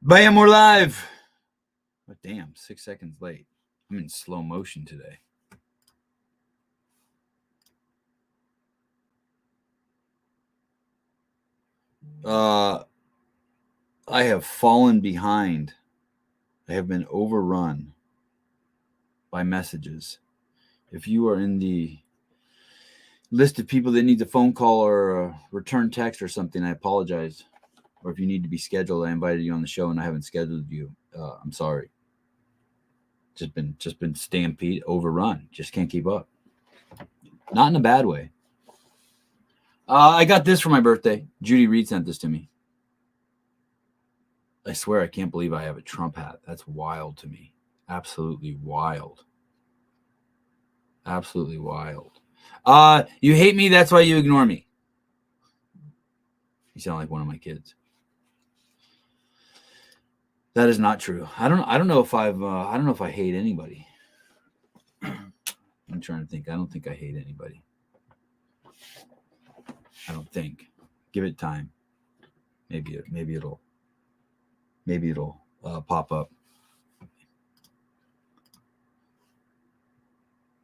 Bam, we're live. Oh, damn, 6 seconds late. I'm in slow motion today. I have fallen behind. I have been overrun by messages. If you are in the list of people that needs a phone call or a return text or something, I apologize. Or if you need to be scheduled, I invited you on the show and I haven't scheduled you. I'm sorry. Just been stampede, overrun. Just can't keep up. Not in a bad way. I got this for my birthday. Judy Reed sent this to me. I swear I can't believe I have a Trump hat. That's wild to me. Absolutely wild. Absolutely wild. You hate me, that's why you ignore me. You sound like one of my kids. That is not true. I don't know if I hate anybody. I'm trying to think. I don't think I hate anybody. I don't think. Give it time. Maybe it'll pop up.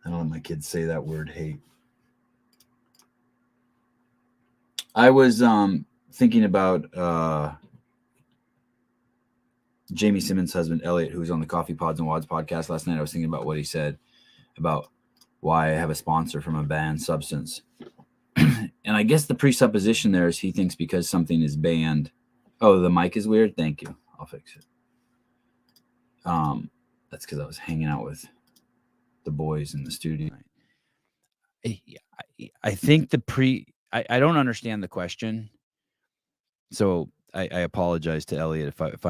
I don't let my kids say that word, hate. I was thinking about Jamie Simmons' husband, Elliot, who was on the Coffee Pods and Wads podcast last night. I was thinking about what he said about why I have a sponsor from a banned substance. And I guess the presupposition there is he thinks because something is banned. Oh, the mic is weird? Thank you. I'll fix it. That's because I was hanging out with the boys in the studio. I think I don't understand the question. So I apologize to Elliot if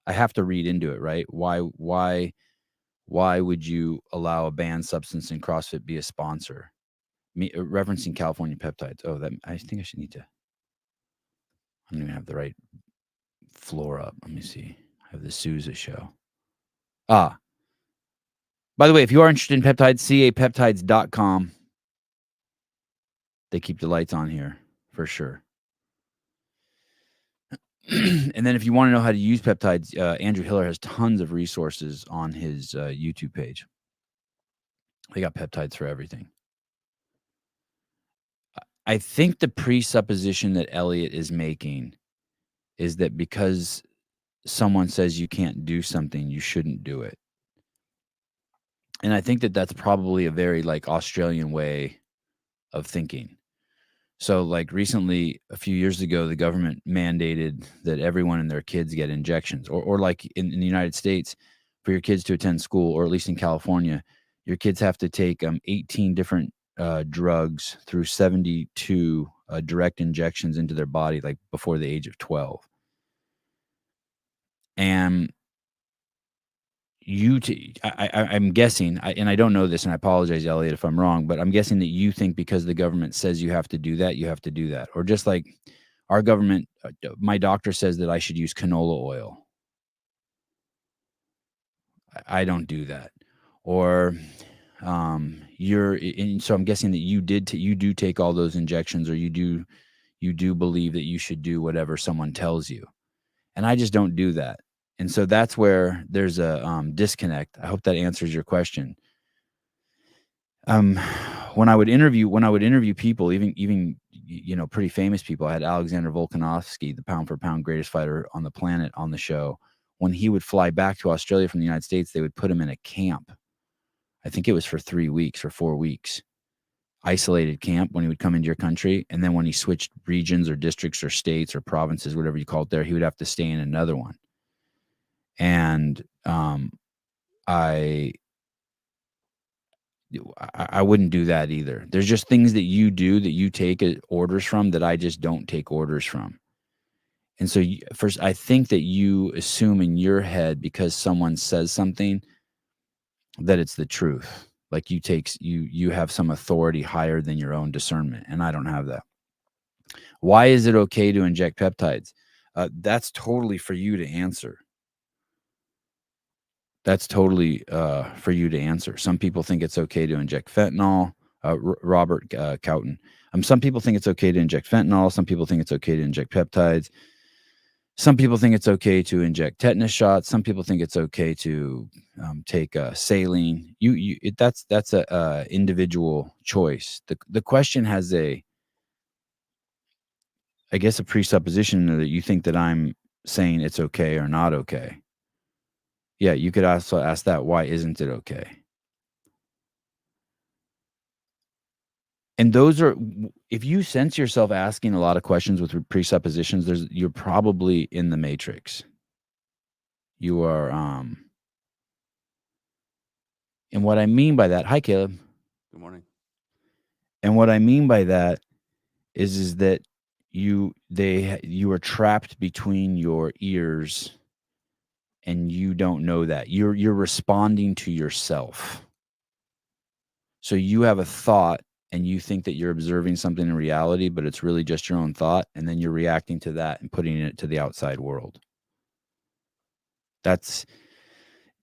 I have to read into it, right? Why would you allow a banned substance in CrossFit be a sponsor? Referencing California peptides. Oh, I think I should need to. I don't even have the right floor up. Let me see. I have the Sousa show. By the way, if you are interested in peptides, capeptides.com. They keep the lights on here for sure. And then if you want to know how to use peptides, Andrew Hiller has tons of resources on his YouTube page. They got peptides for everything. I think the presupposition that Elliot is making is that because someone says you can't do something, you shouldn't do it. And I think that that's probably a very Australian way of thinking. So recently, a few years ago, the government mandated that everyone and their kids get injections, or like in the United States, for your kids to attend school, or at least in California, your kids have to take 18 different drugs through 72 direct injections into their body, before the age of 12. And I'm guessing, and I don't know this, and I apologize, Elliot, if I'm wrong, but I'm guessing that you think because the government says you have to do that, you have to do that. Or just like our government, my doctor says that I should use canola oil. I don't do that. Or so I'm guessing that you do take all those injections, or you do believe that you should do whatever someone tells you. And I just don't do that. And so that's where there's a disconnect. I hope that answers your question. When I would interview people, even pretty famous people, I had Alexander Volkanovski, the pound for pound greatest fighter on the planet, on the show. When he would fly back to Australia from the United States, they would put him in a camp. I think it was for 3 weeks or 4 weeks, isolated camp when he would come into your country. And then when he switched regions or districts or states or provinces, whatever you call it there, he would have to stay in another one. And I wouldn't do that either. There's just things that you do that you take orders from that I just don't take orders from. And so first, I think that you assume in your head, because someone says something, that it's the truth. Like you have some authority higher than your own discernment. And I don't have that. Why is it okay to inject peptides? That's totally for you to answer. That's totally for you to answer. Some people think it's okay to inject fentanyl. Robert Cowton. Some people think it's okay to inject fentanyl. Some people think it's okay to inject peptides. Some people think it's okay to inject tetanus shots. Some people think it's okay to take saline. That's a individual choice. The question has I guess, a presupposition that you think that I'm saying it's okay or not okay. Yeah, you could also ask that, why isn't it okay? And those are if you sense yourself asking a lot of questions with presuppositions, you're probably in the matrix. You are, and what I mean by that, hi, Caleb. Good morning. And what I mean by that is that you are trapped between your ears, and you don't know that. You're responding to yourself. So you have a thought and you think that you're observing something in reality, but it's really just your own thought, and then you're reacting to that and putting it to the outside world. That's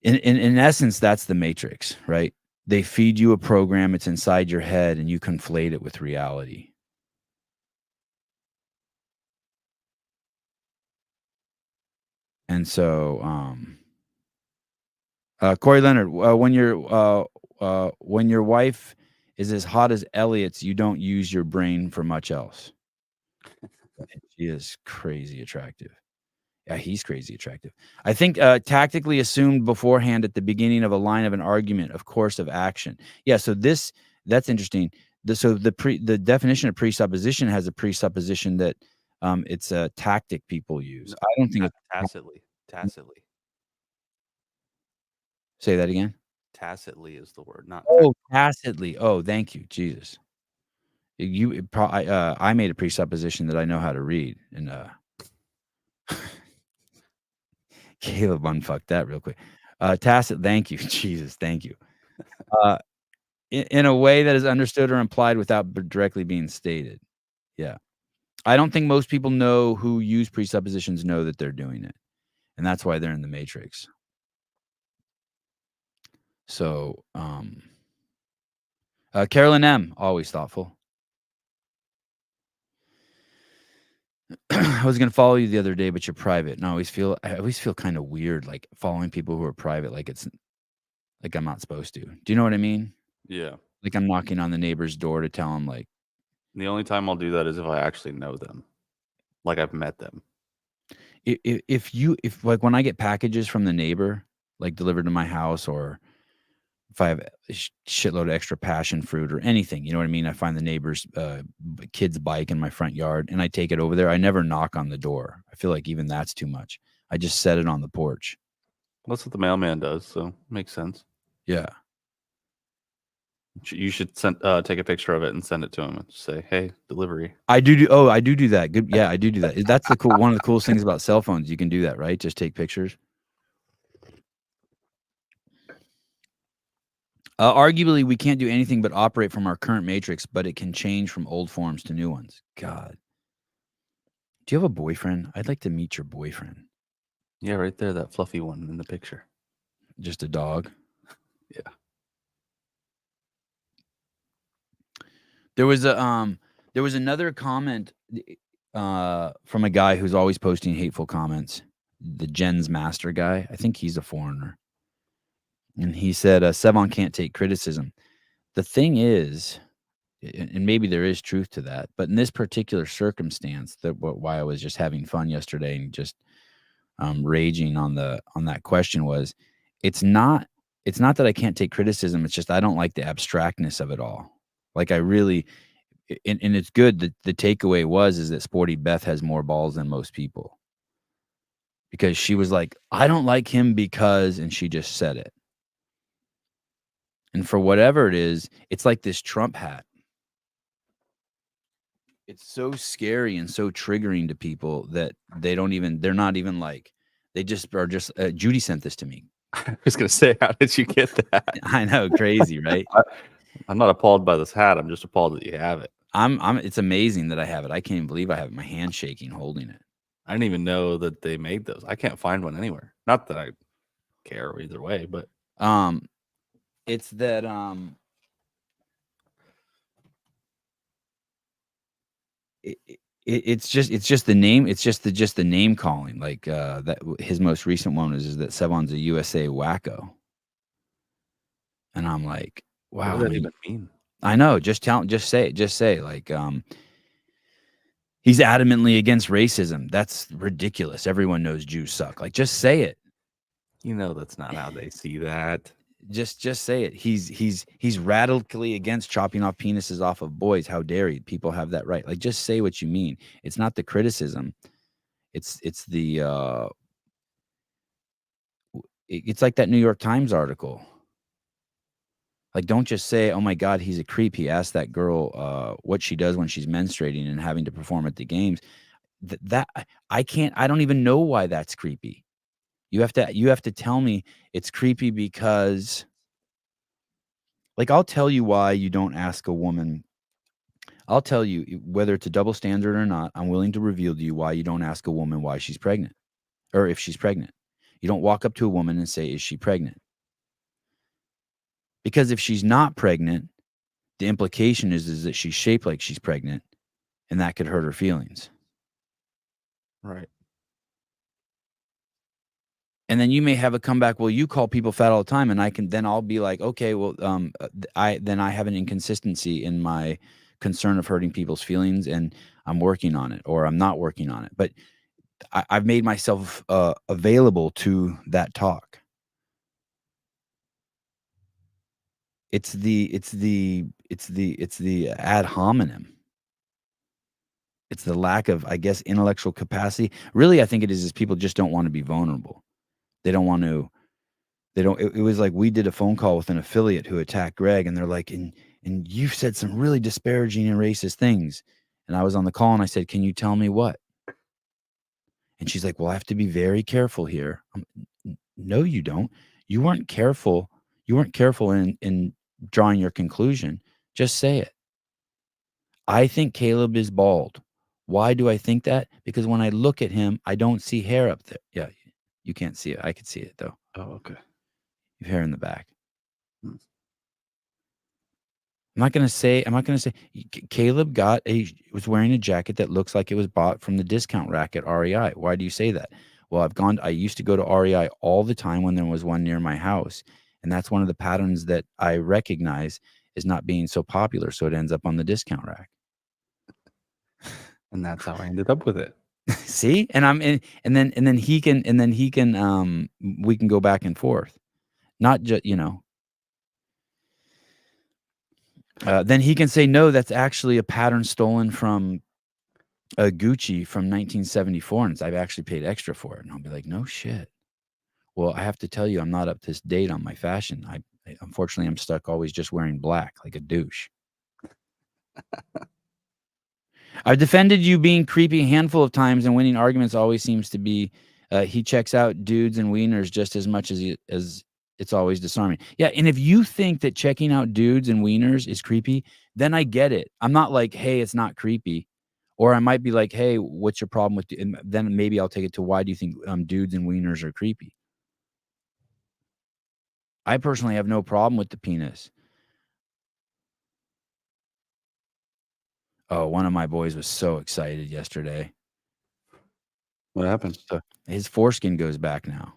in essence, that's the matrix, right? They feed you a program, it's inside your head, and you conflate it with reality. And so, Corey Leonard, when your wife is as hot as Elliot's, you don't use your brain for much else. She is crazy attractive. Yeah, he's crazy attractive. I think tactically assumed beforehand at the beginning of a line of an argument, of course of action. Yeah, so that's interesting. The definition of presupposition has a presupposition that it's a tactic people use. I don't think it's Tacitly. Say that again. Tacitly is the word, not Tacitly. Oh, thank you, Jesus. I made a presupposition that I know how to read, and Caleb unfucked that real quick. Tacit. Thank you, Jesus. Thank you. In a way that is understood or implied without directly being stated. Yeah. I don't think most people know who use presuppositions know that they're doing it, and that's why they're in the matrix. So, Carolyn M., always thoughtful. I was gonna follow you the other day, but you're private, and I always feel kinda weird, like, following people who are private, like it's like I'm not supposed to. Do you know what I mean? Yeah. Like, I'm knocking on the neighbor's door to tell him, like, The only time I'll do that is if I actually know them, like I've met them. if like, when I get packages from the neighbor, like, delivered to my house, or if I have a shitload of extra passion fruit or anything, you know what I mean? I find the neighbor's, kid's bike in my front yard, and I take it over there. I never knock on the door. I feel like even that's too much. I just set it on the porch. That's what the mailman does, so makes sense. Yeah. You should take a picture of it and send it to him and say, "Hey, delivery." I do that. Good. Yeah, I do that. That's one of the coolest things about cell phones. You can do that, right? Just take pictures. Arguably, we can't do anything but operate from our current matrix, but it can change from old forms to new ones. God. Do you have a boyfriend? I'd like to meet your boyfriend. Yeah, right there, that fluffy one in the picture. Just a dog? Yeah. There was another comment from a guy who's always posting hateful comments. The Jens Master guy. I think he's a foreigner. And he said, Sevan can't take criticism. The thing is, and maybe there is truth to that, but in this particular circumstance, why I was just having fun yesterday and just raging on that question was, it's not that I can't take criticism. It's just I don't like the abstractness of it all. Like, I really, and it's good that the takeaway is that Sporty Beth has more balls than most people, because she was like, I don't like him because, and she just said it. And for whatever it is, it's like this Trump hat. It's so scary and so triggering to people that they're not even like, they just are just, Judy sent this to me. I was gonna say, how did you get that? I know, crazy, right? I'm not appalled by this hat. I'm just appalled that you have it. It's amazing that I have it. I can't even believe I have it. My hand shaking holding it. I didn't even know that they made those. I can't find one anywhere. Not that I care either way, but it's that it's just the name. It's just the name calling. Like that his most recent one is that Sevan's a USA wacko, and I'm like, What wow. does I that mean, even mean? I know. Just say it. Just say like he's adamantly against racism. That's ridiculous. Everyone knows Jews suck. Like, just say it. You know that's not how they see that. Just say it. He's radically against chopping off penises off of boys. How dare he? People have that right. Like, just say what you mean. It's not the criticism. It's the it's like that New York Times article. Like, don't just say, "Oh my God, he's a creep." He asked that girl what she does when she's menstruating and having to perform at the games. That I can't. I don't even know why that's creepy. You have to tell me it's creepy because, like, I'll tell you why you don't ask a woman. I'll tell you whether it's a double standard or not. I'm willing to reveal to you why you don't ask a woman why she's pregnant or if she's pregnant. You don't walk up to a woman and say, "Is she pregnant?" Because if she's not pregnant, the implication is that she's shaped like she's pregnant, and that could hurt her feelings. Right. And then you may have a comeback. Well, you call people fat all the time, and I'll be like, okay, well, I have an inconsistency in my concern of hurting people's feelings, and I'm working on it, or I'm not working on it. But I've made myself available to that talk. It's the ad hominem. It's the lack of, I guess, intellectual capacity. Really, I think it is people just don't want to be vulnerable. They don't want to. They don't. It was like we did a phone call with an affiliate who attacked Greg, and they're like, and you've said some really disparaging and racist things. And I was on the call, and I said, "Can you tell me what?" And she's like, "Well, I have to be very careful here." No, you don't. You weren't careful. You weren't careful in drawing your conclusion. Just say it. I think Caleb is bald. Why do I think that? Because when I look at him, I don't see hair up there. Yeah, you can't see it. I could see it though. Oh, okay. You have hair in the back. Hmm. I'm not gonna say Caleb was wearing a jacket that looks like it was bought from the discount rack at REI. Why do you say that? Well, I used to go to REI all the time when there was one near my house. And that's one of the patterns that I recognize is not being so popular. So it ends up on the discount rack. And that's how I ended up with it. See? And then he can we can go back and forth. Not just, then he can say, no, that's actually a pattern stolen from Gucci from 1974, and I've actually paid extra for it. And I'll be like, no shit. Well, I have to tell you, I'm not up to date on my fashion. Unfortunately, I'm stuck always just wearing black like a douche. I've defended you being creepy a handful of times, and winning arguments always seems to be he checks out dudes and wieners just as much as it's always disarming. Yeah, and if you think that checking out dudes and wieners is creepy, then I get it. I'm not like, hey, it's not creepy. Or I might be like, hey, what's your problem with and then maybe I'll take it to why do you think dudes and wieners are creepy? I personally have no problem with the penis. Oh, one of my boys was so excited yesterday. What happened? So his foreskin goes back now.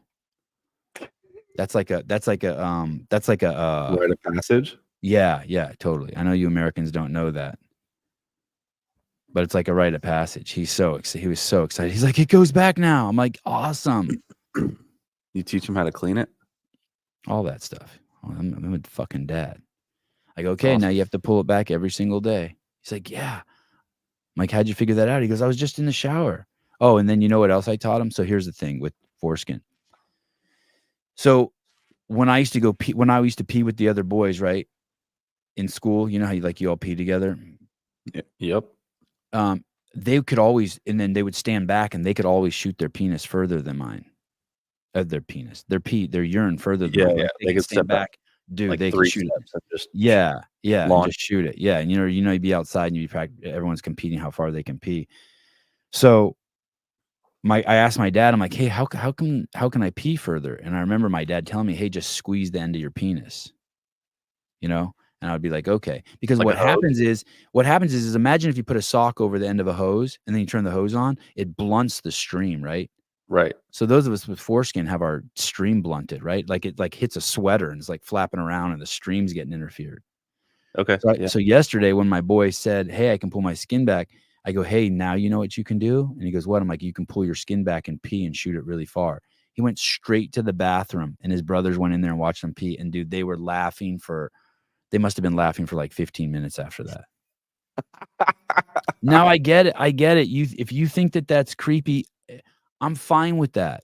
That's like a Rite of passage? yeah, totally. I know you Americans don't know that. But it's like a rite of passage. He was so excited. He's like, "It goes back now." I'm like, "Awesome." You teach him how to clean it? All that stuff. I'm a fucking dad. I go, That's "Okay, now awesome. you have to pull it back every single day." He's like, "Yeah." I'm like, "How'd you figure that out?" He goes, "I was just in the shower." Oh, and then you know what else I taught him? So here's the thing with foreskin. So when I used to pee with the other boys, right? In school, you know how you all pee together? Yep. They could always and then they would stand back and they could always shoot their penis further than mine. Their penis, their urine further than Yeah, mine. yeah. Like, they They could could stand step back back. Dude, like they could 3 shoot it. steps and just Yeah, and launch. just shoot it. Yeah, and you'd be outside and everyone's competing how far they can pee. So, I asked my dad, I'm like, "Hey, how can I pee further?" And I remember my dad telling me, "Hey, just squeeze the end of your penis." You know? And I would be like, "Okay." Because Like a hose? what happens is imagine if you put a sock over the end of a hose and then you turn the hose on, it blunts the stream, right? Right. So those of us with foreskin have our stream blunted, right? Like it like hits a sweater and it's like flapping around and the stream's getting interfered. Okay. Yeah. So yesterday when my boy said, "Hey, I can pull my skin back," I go, "Hey, now you know what you can do?" And he goes, "What?" I'm like, "You can pull your skin back and pee and shoot it really far." He went straight to the bathroom and his brothers went in there and watched him pee. And dude, they must have been laughing for like 15 minutes after that. Now I get it. I get it. If you think that that's creepy, I'm fine with that.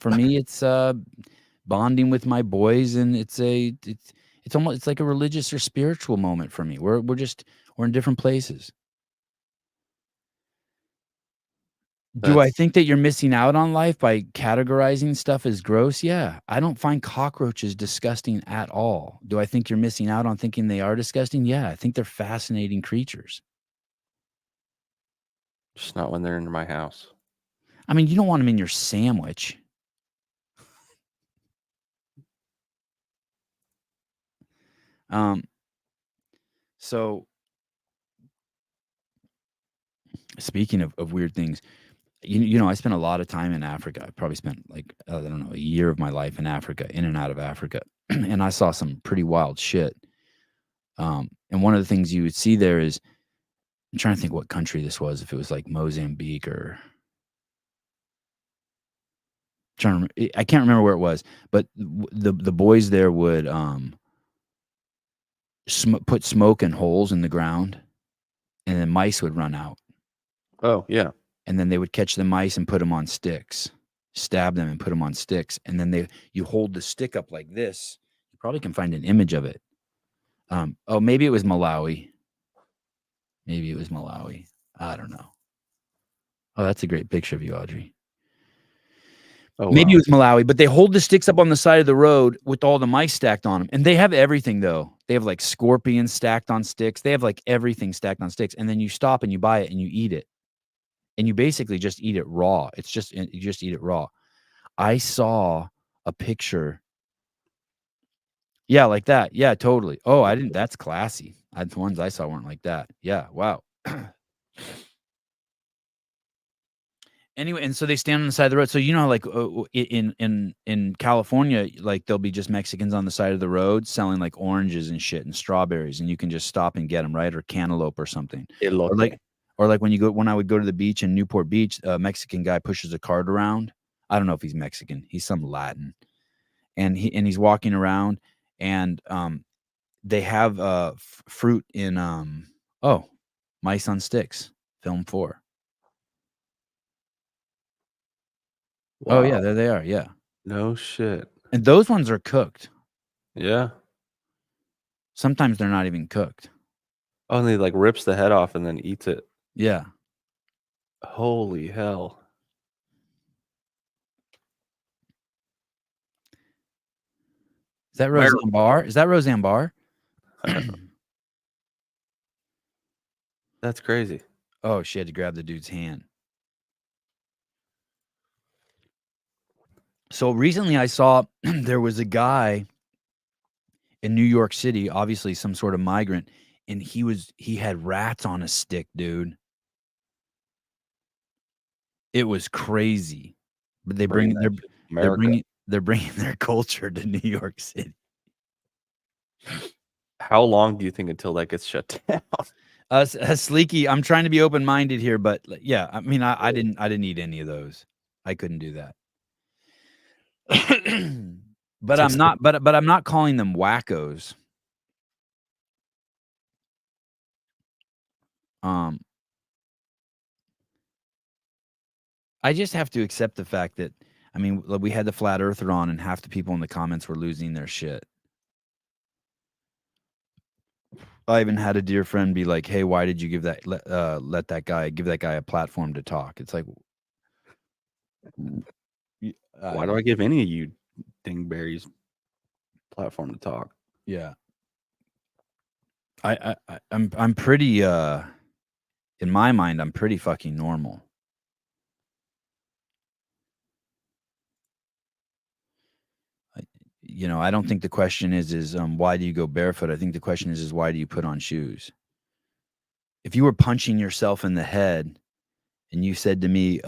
For me, it's bonding with my boys, and it's almost it's like a religious or spiritual moment for me. We're in different places. Do I That's think that you're missing out on life by categorizing stuff as gross? Yeah. I don't find cockroaches disgusting at all. Do I think you're missing out on thinking they are disgusting? Yeah, I think they're fascinating creatures. just not when they're in my house. I mean, you don't want them in your sandwich. Um, so speaking of weird things, you know, I spent a lot of time in Africa. I probably spent like, I don't know, a year of my life in Africa, in and out of Africa. And I saw some pretty wild shit. And one of the things you would see there is I'm trying to think what country this was, if it was like Mozambique or I can't remember where it was, but the boys there would put smoke in holes in the ground, and then mice would run out, Oh, yeah. and then they would catch the mice and put them on sticks, stab them and put them on sticks, and then you hold the stick up like this. You probably can find an image of it. Oh, maybe it was Malawi. Maybe it was Malawi. I don't know. Oh, that's a great picture of you, Audrey. Oh, Maybe it wow. was Malawi, but they hold the sticks up on the side of the road with all the mice stacked on them, and they have everything, though. They have, like, scorpions stacked on sticks. They have, like, everything stacked on sticks, and then you stop and you buy it and you eat it, and you basically just eat it raw. You just eat it raw. I saw a picture. Yeah, like that. Yeah, totally. Oh, I didn't that's classy. The ones I saw weren't like that. Yeah, wow. Anyway, and so they stand on the side of the road. So, you know, like, in California, like, there'll be just Mexicans on the side of the road selling, like, oranges and shit and strawberries, and you can just stop and get them, right? Or cantaloupe or something. Or Elote. like when I would go to the beach in Newport Beach, a Mexican guy pushes a cart around. I don't know if he's Mexican. He's some Latin. And he's walking around, and, they have, fruit in, oh, Mice on Sticks, film 4. Oh, yeah, Wow. there they are, yeah. No shit. And those ones are cooked. Yeah. Sometimes they're not even cooked. Oh, and he, like, rips the head off and then eats it. Yeah. Holy hell. Is that Where Roseanne Barr? Is that Roseanne Barr? That's crazy. Oh, she had to grab the dude's hand. So recently I saw there was a guy in New York City, obviously some sort of migrant, and he had rats on a stick, dude. It was crazy. But Bringing that shit to they're America. bringing their culture to New York City. How long do you think until that gets shut down? Sleeky, I'm trying to be open-minded here, but yeah, I mean, I didn't eat any of those. I couldn't do that. But I'm Tastes like not but I'm not calling them wackos. Um, I just have to accept the fact that I mean, we had the flat earther on and half the people in the comments were losing their shit. I even had a dear friend be like, "Hey, why did you give that let that guy give that guy a platform to talk?" It's like I why do don't I give any of you dingberries platform to talk? yeah. I'm pretty in my mind I'm pretty fucking normal. I, I don't think the question is why do you go barefoot? I think the question is why do you put on shoes? If you were punching yourself in the head and you said to me,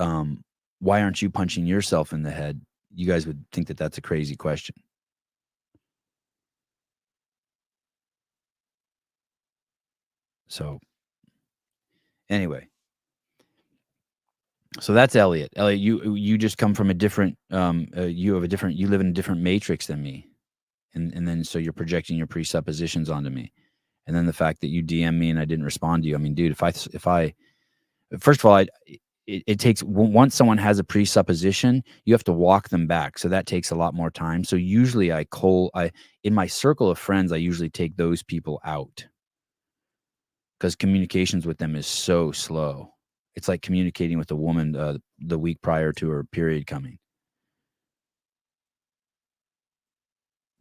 why aren't you punching yourself in the head? You guys would think that that's a crazy question. So anyway, so that's Elliot. Elliot, you just come from a different you live in a different matrix than me. And then so you're projecting your presuppositions onto me. And then the fact that you DM me and I didn't respond to you. I mean, dude, if I first of all, it takes once someone has a presupposition, you have to walk them back. So that takes a lot more time. So usually in my circle of friends, I usually take those people out because communications with them is so slow. It's like communicating with a woman the week prior to her period coming.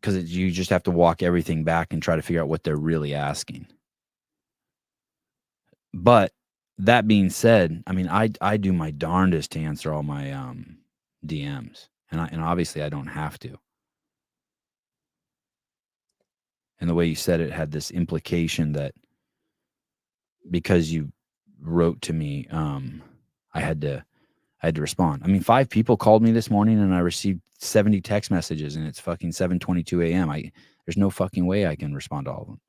Because you just have to walk everything back and try to figure out what they're really asking. But that being said, I mean, I do my darndest to answer all my DMs, and obviously I don't have to. And the way you said it had this implication that because you wrote to me, I had to respond. I mean, 5 people called me this morning, and I received 70 text messages, and it's fucking 7:22 a.m. There's no fucking way I can respond to all of them.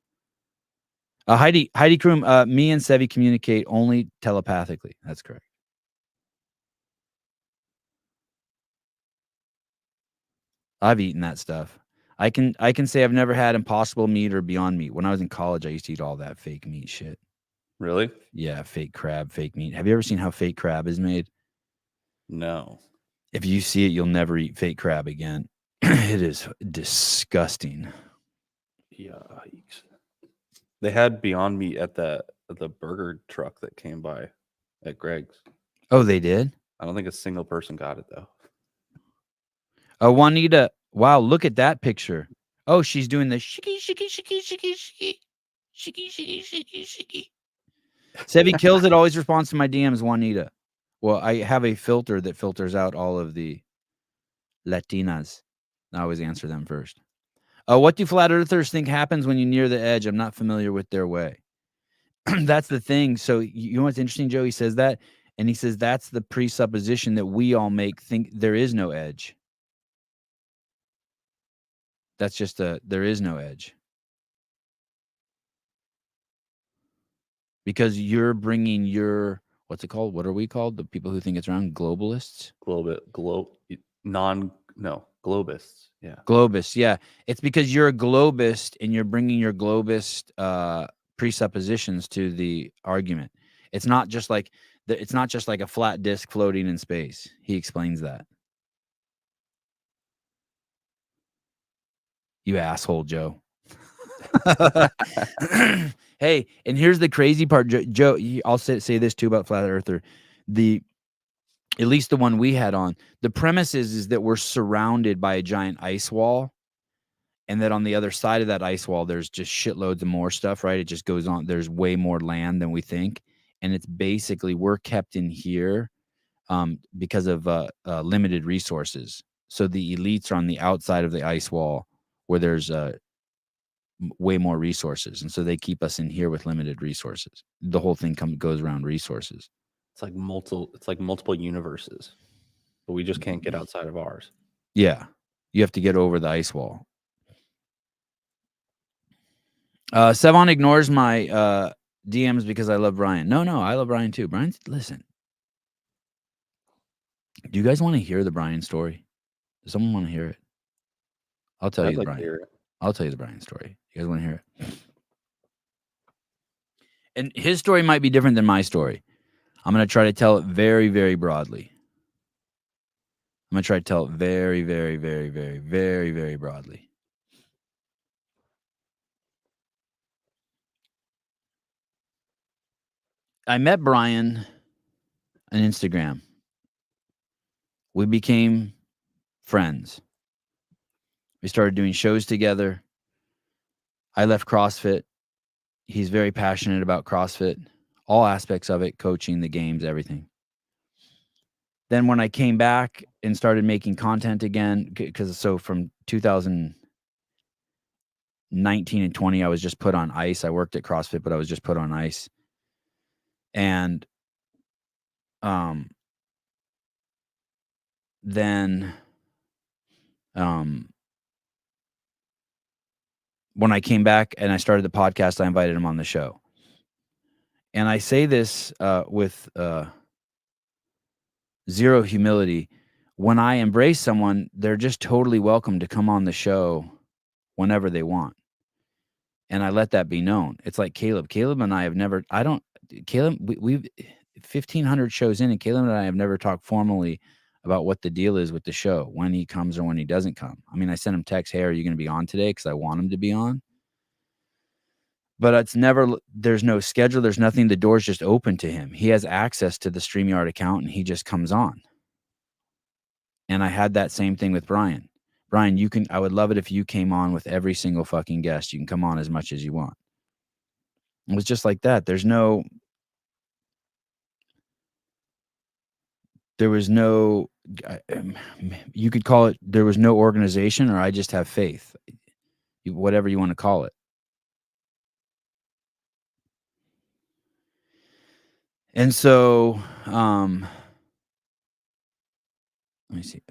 Heidi Kroom, me and Sevi communicate only telepathically. That's correct. I've eaten that stuff. I can say I've never had Impossible Meat or Beyond Meat. When I was in college, I used to eat all that fake meat shit. Really? Yeah, fake crab, fake meat. Have you ever seen how fake crab is made? No. If you see it, you'll never eat fake crab again. It is disgusting. Yikes. They had Beyond Meat at the burger truck that came by at Greg's. Oh, they did? I don't think a single person got it though. Juanita, wow, look at that picture. Oh, she's doing the shiki, shiki, shiki, shiki, shiki. Shiki, shiki, shiki, shiki. Sevi kills it, always responds to my DMs, Juanita. Well, I have a filter that filters out all of the Latinas. I always answer them first. What do flat earthers think happens when you near the edge? I'm not familiar with their way. That's the thing. So you know what's interesting, Joe? He says that, and he says that's the presupposition that we all make, think there is no edge. That's just there is no edge. Because you're bringing your, what's it called? What are we called? The people who think it's round? Globalists? Globists. Yeah. Globist, yeah. It's because you're a globist and you're bringing your globist presuppositions to the argument. It's not just like a flat disc floating in space. He explains that. You asshole, Joe. Hey, and here's the crazy part, Joe. I'll say this too about flat earther. At least the one we had on. The premise is that we're surrounded by a giant ice wall, and that on the other side of that ice wall, there's just shitloads of more stuff, right? It just goes on. There's way more land than we think. And it's basically we're kept in here because of limited resources. So the elites are on the outside of the ice wall where there's way more resources. And so they keep us in here with limited resources. The whole thing goes around resources. It's like multiple universes, but we just can't get outside of ours. Yeah. You have to get over the ice wall. Sevan ignores my DMs because I love Brian. No, I love Brian too. Listen. Do you guys want to hear the Brian story? Does someone want to hear it? I'll tell you the Brian. I'll tell you the Brian story. You guys want to hear it? And his story might be different than my story. I'm going to try to tell it very, very broadly. I'm going to try to tell it very, very, very, very, very, very broadly. I met Brian on Instagram. We became friends. We started doing shows together. I left CrossFit. He's very passionate about CrossFit, all aspects of it, coaching, the games, everything. Then when I came back and started making content again, from 2000, 19 and 20, I was just put on ice. I worked at CrossFit, but I was just put on ice. And then when I came back and I started the podcast, I invited him on the show. And I say this with zero humility. When I embrace someone, they're just totally welcome to come on the show whenever they want. And I let that be known. It's like Caleb. Caleb and I have never, Caleb, we've 1,500 shows in, and Caleb and I have never talked formally about what the deal is with the show, when he comes or when he doesn't come. I mean, I sent him text, hey, are you going to be on today? Because I want him to be on. But it's never, there's no schedule. There's nothing. The door's just open to him. He has access to the StreamYard account and he just comes on. And I had that same thing with Brian. Brian, I would love it if you came on with every single fucking guest. You can come on as much as you want. It was just like that. There was no, you could call it, there was no organization, or I just have faith, whatever you want to call it. And so, let me see.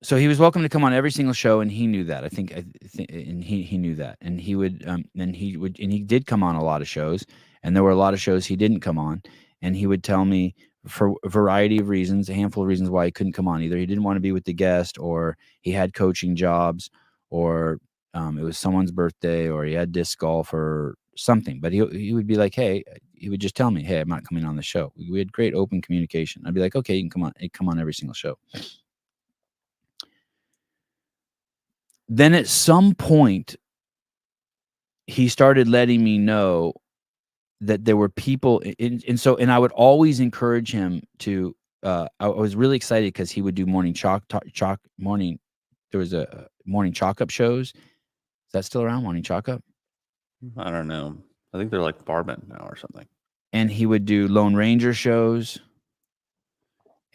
So he was welcome to come on every single show, and he knew that. I think, and he knew that, and he did come on a lot of shows, and there were a lot of shows he didn't come on, and he would tell me for a variety of reasons, a handful of reasons why he couldn't come on. Either he didn't want to be with the guest, or he had coaching jobs, or it was someone's birthday, or he had disc golf or something. But he would be like, hey, he would just tell me, hey, I'm not coming on the show. We had great open communication. I'd be like, okay, you can come on every single show. Then at some point, he started letting me know that there were people, and I would always encourage him to. I was really excited because he would do morning morning. There was a morning chalk up shows. Is that still around? Morning chalk up? I don't know. I think they're like Barbin now or something. And he would do Lone Ranger shows.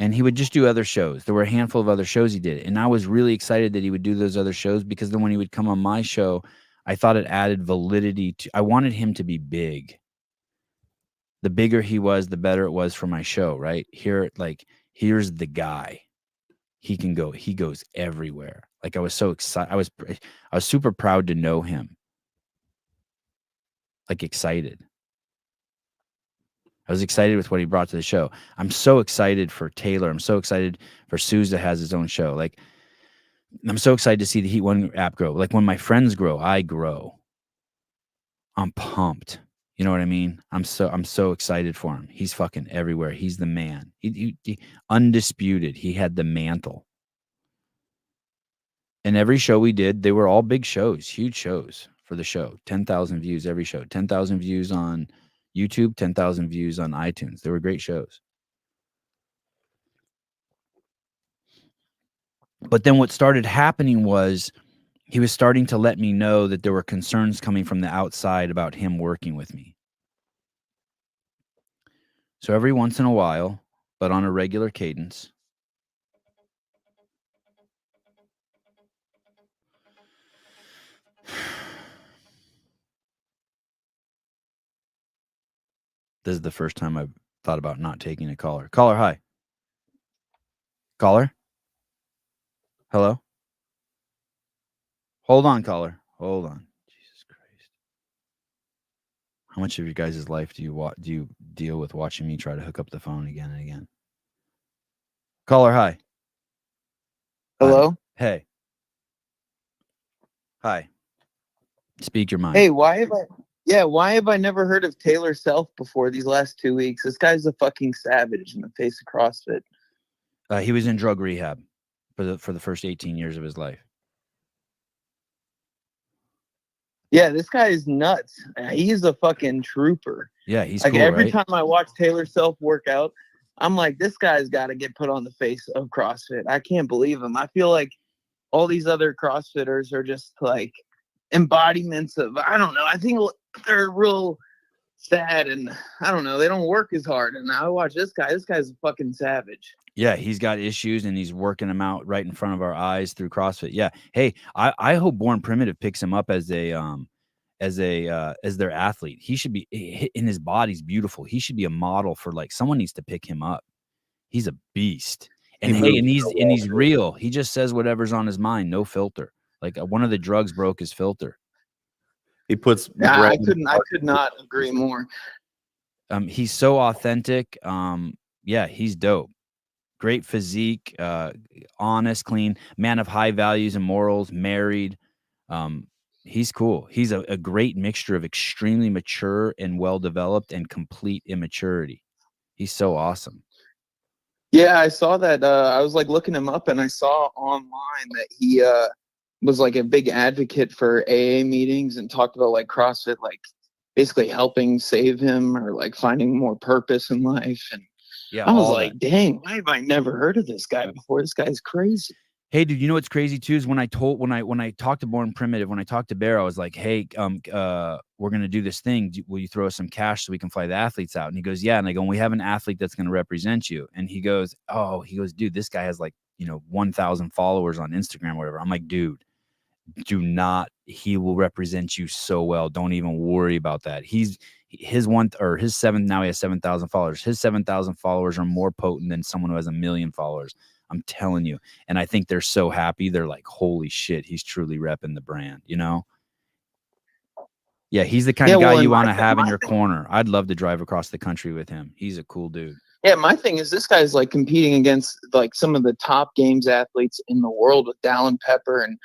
And he would just do other shows. There were a handful of other shows he did. And I was really excited that he would do those other shows, because then when he would come on my show, I thought it added validity to, I wanted him to be big. The bigger he was, the better it was for my show, right? Here's the guy. He goes everywhere. Like, I was so excited. I was super proud to know him. Like, excited. I was excited with what he brought to the show. I'm so excited for Taylor. I'm so excited for Sousa has his own show. Like, I'm so excited to see the Heat One app grow. Like, when my friends grow, I grow. I'm pumped. You know what I mean? I'm so excited for him. He's fucking everywhere. He's the man. He undisputed. He had the mantle. And every show we did, they were all big shows, huge shows for the show. 10,000 views every show. 10,000 views on YouTube, 10,000 views on iTunes. They were great shows. But then what started happening was he was starting to let me know that there were concerns coming from the outside about him working with me. So every once in a while, but on a regular cadence, this is the first time I've thought about not taking a caller. Caller, hi. Caller? Hello? Hold on, caller. Hold on. Jesus Christ. How much of your guys' life do you deal with watching me try to hook up the phone again and again? Caller, hi. Hello? Hi. Hey. Hi. Speak your mind. Hey, why have I never heard of Taylor Self before these last 2 weeks? This guy's a fucking savage in the face of CrossFit. He was in drug rehab for the first 18 years of his life. Yeah, this guy is nuts. He's a fucking trooper. Yeah, he's like cool, every right? time I watch Taylor Self work out, I'm like, this guy's got to get put on the face of CrossFit. I can't believe him. I feel like all these other CrossFitters are just like embodiments of, I don't know. I think they're real sad, and I don't know. They don't work as hard. And I watch this guy. This guy's a fucking savage. Yeah, he's got issues and he's working them out right in front of our eyes through CrossFit. Yeah. Hey, I hope Born Primitive picks him up as their athlete. He should be in his body's beautiful. He should be a model for like someone needs to pick him up. He's a beast. And He hey, moves and so well, he's too. real. He just says whatever's on his mind, no filter. Like one of the drugs broke his filter. He puts Yeah, bread I could not agree more. He's so authentic. Yeah, he's dope. Great physique, honest, clean, man of high values and morals, married. He's cool. He's a great mixture of extremely mature and well-developed and complete immaturity. He's so awesome. Yeah, I saw that. I was like looking him up, and I saw online that he was like a big advocate for AA meetings and talked about like CrossFit, like basically helping save him or like finding more purpose in life. And Yeah, I was all like, that. dang, why have I never heard of this guy before? This guy's crazy. Hey, dude, you know what's crazy too is when I talked to Born Primitive, when I talked to Bear, I was like, hey, we're gonna do this thing. Will you throw us some cash so we can fly the athletes out? And he goes, yeah. And I go, we have an athlete that's gonna represent you. And he goes, dude, this guy has like 1,000 followers on Instagram or whatever. I'm like, dude, he will represent you so well. Don't even worry about that. His 7th, now he has 7,000 followers. His 7,000 followers are more potent than someone who has 1 million followers. I'm telling you. And I think they're so happy. They're like, holy shit, he's truly repping the brand, Yeah, he's the kind of guy you want to have in your corner. I'd love to drive across the country with him. He's a cool dude. Yeah, my thing is this guy's like competing against like some of the top games athletes in the world with Dallin Pepper and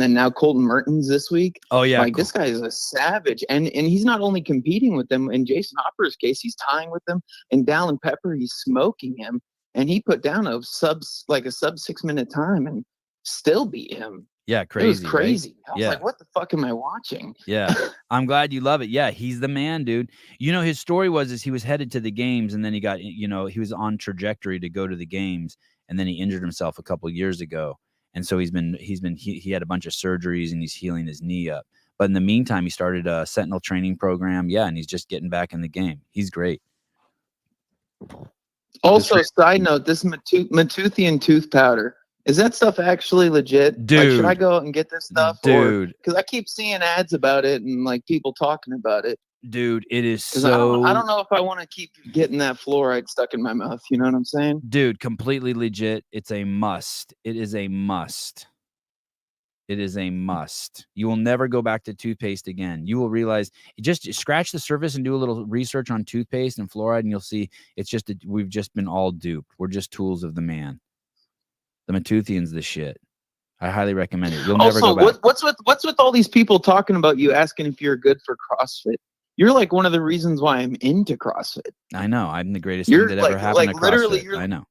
then now Colton Mertens this week. Oh yeah, like this guy is a savage, and he's not only competing with them. In Jason Hopper's case, he's tying with them. In Dallin Pepper, he's smoking him, and he put down a sub 6 minute time and still beat him. Yeah, crazy. It was crazy. Right? I was like, what the fuck am I watching? Yeah. I'm glad you love it. Yeah, he's the man, dude. His story is he was headed to the games and then he got, he was on trajectory to go to the games and then he injured himself a couple of years ago. And so he had a bunch of surgeries and he's healing his knee up. But in the meantime, he started a Sentinel training program. Yeah, and he's just getting back in the game. He's great. Also, side note, this Matusian tooth powder. Is that stuff actually legit? Dude. Like, should I go out and get this stuff? Dude. Because I keep seeing ads about it and like people talking about it. Dude, it is so... I don't know if I want to keep getting that fluoride stuck in my mouth. You know what I'm saying? Dude, completely legit. It's a must. It is a must. It is a must. You will never go back to toothpaste again. You will realize, just scratch the surface and do a little research on toothpaste and fluoride, and you'll see we've just been all duped. We're just tools of the man. The Matusian's the shit. I highly recommend it. You'll never go back. What's with all these people talking about you asking if you're good for CrossFit? You're like one of the reasons why I'm into CrossFit. I know. I'm the greatest thing that ever happened to CrossFit. I know.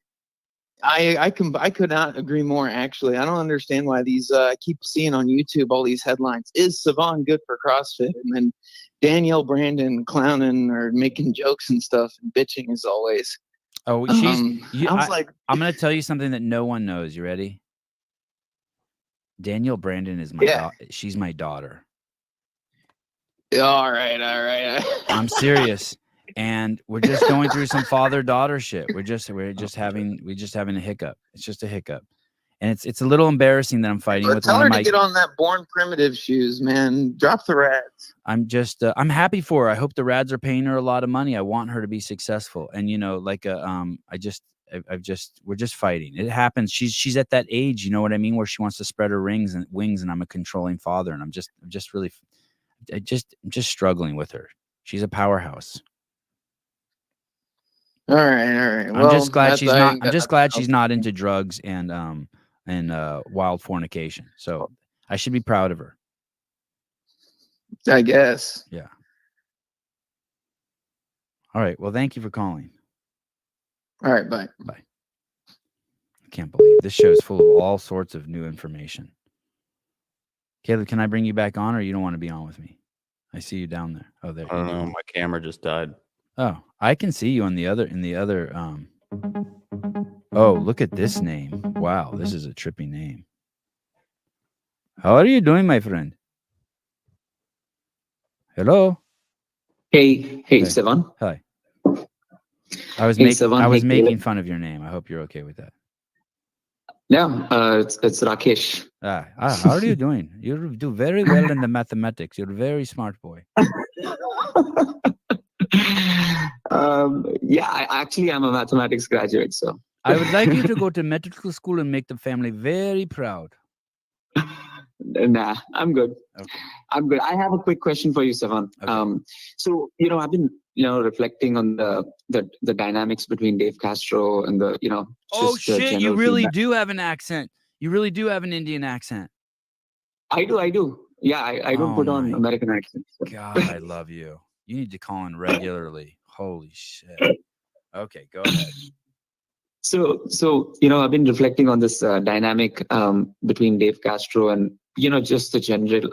I could not agree more. Actually, I don't understand why these. I keep seeing on YouTube all these headlines. Is Sevan good for CrossFit? And then Danielle Brandon clowning or making jokes and stuff and bitching as always. Oh, I'm going to tell you something that no one knows. You ready? Danielle Brandon is she's my daughter. All right. I'm serious. And we're just going through some father-daughter shit. We're just having a hiccup. It's just a hiccup. And it's a little embarrassing that I'm fighting with tell her to get on that Born Primitive shoes, man. Drop the rads. I'm just I'm happy for her. I hope the rads are paying her a lot of money. I want her to be successful. And we're just fighting. It happens. She's at that age, you know what I mean, where she wants to spread her wings and I'm a controlling father and I'm just struggling with her. She's a powerhouse. All right. I'm just glad she's not into drugs and wild fornication. So I should be proud of her. I guess. Yeah. All right. Well, thank you for calling. All right. Bye. Bye. I can't believe this show is full of all sorts of new information. Caleb, can I bring you back on, or you don't want to be on with me? I see you down there. Oh, there. I don't know. My camera just died. Oh, I can see you in the other. Oh, look at this name. Wow, this is a trippy name. How are you doing, my friend? Hello. Hey, Sevan. Hi. I was Hey, Sevan. Hey, making Caleb. fun of your name. I hope you're okay with that. Yeah, it's Rakesh. How are you doing? You do very well in the mathematics. You're a very smart boy. Yeah, I'm a mathematics graduate, so I would like you to go to medical school and make the family very proud. nah, I'm good. Okay. I'm good. I have a quick question for you, Sevan. Okay. So I've been reflecting on the dynamics between Dave Castro and the Oh just the shit! You general really feedback. do have an accent. You really do have an Indian accent. I do. Yeah, I don't put on my American accents. So. God, I love you. You need to call in regularly. Holy shit. Okay, go ahead. So I've been reflecting on this dynamic between Dave Castro and just the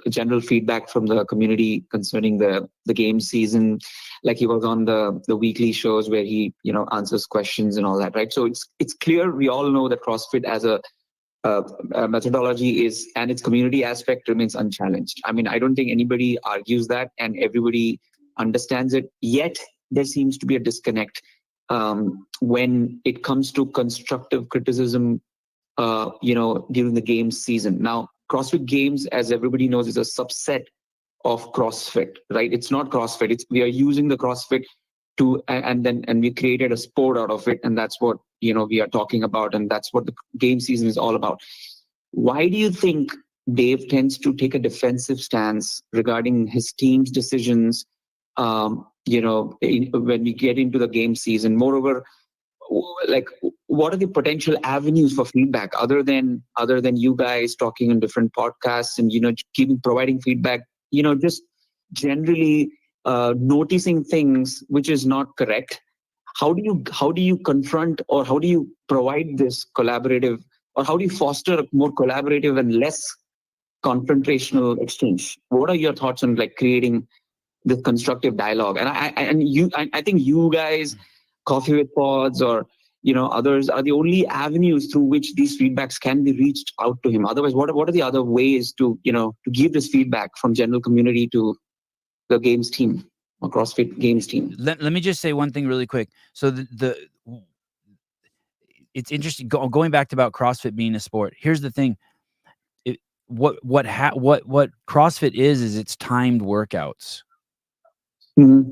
general feedback from the community concerning the game season. Like he was on the weekly shows where he answers questions and all that, right? So it's clear, we all know that CrossFit as a methodology is, and its community aspect remains unchallenged. I mean, I don't think anybody argues that, and everybody understands it. Yet there seems to be a disconnect when it comes to constructive criticism, during the games season. Now, CrossFit Games, as everybody knows, is a subset of CrossFit, right? It's not CrossFit. We are using the CrossFit and we created a sport out of it, and that's what we are talking about, and that's what the game season is all about. Why do you think Dave tends to take a defensive stance regarding his team's decisions? When we get into the game season, moreover, like what are the potential avenues for feedback other than you guys talking in different podcasts and providing feedback, just generally noticing things which is not correct? How do you confront, or how do you provide this collaborative, or how do you foster a more collaborative and less confrontational exchange? What are your thoughts on like creating this constructive dialogue? And I think you guys, Coffee with Pods, or others are the only avenues through which these feedbacks can be reached out to him. Otherwise, what are the other ways to to give this feedback from general community to the games team or CrossFit Games team? Let me just say one thing really quick. So it's interesting going back to about CrossFit being a sport. Here's the thing. What CrossFit is it's timed workouts. Mm-hmm.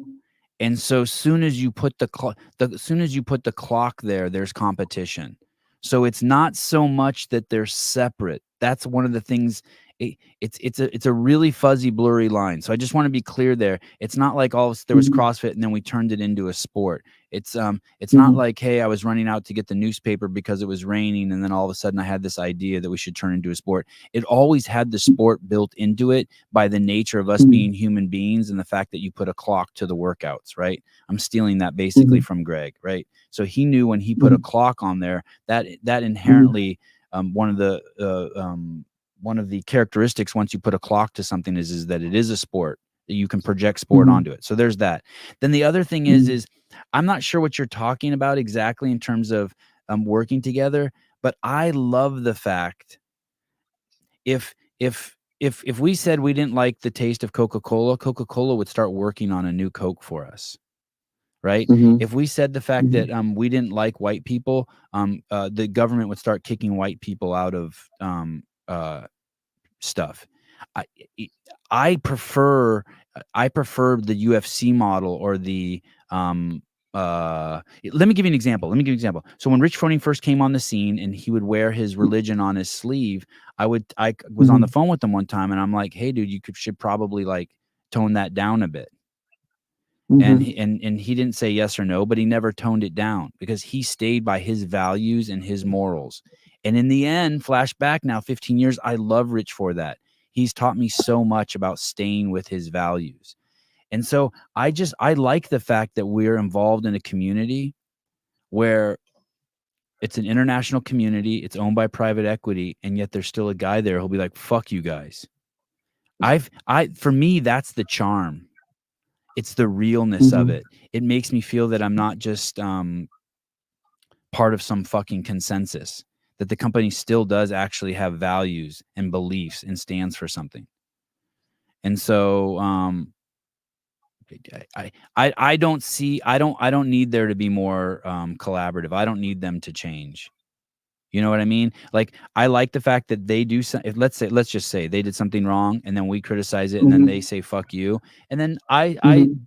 And so soon as you put the clock there, there's competition. So it's not so much that they're separate. That's one of the things. It's a really fuzzy, blurry line. So I just want to be clear there. It's not like there was CrossFit and then we turned it into a sport. It's not like, hey, I was running out to get the newspaper because it was raining, and then all of a sudden I had this idea that we should turn into a sport. It always had the sport built into it by the nature of us being human beings and the fact that you put a clock to the workouts, right? I'm stealing that basically from Greg, right? So he knew when he put a clock on there that inherently one of the characteristics once you put a clock to something is that it is a sport, that you can project sport onto it. So there's that. Then the other thing is I'm not sure what you're talking about exactly in terms of working together, but I love the fact if we said we didn't like the taste of Coca-Cola would start working on a new Coke for us. Right? If we said the fact that we didn't like white people, the government would start kicking white people out of stuff. I prefer the UFC model or the let me give you an example. So when Rich Froning first came on the scene and he would wear his religion on his sleeve, I was on the phone with him one time and I'm like, hey dude, you should probably like tone that down a bit. And he didn't say yes or no, but he never toned it down because he stayed by his values and his morals. And in the end, flashback now 15 years, I love Rich for that. He's taught me so much about staying with his values. And so I like the fact that we're involved in a community where it's an international community, it's owned by private equity, and yet there's still a guy there who'll be like, fuck you guys. For me, that's the charm. It's the realness of it. It makes me feel that I'm not just part of some fucking consensus, that the company still does actually have values and beliefs and stands for something. And so I don't need there to be more collaborative. I don't need them to change. You know what I mean? Like, I like the fact that they do if let's just say they did something wrong, and then we criticize it, and then they say "fuck you," and then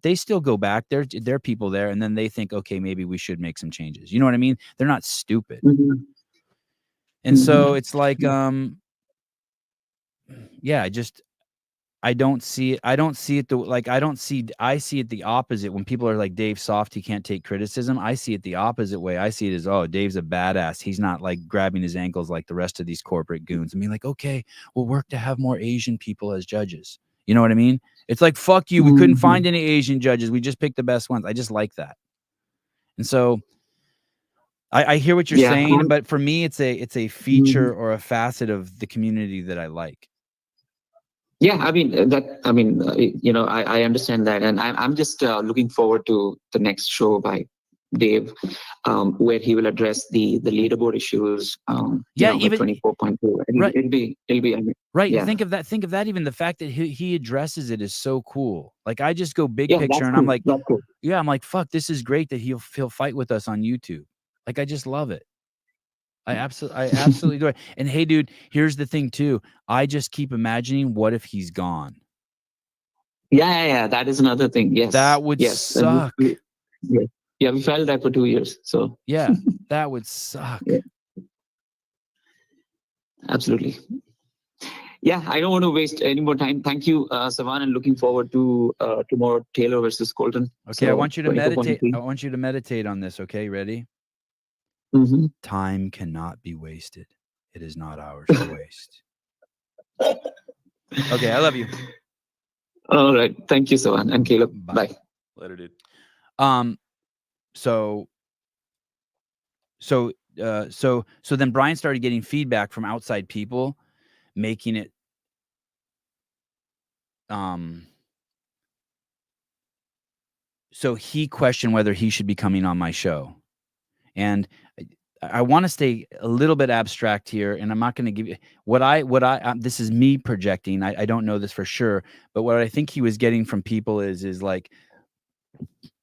they still go back. They're people there, and then they think, okay, maybe we should make some changes. You know what I mean? They're not stupid. And so it's like, yeah, I don't see it. I see it the opposite. When people are like, Dave's soft, he can't take criticism. I see it the opposite way. I see it as, oh, Dave's a badass. He's not like grabbing his ankles like the rest of these corporate goons. I mean, like, okay, we'll work to have more Asian people as judges. You know what I mean? It's like, fuck you. We couldn't find any Asian judges. We just picked the best ones. I just like that. And so I hear what you're saying, but for me, it's a feature or a facet of the community that I like. Yeah, I mean I understand that, and I'm just looking forward to the next show by Dave, where he will address the leaderboard issues. Even 24.2. Right. It'll be. I mean, right. Yeah. Think of that. Even the fact that he addresses it is so cool. Like, I just go big picture, and cool. I'm like, cool. Yeah, I'm like, fuck, this is great that he'll fight with us on YouTube. Like, I just love it. I absolutely do it. And hey, dude, here's the thing too. I just keep imagining, what if he's gone? Yeah. That is another thing. Yes. That would suck. Yeah, we felt that for 2 years. So yeah, that would suck. Yeah. Absolutely. Yeah, I don't want to waste any more time. Thank you, Sevan, and looking forward to tomorrow, Taylor versus Colton. Okay, so, I want you to meditate. I want you to meditate on this. Okay, ready? Time cannot be wasted. It is not ours to waste. Okay, I love you. All right. Thank you, Sevan and Caleb. Bye. Later, dude. So then Brian started getting feedback from outside people, making it so he questioned whether he should be coming on my show. And I want to stay a little bit abstract here, and I'm not going to give you what I this is me projecting. I don't know this for sure, but what I think he was getting from people is like,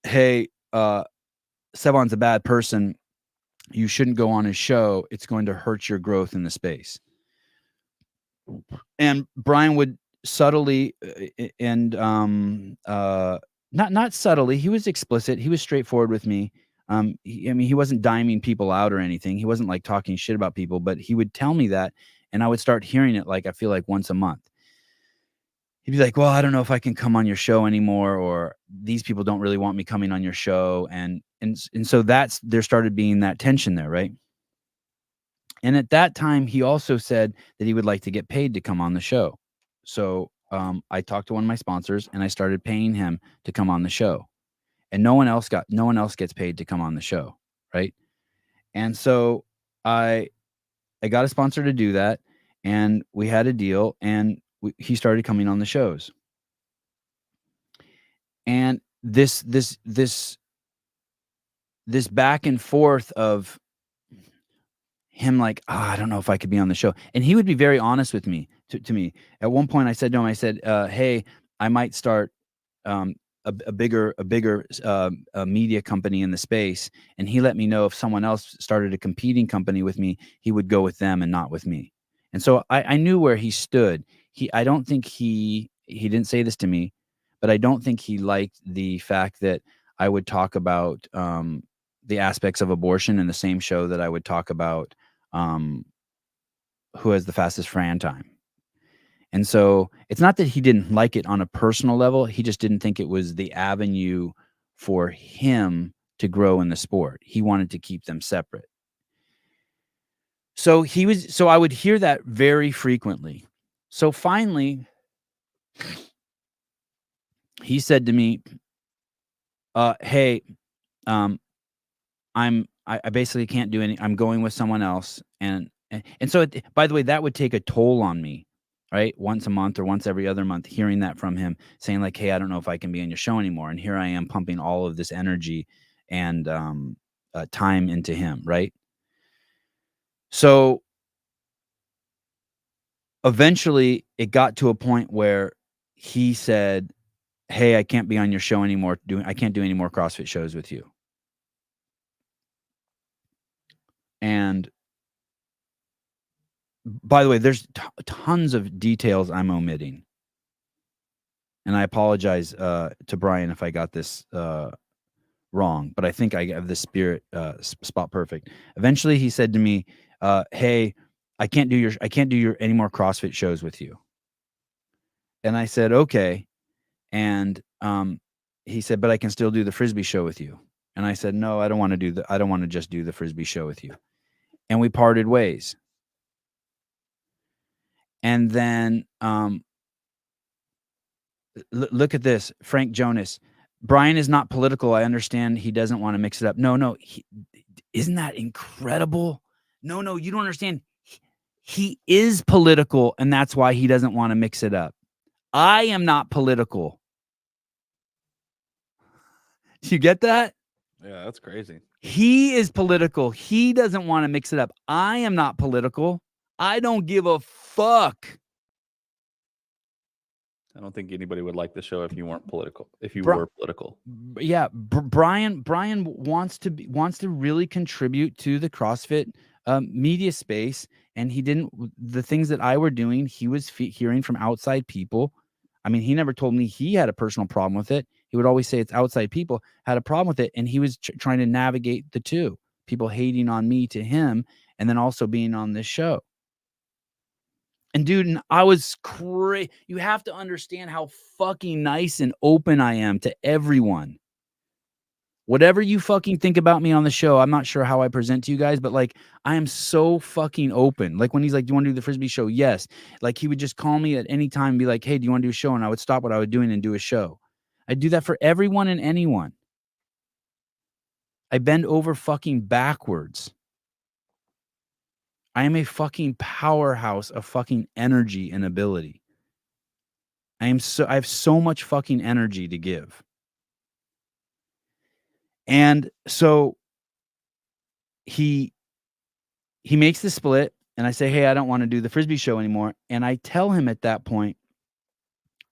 hey, Sevan's a bad person. You shouldn't go on his show. It's going to hurt your growth in the space. And Brian would subtly and not subtly. He was explicit. He was straightforward with me. He wasn't diming people out or anything. He wasn't like talking shit about people, but he would tell me that, and I would start hearing it, like, I feel like once a month. He'd be like, well, I don't know if I can come on your show anymore, or these people don't really want me coming on your show. And so there started being that tension there. Right. And at that time, he also said that he would like to get paid to come on the show. So I talked to one of my sponsors, and I started paying him to come on the show. And no one else gets paid to come on the show, right? And so I got a sponsor to do that, and we had a deal, and he started coming on the shows. And this back and forth of him like, I don't know if I could be on the show. And he would be very honest with me, to me. At one point I said to him, hey, I might start a bigger media company in the space. And he let me know if someone else started a competing company with me, he would go with them and not with me. And so I knew where he stood. I don't think he didn't say this to me, but I don't think he liked the fact that I would talk about the aspects of abortion in the same show that I would talk about who has the fastest Fran time. And so it's not that he didn't like it on a personal level. He just didn't think it was the avenue for him to grow in the sport. He wanted to keep them separate. So I would hear that very frequently. So finally, he said to me, hey, I basically can't do any, I'm going with someone else. And so, by the way, that would take a toll on me, right? Once a month or once every other month, hearing that from him, saying like, hey, I don't know if I can be on your show anymore. And here I am pumping all of this energy and time into him, right? So eventually it got to a point where he said, hey, I can't be on your show anymore. I can't do any more CrossFit shows with you. And by the way, there's tons of details I'm omitting. And I apologize to Brian if I got this wrong, but I think I have the spirit spot perfect. Eventually he said to me, hey, I can't do your any more CrossFit shows with you. And I said, okay. And he said, but I can still do the Frisbee show with you. And I said, no, I don't want to just do the Frisbee show with you. And we parted ways. And then look at this, Frank Jonas. Brian is not political. I understand he doesn't want to mix it up. No. Isn't that incredible? No, you don't understand. He is political, and that's why he doesn't want to mix it up. I am not political. You get that? Yeah, that's crazy. He is political. He doesn't want to mix it up. I am not political. I don't give a fuck. I don't think anybody would like the show if you weren't political. If you were political. Yeah, Brian wants to really contribute to the CrossFit media space, and he didn't. The things that I were doing, he was hearing from outside people. I mean, he never told me he had a personal problem with it. He would always say it's outside people had a problem with it, and he was trying to navigate the two. People hating on me to him, and then also being on this show. And dude, I was crazy. You have to understand how fucking nice and open I am to everyone. Whatever you fucking think about me on the show, I'm not sure how I present to you guys, but like, I am so fucking open. Like when he's like, do you want to do the Frisbee show? Yes. Like he would just call me at any time and be like, hey, do you want to do a show? And I would stop what I was doing and do a show. I do that for everyone and anyone. I bend over fucking backwards. I am a fucking powerhouse of fucking energy and ability. I have so much fucking energy to give. And so he makes the split, and I say, hey, I don't want to do the Frisbee show anymore. And I tell him at that point,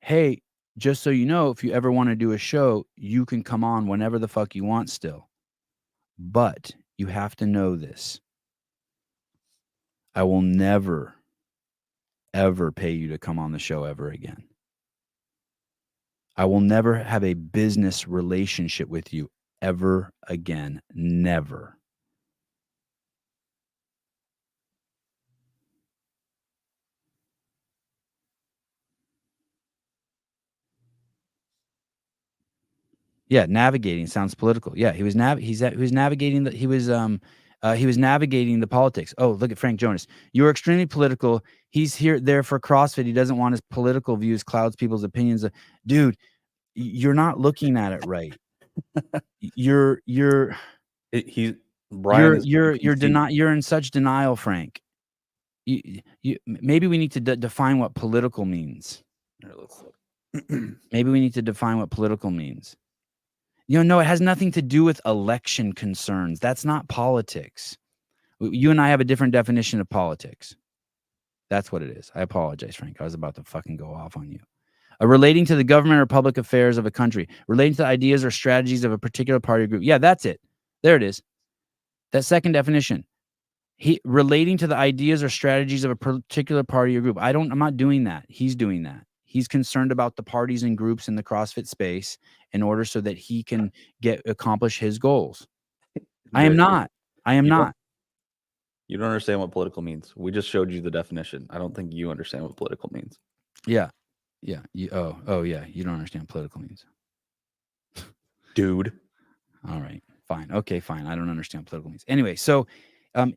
hey, just so you know, if you ever want to do a show, you can come on whenever the fuck you want still. But you have to know this. I will never, ever pay you to come on the show ever again. I will never have a business relationship with you ever again. Never. Yeah, navigating sounds political. Yeah, he was navigating the politics. Oh, look at Frank Jonas. You are extremely political. He's there for CrossFit. He doesn't want his political views clouds people's opinions. Dude, you're not looking at it right. You're in such denial, Frank. Maybe we need to define what political means. Maybe we need to define what political means. No, it has nothing to do with election concerns. That's not politics. You and I have a different definition of politics. That's what it is. I apologize, Frank. I was about to fucking go off on you. Relating to the government or public affairs of a country. Relating to the ideas or strategies of a particular party or group. Yeah, that's it. There it is. That second definition. Relating to the ideas or strategies of a particular party or group. I'm not doing that. He's doing that. He's concerned about the parties and groups in the CrossFit space in order so that he can accomplish his goals. I am not. You don't understand what political means. We just showed you the definition. I don't think you understand what political means. Yeah. Yeah. Oh yeah. You don't understand what political means. Dude. All right. Fine. Okay, fine. I don't understand what political means. Anyway, so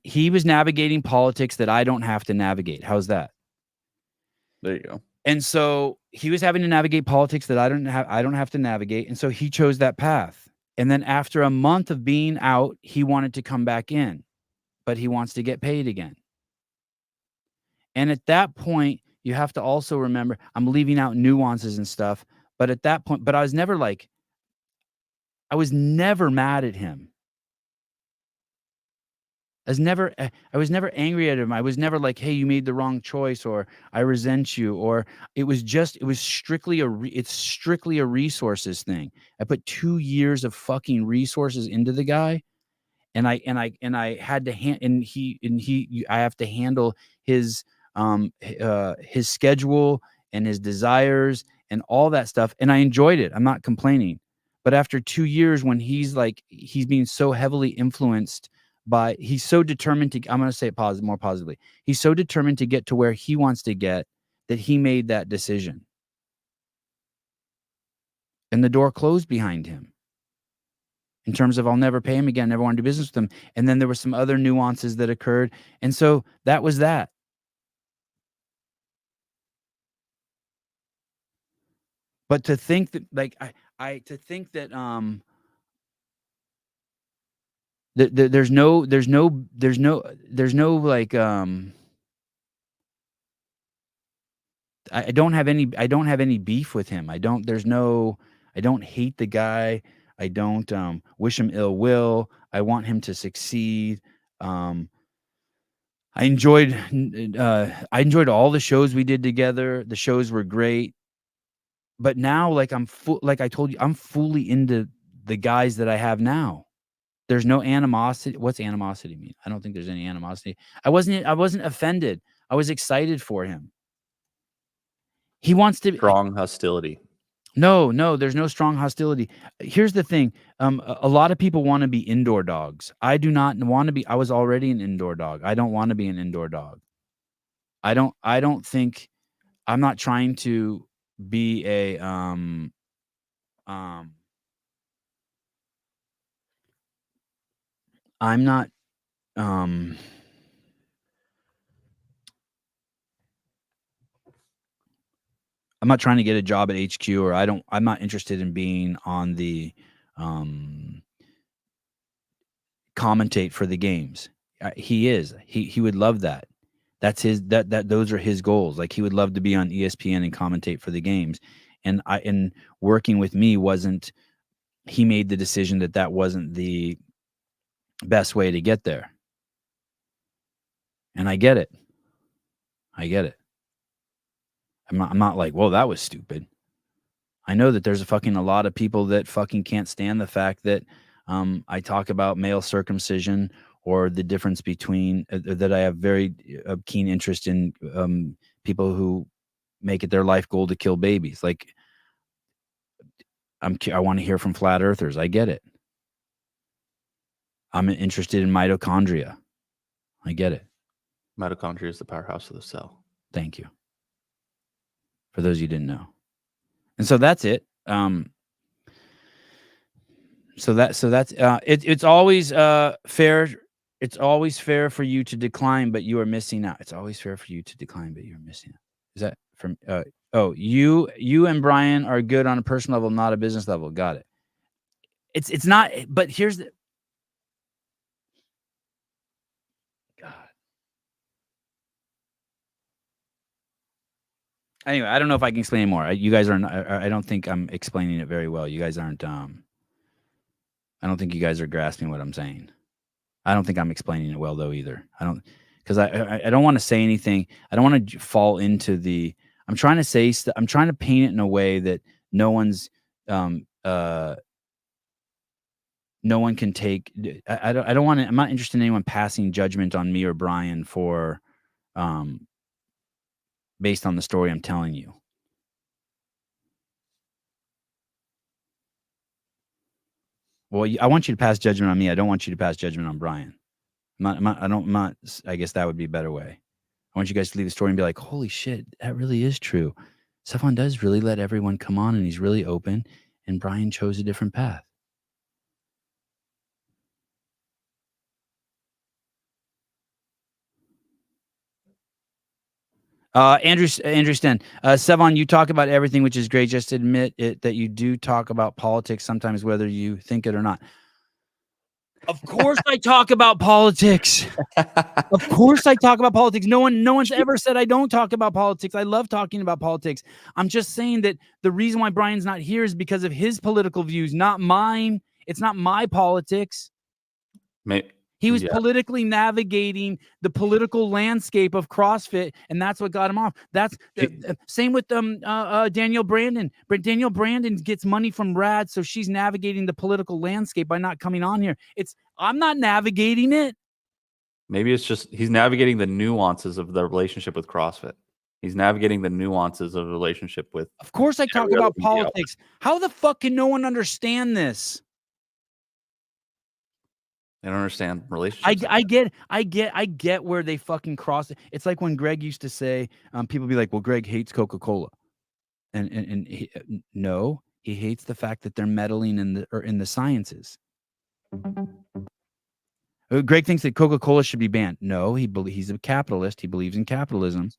he was navigating politics that I don't have to navigate. How's that? There you go. And so he was having to navigate politics that I don't have to navigate. And so he chose that path. And then after a month of being out, he wanted to come back in, but he wants to get paid again. And at that point, you have to also remember, I'm leaving out nuances and stuff, but at that point, I was never mad at him. I was never angry at him. I was never like, hey, you made the wrong choice, or I resent you, or it was strictly it's strictly a resources thing. I put 2 years of fucking resources into the guy, and I had to I have to handle his schedule and his desires and all that stuff. And I enjoyed it. I'm not complaining. But after 2 years, when he's being so heavily influenced by, he's so determined to, I'm going to say it more positively. He's so determined to get to where he wants to get that he made that decision. And the door closed behind him. In terms of, I'll never pay him again, never want to do business with him. And then there were some other nuances that occurred. And so that was that. But to think that, like, to think that, there's no like, I don't have any beef with him. I don't hate the guy. I don't wish him ill will. I want him to succeed. I enjoyed all the shows we did together. The shows were great. But now, like, like I told you, I'm fully into the guys that I have now. There's no animosity. What's animosity mean? I don't think there's any animosity. I wasn't offended. I was excited for him. He wants to Strong hostility. No, there's no strong hostility. Here's the thing. A lot of people want to be indoor dogs. I do not want to be. I was already an indoor dog. I don't want to be an indoor dog. I don't think, I'm not trying to be a I'm not I'm not trying to get a job at HQ, or I'm not interested in being on the commentate for the games. He would love that. That's those are his goals. Like, he would love to be on ESPN and commentate for the games. And working with me wasn't, he made the decision that wasn't the best way to get there. And I get it. I'm not like, whoa, that was stupid. I know that there's a lot of people that fucking can't stand the fact that I talk about male circumcision, or the difference between that I have very keen interest in people who make it their life goal to kill babies. Like, I want to hear from flat earthers. I get it. I'm interested in mitochondria. I get it. Mitochondria is the powerhouse of the cell. Thank you. For those you didn't know. And so that's it. So that's it's always fair. It's always fair for you to decline, but you are missing out. It's always fair for you to decline, but you're missing out. Is that from you and Brian are good on a personal level, not a business level. Got it. It's not, but here's the God. Anyway, I don't know if I can explain more. You guys aren't. I don't think I'm explaining it very well. You guys aren't. I don't think you guys are grasping what I'm saying. I don't think I'm explaining it well though either. I don't, because I don't want to say anything. I don't want to fall into the. I'm trying to say. I'm trying to paint it in a way that no one's. No one can take. I don't want to. I'm not interested in anyone passing judgment on me or Brian for, based on the story I'm telling you. Well, I want you to pass judgment on me. I don't want you to pass judgment on Brian. I guess that would be a better way. I want you guys to leave the story and be like, holy shit, that really is true. Sevan does really let everyone come on, and he's really open, and Brian chose a different path. Andrew Sten, Sevan, you talk about everything, which is great. Just admit it that you do talk about politics sometimes, whether you think it or not. Of course, I talk about politics. Of course, I talk about politics. No one's ever said I don't talk about politics. I love talking about politics. I'm just saying that the reason why Brian's not here is because of his political views, not mine. It's not my politics. He was politically navigating the political landscape of CrossFit, and that's what got him off. That's same with Danielle Brandon. Danielle Brandon gets money from Rad, so she's navigating the political landscape by not coming on here. I'm not navigating it. Maybe it's just he's navigating the nuances of the relationship with CrossFit. He's navigating the nuances of the relationship with. Of course, I talk about politics. How the fuck can no one understand this? They don't understand relationships. I get where they fucking cross it. It's like when Greg used to say, people be like, well, Greg hates Coca-Cola. And no, he hates the fact that they're meddling in the sciences. Greg thinks that Coca-Cola should be banned. No, he's a capitalist. He believes in capitalism.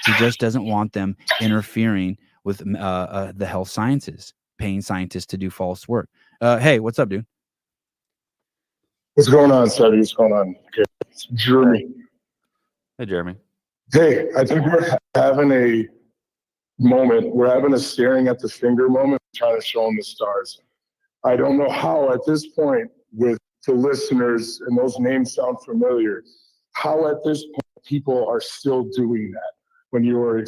He just doesn't want them interfering with the health sciences, paying scientists to do false work. Hey, what's up, dude? What's going on, Sonny? What's going on? Okay. It's Jeremy. Hey, Jeremy. Hey, I think we're having a moment. We're having a staring at the finger moment, trying to show them the stars. I don't know how at this point, with the listeners, and those names sound familiar, how at this point people are still doing that. When you're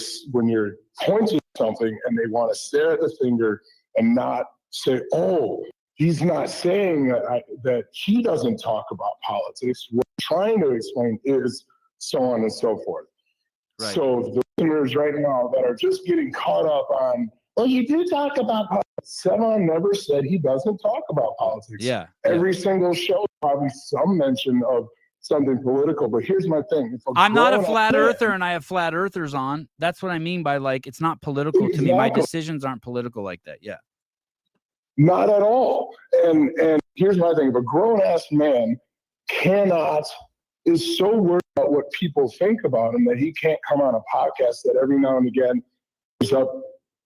pointing something and they want to stare at the finger and not say, oh, he's not saying that he doesn't talk about politics. What I'm trying to explain is so on and so forth. Right. So the listeners right now that are just getting caught up on, well, you do talk about politics. Sevan never said he doesn't talk about politics. Yeah. Every single show, probably some mention of something political. But here's my thing. I'm not a flat earther, and I have flat earthers on. That's what I mean by, like, it's not political to me. My decisions aren't political like that. Yeah. Not at all. And here's my thing. If a grown-ass man is so worried about what people think about him that he can't come on a podcast that every now and again brings up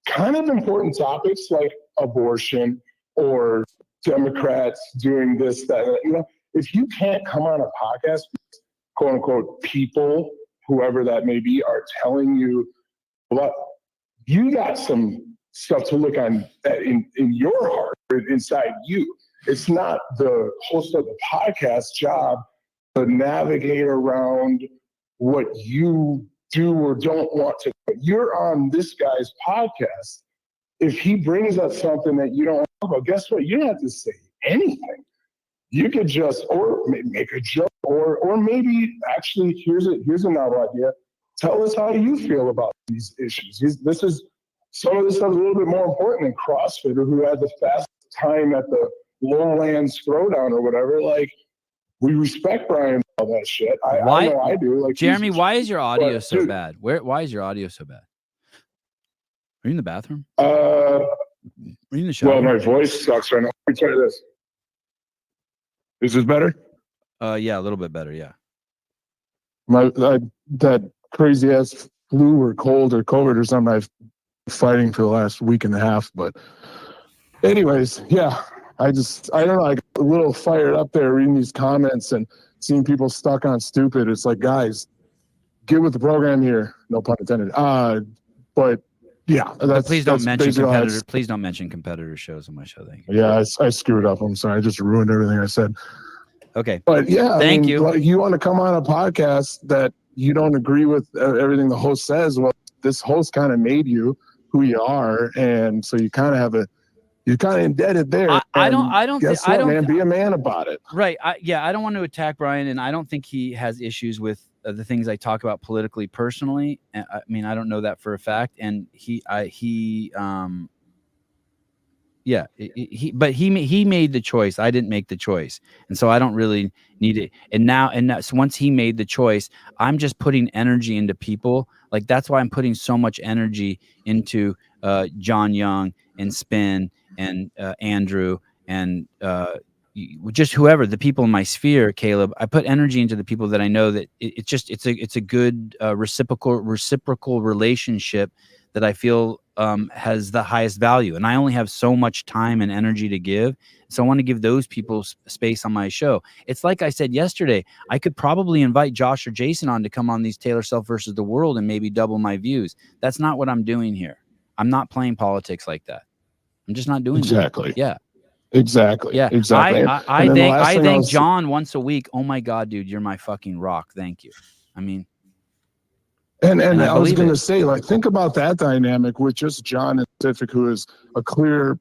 kind of important topics like abortion or Democrats doing this, that, you know, if you can't come on a podcast, quote unquote, people, whoever that may be, are telling you, well, you got some stuff to look on in your heart, inside you. It's not the host of the podcast job to navigate around what you do or don't want to. You're on this guy's podcast. If he brings up something that you don't know about, guess what? You don't have to say anything. You could just or make a joke or maybe actually here's a novel idea. Tell us how you feel about these issues. Some of this stuff is a little bit more important than CrossFitter who had the fastest time at the lowlands throwdown or whatever. Like, we respect Brian all that shit. I know I do. Like, Jeremy, why is your audio so bad? Why is your audio so bad? Are you in the bathroom? Are you in the shower? Well, my voice sucks right now. Let me try this. Is this better? Yeah, a little bit better. Yeah. That crazy ass flu or cold or COVID or something I've been fighting for the last week and a half. But anyways, yeah, I don't know. I got a little fired up there reading these comments and seeing people stuck on stupid. It's like, guys, get with the program here. No pun intended. But yeah, please don't mention competitor. Please don't mention competitor shows on my show. Thank you. Yeah, I screwed up. I'm sorry. I just ruined everything I said. Okay. But yeah, thank you. Like, you want to come on a podcast that you don't agree with everything the host says. Well, this host kind of made you who you are, and so you kind of you're kind of indebted there. I don't guess what, man? Be a man about it. Right. I don't want to attack Brian, and I don't think he has issues with the things I talk about politically personally. I mean, I don't know that for a fact. And he made the choice. I didn't make the choice. And so I don't really need it. And so once he made the choice, I'm just putting energy into people. Like, that's why I'm putting so much energy into John Young and Spin and Andrew and just whoever, the people in my sphere, Caleb. I put energy into the people that I know that it's a good reciprocal relationship that I feel has the highest value. And I only have so much time and energy to give. So I want to give those people space on my show. It's like I said yesterday, I could probably invite Josh or Jason on to come on these Taylor Self versus the World and maybe double my views. That's not what I'm doing here. I'm not playing politics like that. I'm just not doing exactly. That. Yeah. Exactly. Yeah. Exactly. I And then the thank last I thing thank was- John once a week. Oh my God, dude, you're my fucking rock. Thank you. I mean, And I I was believe going it. to say, like, think about that dynamic with just John in specific, who is a clear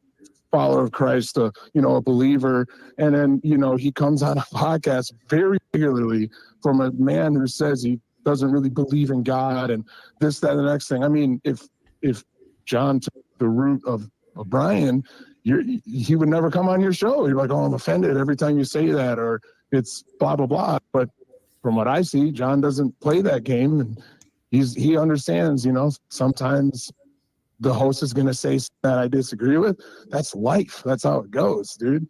follower of Christ, a believer, and then he comes on a podcast very regularly from a man who says he doesn't really believe in God and this, that, and the next thing. I mean, if John took the root of Brian, he would never come on your show. You're like, oh, I'm offended every time you say that, or it's blah blah blah. But from what I see, John doesn't play that game, and he understands. Sometimes the host is going to say that I disagree with. That's life. That's how it goes, dude.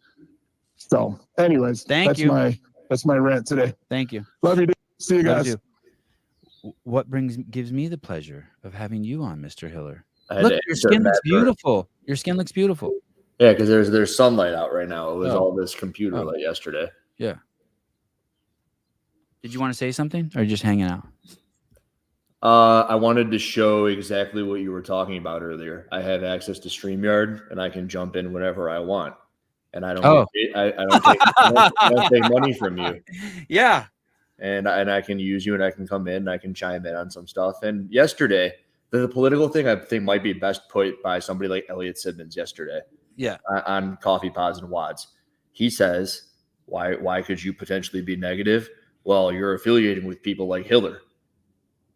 So, anyways, Thank you. That's my rant today. Thank you. Love you, dude. See you Love guys. you too. What gives me the pleasure of having you on, Mr. Hiller? I had Look, to your insert skin looks that for- beautiful. Your skin looks beautiful. Yeah, because there's sunlight out right now. It was Oh. all this computer Oh. light yesterday. Yeah. Did you want to say something, or are you just hanging out? I wanted to show exactly what you were talking about earlier. I have access to StreamYard, and I can jump in whenever I want, and I don't. Oh. I don't take money from you. Yeah. And I can use you, and I can come in, and I can chime in on some stuff. And yesterday, the political thing I think might be best put by somebody like Elliot Simmons yesterday. Yeah. On Coffee Pods and Wads, he says, "Why could you potentially be negative? Well, you're affiliating with people like Hiller.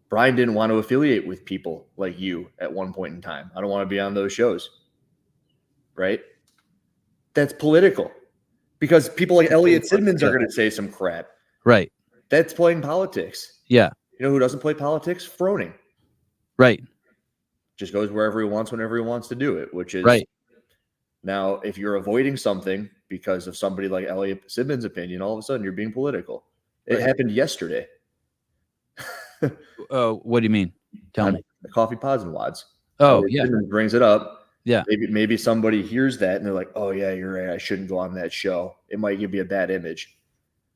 Brian didn't want to affiliate with people like you at one point in time. I don't want to be on those shows." Right? That's political, because people like Elliot Simmons are going to say some crap. Right. That's playing politics. Yeah. You know who doesn't play politics? Froning. Right. Just goes wherever he wants, whenever he wants to do it, which is right. Now, if you're avoiding something because of somebody like Elliot Simmons' opinion, all of a sudden you're being political. It happened yesterday. Oh, what do you mean? Tell me. The Coffee Pods and Wads. Oh, Elliot yeah. Simmons brings it up. Yeah. Maybe somebody hears that and they're like, "Oh yeah, you're right. I shouldn't go on that show. It might give me a bad image."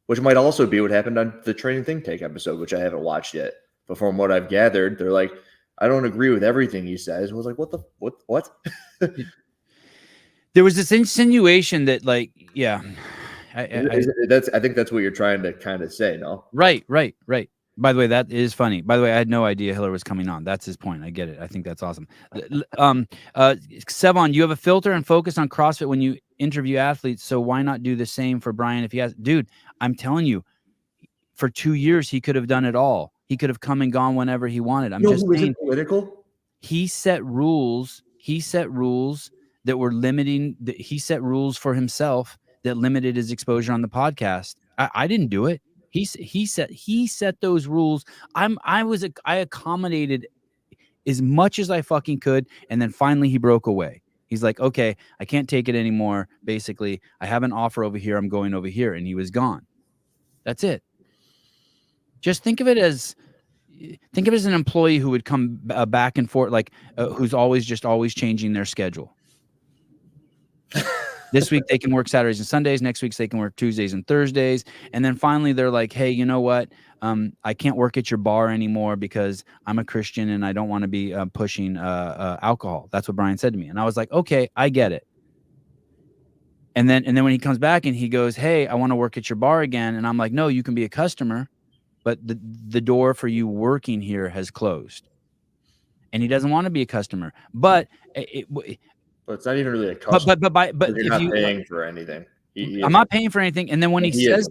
Which might also be what happened on the Training Think Tank episode, which I haven't watched yet. But from what I've gathered, they're like, "I don't agree with everything he says." I was like, what? There was this insinuation that, like, yeah. I think that's what you're trying to kind of say, no? Right. By the way, that is funny. By the way, I had no idea Hiller was coming on. That's his point. I get it. I think that's awesome. Sevan, you have a filter and focus on CrossFit when you interview athletes. So why not do the same for Brian if he has? Dude, I'm telling you, for 2 years, he could have done it all. He could have come and gone whenever he wanted. I'm just saying, political. He set rules. He set rules that were limiting. He set rules for himself that limited his exposure on the podcast. I didn't do it. He set those rules. I accommodated as much as I fucking could, and then finally he broke away. He's like, "Okay, I can't take it anymore. Basically, I have an offer over here. I'm going over here," and he was gone. That's it. Just think of it as an employee who would come back and forth, like who's always changing their schedule. This week they can work Saturdays and Sundays. Next week they can work Tuesdays and Thursdays. And then finally they're like, "Hey, you know what? I can't work at your bar anymore because I'm a Christian and I don't want to be pushing alcohol." That's what Brian said to me. And I was like, "Okay, I get it." And then when he comes back and he goes, "Hey, I want to work at your bar again." And I'm like, "No, you can be a customer, but the door for you working here has closed." And he doesn't want to be a customer. But But it's not even really a customer. But you're not paying for anything. I'm not paying for anything. And then when he says,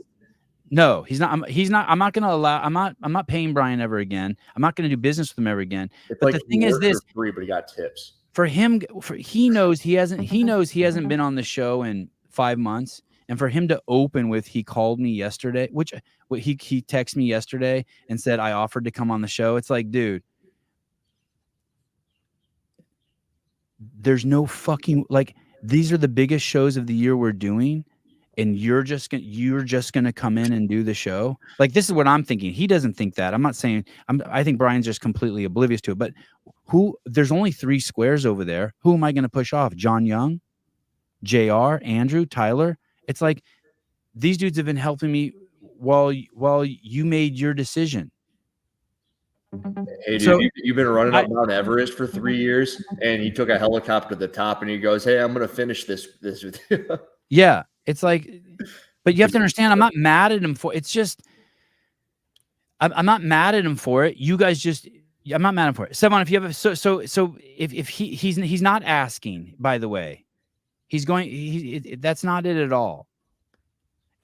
"No, he's not. I'm not going to allow. I'm not paying Brian ever again. I'm not going to do business with him ever again." It's but like the thing is this: for free, but he got tips. For him, he knows he hasn't been on the show in 5 months. And for him to open with, he called me yesterday, he texted me yesterday and said, "I offered to come on the show." It's like, dude, there's no fucking, like, these are the biggest shows of the year we're doing, and you're just gonna come in and do the show. Like, this is what I'm thinking. He doesn't think that. I'm not saying I think Brian's just completely oblivious to it. But there's only 3 squares over there. Who am I gonna push off? John Young, JR, Andrew, Tyler? It's like, these dudes have been helping me while you made your decision. Hey, dude, you've been running up Mount Everest for 3 years, and he took a helicopter to the top, and he goes, "Hey, I'm going to finish this with you." Yeah, it's like, but you have to understand, I'm not mad at him for it's just I'm not mad at him for it. You guys just I'm not mad at him for it. Sevan, if you have if he's not asking, by the way, he's going that's not it at all.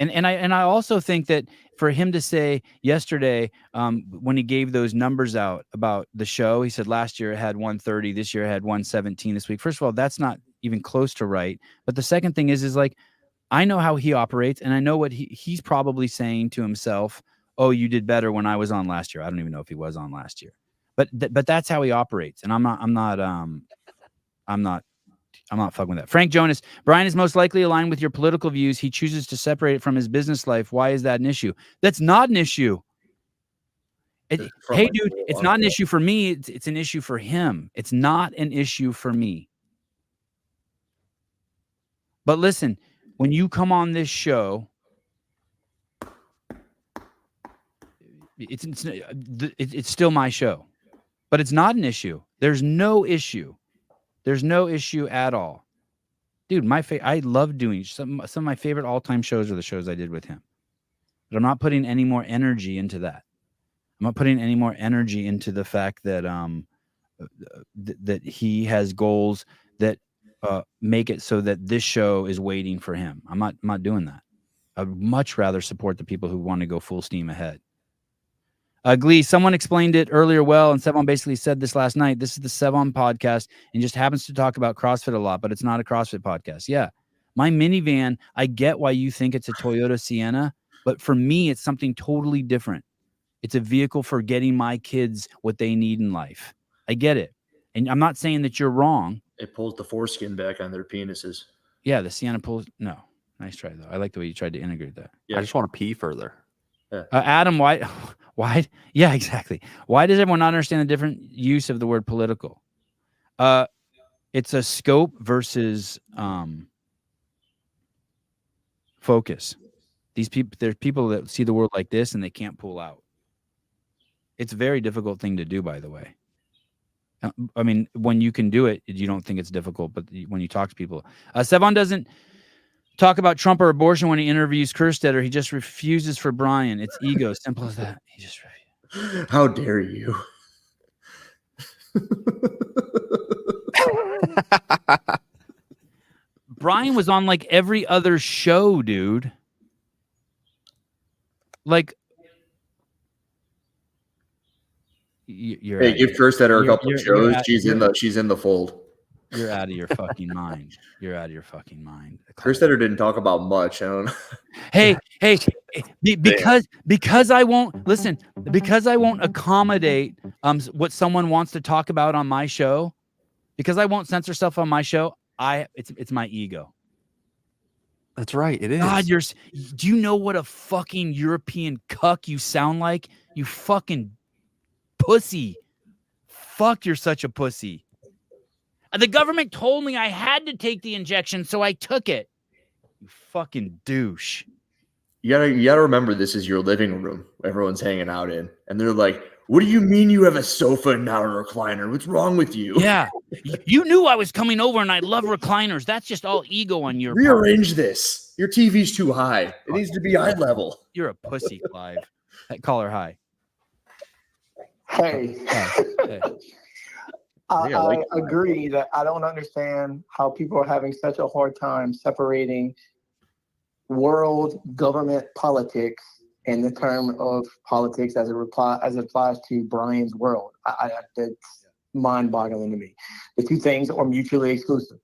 And I also think that for him to say yesterday, when he gave those numbers out about the show, he said last year it had 130, this year it had 117 this week. First of all, that's not even close to right. But the second thing is like, I know how he operates, and I know what he's probably saying to himself. Oh, you did better when I was on last year. I don't even know if he was on last year, but that's how he operates. And I'm not fucking with that. Frank Jonas, Brian is most likely aligned with your political views. He chooses to separate it from his business life. Why is that an issue? That's not an issue. Hey, dude, it's not an issue for me. It's an issue for him. It's not an issue for me. But listen, when you come on this show, it's still my show, but it's not an issue. There's no issue. There's no issue at all. Dude, I love doing some of my favorite all-time shows are the shows I did with him. But I'm not putting any more energy into that. I'm not putting any more energy into the fact that that he has goals that make it so that this show is waiting for him. I'm not doing that. I'd much rather support the people who want to go full steam ahead. Glee, someone explained it earlier well, and Sevan basically said this last night. This is the Sevan podcast, and just happens to talk about CrossFit a lot, but it's not a CrossFit podcast. Yeah. My minivan, I get why you think it's a Toyota Sienna, but for me, it's something totally different. It's a vehicle for getting my kids what they need in life. I get it. And I'm not saying that you're wrong. It pulls the foreskin back on their penises. Yeah, the Sienna pulls. No. Nice try, though. I like the way you tried to integrate that. Yeah. I just want to pee further. Adam, why? Yeah, exactly. Why does everyone not understand the different use of the word political? It's a scope versus focus. There's people that see the world like this and they can't pull out. It's a very difficult thing to do, by the way. I mean, when you can do it, you don't think it's difficult, but when you talk to people, Sevan doesn't talk about Trump or abortion when he interviews Kerstetter. He just refuses for Brian. It's ego. Simple as that. He just refuses. How dare you? Brian was on like every other show, dude. Like, you're hey, give Kerstetter a couple of shows. She's in the fold. You're out of your fucking mind. You're out of your fucking mind. Kerstetter didn't talk about much. I don't know. Hey, because I won't listen, because I won't accommodate what someone wants to talk about on my show, because I won't censor stuff on my show. It's my ego. That's right. It is. God, do you know what a fucking European cuck you sound like? You fucking pussy. Fuck, you're such a pussy. The government told me I had to take the injection, so I took it. You fucking douche. You gotta remember, this is your living room everyone's hanging out in, and they're like, "What do you mean you have a sofa and not a recliner? What's wrong with you?" Yeah, you knew I was coming over, and I love recliners. That's just all ego on your part. Rearrange this. Your TV's too high. It needs to be eye level. You're a pussy, Clive. Call her high. Hey. Hey. I agree that I don't understand how people are having such a hard time separating world government politics and the term of politics as it applies to Brian's world. That's mind-boggling to me. The two things are mutually exclusive.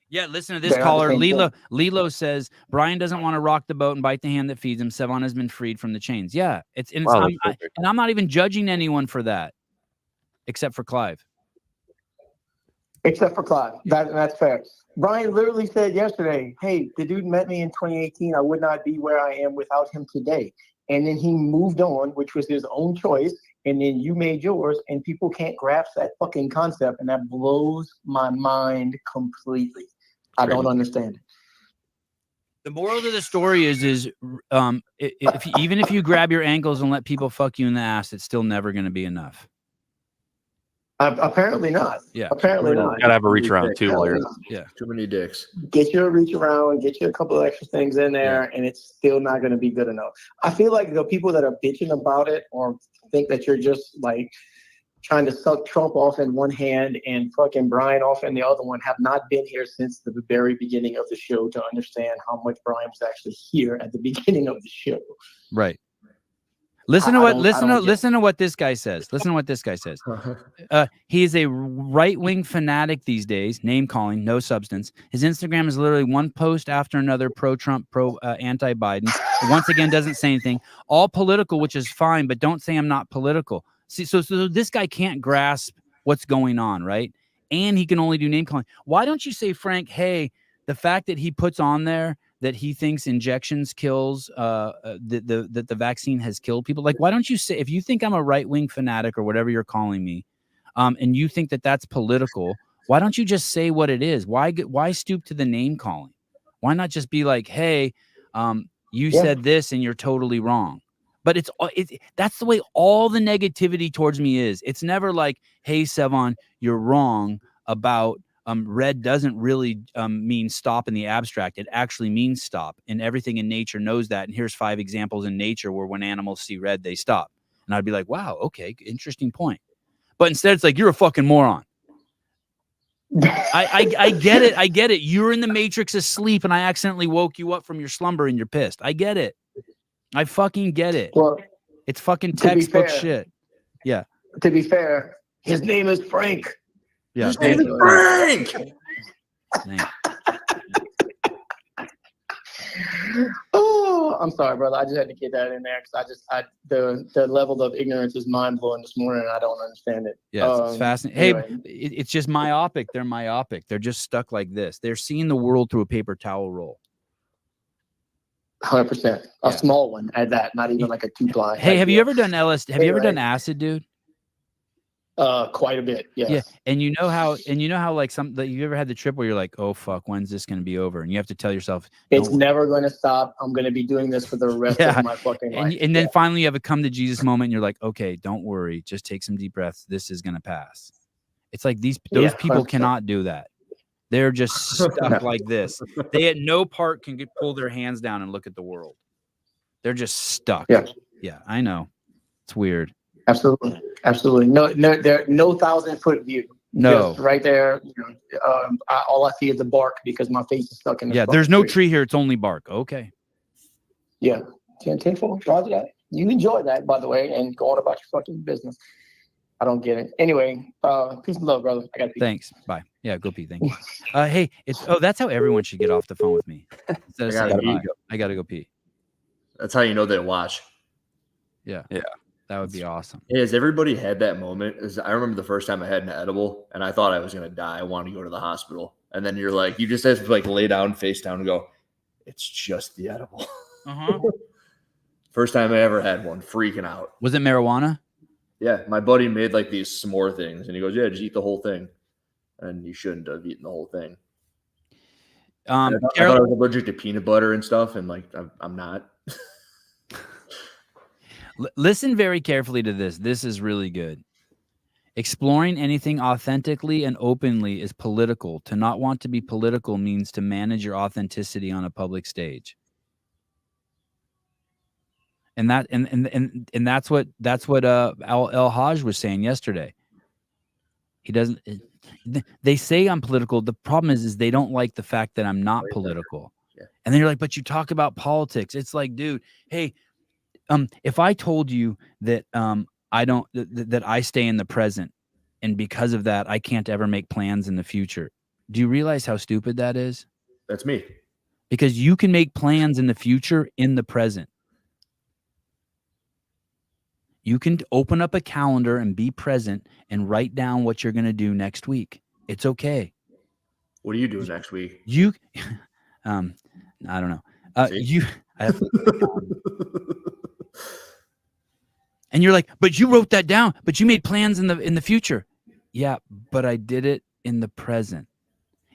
Yeah, listen to this caller. Lilo says Brian doesn't want to rock the boat and bite the hand that feeds him. Sevan has been freed from the chains. Yeah, I'm not even judging anyone for that, except for Clive. Except for Clive. That's fair. Brian literally said yesterday, hey, the dude met me in 2018. I would not be where I am without him today. And then he moved on, which was his own choice. And then you made yours, and people can't grasp that fucking concept. And that blows my mind completely. I don't understand it. The moral of the story is if you grab your ankles and let people fuck you in the ass, it's still never going to be enough. Apparently not. Yeah. Apparently not. Gotta have a reach around too while you're Too many dicks. Get you a reach around, get you a couple of extra things in there, and it's still not going to be good enough. I feel like the people that are bitching about it or think that you're just like trying to suck Trump off in one hand and fucking Brian off in the other one have not been here since the very beginning of the show to understand how much Brian was actually here at the beginning of the show. Right. Listen to what this guy says. Listen to what this guy says. He is a right-wing fanatic these days, name calling, no substance. His Instagram is literally one post after another, pro-Trump, anti-Biden. Once again, doesn't say anything. All political, which is fine, but don't say I'm not political. See, so this guy can't grasp what's going on, right? And he can only do name calling. Why don't you say, Frank, hey, the fact that he puts on there that he thinks injections kills, that the vaccine has killed people. Like, why don't you say, if you think I'm a right-wing fanatic or whatever you're calling me, and you think that that's political, why don't you just say what it is? Why stoop to the name calling? Why not just be like, hey, you said this and you're totally wrong. But that's the way all the negativity towards me is. It's never like, hey, Sevan, you're wrong about red doesn't really mean stop in the abstract. It actually means stop. And everything in nature knows that. And here's 5 examples in nature where when animals see red, they stop. And I'd be like, wow, okay, interesting point. But instead, it's like, you're a fucking moron. I get it. I get it. You're in the matrix asleep and I accidentally woke you up from your slumber and you're pissed. I get it. I fucking get it. Well, it's fucking textbook shit. Yeah. To be fair, his name is Frank. Yeah. His name is Frank. Oh, I'm sorry, brother. I just had to get that in there because the level of ignorance is mind blowing this morning. And I don't understand it. Yeah, it's fascinating. Anyway. Hey, it's just myopic. They're myopic. They're just stuck like this. They're seeing the world through a paper towel roll. 100%. A small one at that, not even like a 2-ply. Hey, have you ever done LSD? Have you ever done acid, dude? Quite a bit. Yes. Yeah. And you know how like you ever had the trip where you're like, oh fuck, when's this going to be over? And you have to tell yourself, it's never going to stop. I'm going to be doing this for the rest of my fucking life. And then finally you have a come to Jesus moment and you're like, okay, don't worry. Just take some deep breaths. This is going to pass. It's like those people cannot do that. They're just stuck like this. They at no part can pull their hands down and look at the world. They're just stuck. Yeah, I know. It's weird. Absolutely. No, there no 1,000-foot view. No, just right there. All I see is the bark because my face is stuck in the. Yeah, there's no tree here. It's only bark. Okay. Yeah, 10-4. Roger that. You enjoy that, by the way, and go on about your fucking business. I don't get it. Anyway, peace and love, brother. I got to pee. Thanks. Bye. Yeah, go pee. Thank you. Hey, that's how everyone should get off the phone with me. I gotta go pee. That's how you know they watch. Yeah. That would be awesome. Hey, has everybody had that moment? I remember the first time I had an edible and I thought I was going to die. I wanted to go to the hospital. And then you're like, you just have to like lay down, face down and go, it's just the edible. First time I ever had one, freaking out. Was it marijuana? Yeah. My buddy made like these s'more things and he goes, yeah, just eat the whole thing. And you shouldn't have eaten the whole thing. I thought I was allergic to peanut butter and stuff. And like, I'm not. Listen very carefully to this. This is really good. Exploring anything authentically and openly is political. To not want to be political means to manage your authenticity on a public stage. And that's what El Haj was saying yesterday. He doesn't. They say I'm political. The problem is they don't like the fact that I'm not political. Yeah. And then you're like, but you talk about politics. It's like, dude, hey. If I told you that that I stay in the present and because of that I can't ever make plans in the future, do you realize how stupid that is? That's me. Because you can make plans in the future in the present. You can open up a calendar and be present and write down what you're going to do next week. It's okay. What are you doing next week? I don't know. I have and you're like, but you wrote that down, but you made plans in the future. Yeah, but I did it in the present.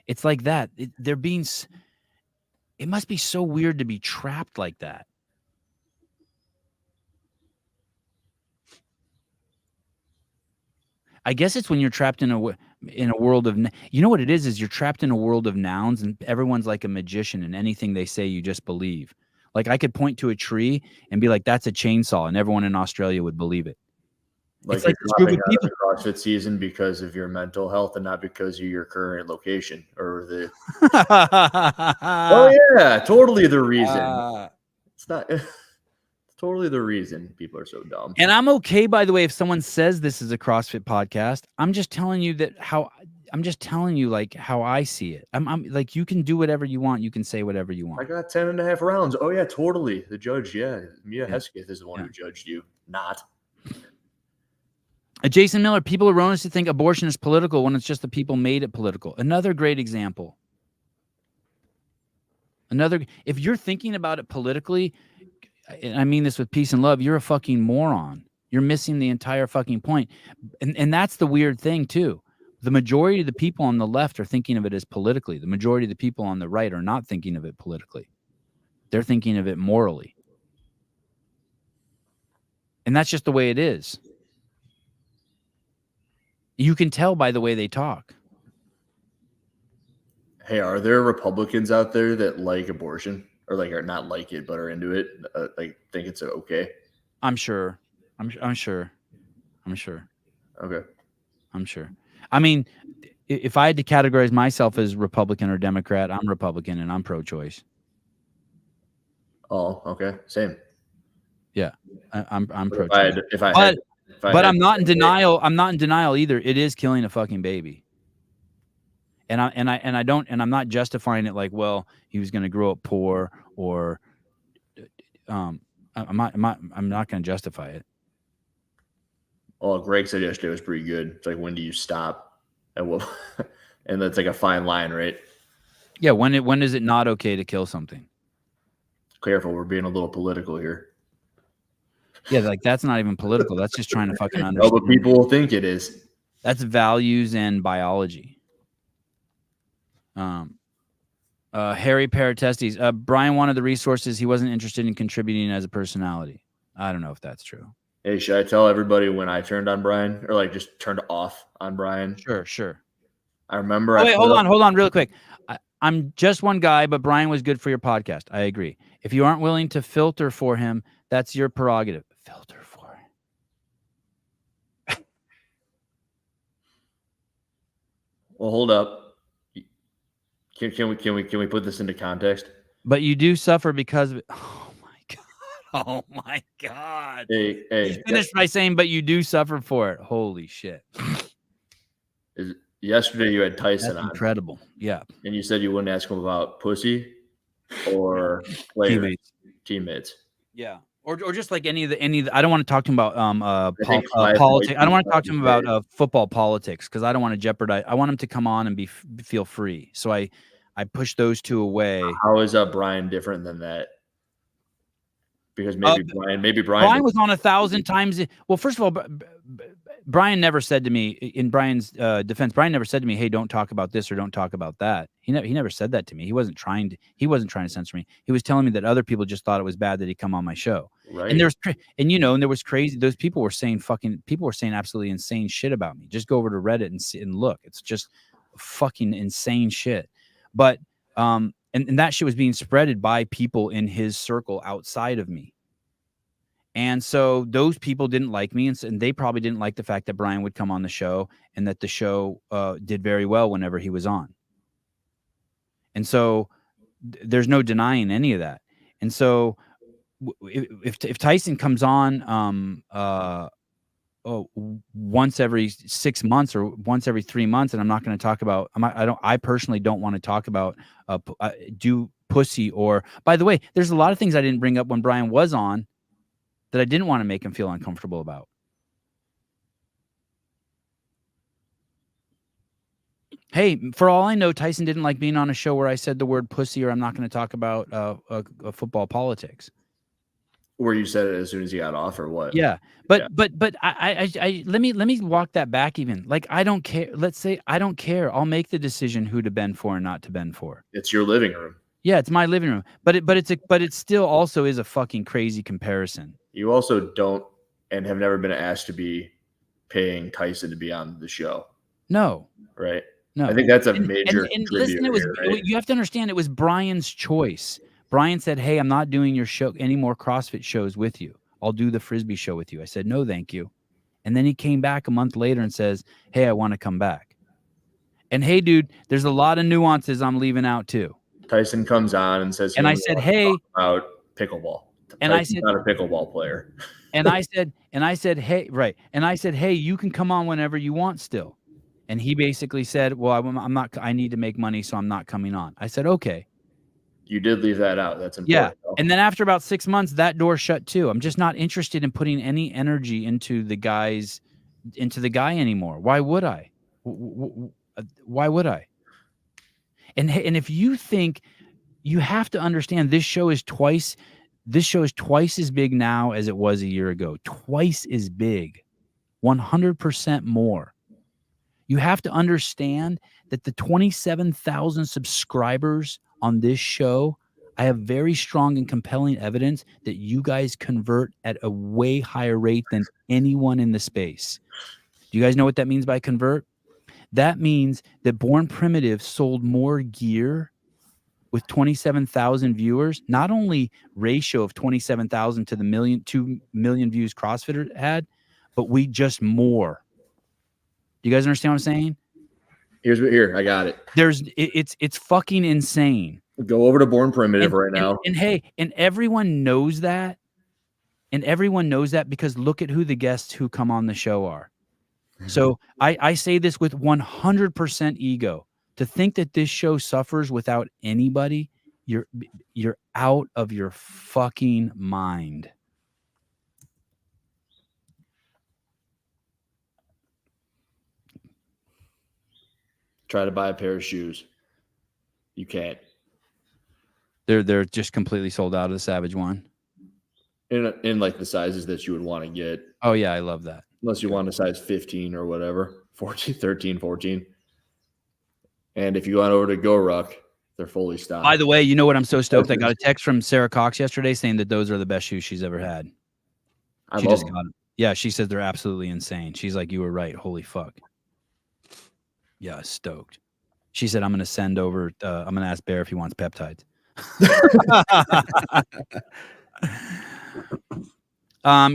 It's like that. It must be so weird to be trapped like that. I guess it's when you're trapped in a world of, you know what it is you're trapped in a world of nouns, and everyone's like a magician, and anything they say you just believe. Like I could point to a tree and be like, that's a chainsaw, and everyone in Australia would believe it. Like It's you're like this group dropping of out people. of the CrossFit season because of your mental health and not because of your current location or the. Oh yeah, totally the reason. It's not. It's totally the reason people are so dumb. And I'm okay, by the way, if someone says this is a CrossFit podcast. I'm just telling you like how I see it. I'm like, you can do whatever you want. You can say whatever you I want. got 10.5 rounds. Oh yeah, totally. The judge, Mia Hesketh is the one who judged you, not. Jason Miller, people erroneously think abortion is political when it's just the people made it political. Another great example. If you're thinking about it politically, and I mean this with peace and love, you're a fucking moron. You're missing the entire fucking point. And that's the weird thing too. The majority of the people on the left are thinking of it as politically. The majority of the people on the right are not thinking of it politically. They're thinking of it morally. And that's just the way it is. You can tell by the way they talk. Hey, are there Republicans out there that like abortion or like are not like it but are into it? Like think it's okay? I'm sure. I'm sure. Okay. I'm sure. I mean, if I had to categorize myself as Republican or Democrat, I'm Republican and I'm pro-choice. Oh, okay. Same. Yeah, I'm But pro-choice. But I'm not in denial. I'm not in denial either. It is killing a fucking baby. And I'm not justifying it like, well, he was going to grow up poor, or I'm not going to justify it. Oh, Greg said yesterday was pretty good. It's like, when do you stop? And and that's like a fine line, right? Yeah. When is it not okay to kill something? Careful, we're being a little political here. Yeah, like that's not even political. That's just trying to fucking understand. No, but people will think it is. That's values and biology. Harry Paratestes. Brian wanted the resources. He wasn't interested in contributing as a personality. I don't know if that's true. Hey, should I tell everybody when I turned on Brian, or like just turned off on Brian? Sure. I remember. Oh, wait, hold on, real quick. I'm just one guy, but Brian was good for your podcast. I agree. If you aren't willing to filter for him, that's your prerogative. Filter for him. Well, hold up. Can we put this into context? But you do suffer because of it. Oh my god. Hey. He finished by saying, but you do suffer for it. Holy shit. Yesterday you had Tyson on. Incredible. Yeah. And you said you wouldn't ask him about pussy or players, teammates. Yeah. Or just like any of the I don't want to talk to him about politics. I don't want to talk to him about football politics, because I don't want to jeopardize. I want him to come on and feel free. So I push those two away. How is Brian different than that? Because maybe Brian was on 1,000 times. Well, first of all, Brian never said to me, in Brian's defense, Brian never said to me, "Hey, don't talk about this or don't talk about that." He never said that to me. He wasn't trying to censor me. He was telling me that other people just thought it was bad that he come on my show. Right. And there was crazy. Those people were saying absolutely insane shit about me. Just go over to Reddit and look. It's just fucking insane shit. But and that shit was being spreaded by people in his circle outside of me. And so those people didn't like me, and they probably didn't like the fact that Brian would come on the show, and that the show did very well whenever he was on. And so there's no denying any of that. And so if Tyson comes on once every 6 months or once every 3 months, and I'm not going to talk about, I personally don't want to talk about do pussy, or, by the way, there's a lot of things I didn't bring up when Brian was on that I didn't want to make him feel uncomfortable about. Hey, for all I know, Tyson didn't like being on a show where I said the word pussy, or I'm not going to talk about football politics. Where you said it as soon as he got off, or what? Yeah, but I let me walk that back even. Like, I don't care. Let's say I don't care. I'll make the decision who to bend for and not to bend for. It's your living room. Yeah, it's my living room. But it still also is a fucking crazy comparison. You also don't and have never been asked to be paying Tyson to be on the show, No, right? no. I think that's a major And listen, it was contributor here, right? you have to understand it was Brian's choice. Brian said, "Hey, I'm not doing your show any more CrossFit shows with you. I'll do the Frisbee show with you." I said, "No, thank you." And then he came back a month later and says, "Hey, I want to come back." And hey, dude, there's a lot of nuances I'm leaving out too. Tyson comes on and says, And I said, "Hey," about pickleball. and I Tyson's said, not a pickleball player. and I said, "Hey, right." And I said, "Hey, you can come on whenever you want still." And he basically said, "Well, I'm not. I need to make money, so I'm not coming on." I said, "Okay." You did leave that out. That's Yeah. important. though. And then after about 6 months, that door shut too. I'm just not interested in putting any energy into the guy anymore. Why would I? Why would I? And if you think, you have to understand, this show is twice as big now as it was a year ago. Twice as big. 100% more. You have to understand that the 27,000 subscribers on this show, I have very strong and compelling evidence that you guys convert at a way higher rate than anyone in the space. Do you guys know what that means by convert? That means that Born Primitive sold more gear with 27,000 viewers, not only ratio of 27,000 to the 2 million views CrossFitter had, but we just more. Do you guys understand what I'm saying? Here, I got it. It's fucking insane. Go over to Born Primitive right now. And hey, and everyone knows that. And everyone knows that because look at who the guests who come on the show are. So I say this with 100% ego. To think that this show suffers without anybody, you're out of your fucking mind. Try to buy a pair of shoes. You can't. They're just completely sold out of the Savage one. In like the sizes that you would want to get. Oh yeah, I love that. Unless you want a size 15 or whatever, 14, 13, 14. And if you go on over to Go Ruck, they're fully stocked. By the way, you know what? I'm so stoked. I got a text from Sarah Cox yesterday saying that those are the best shoes she's ever had. She just got them. Yeah, she said they're absolutely insane. She's like, "You were right. Holy fuck." Yeah, stoked. She said, "I'm going to send over, I'm going to ask Bear if he wants peptides."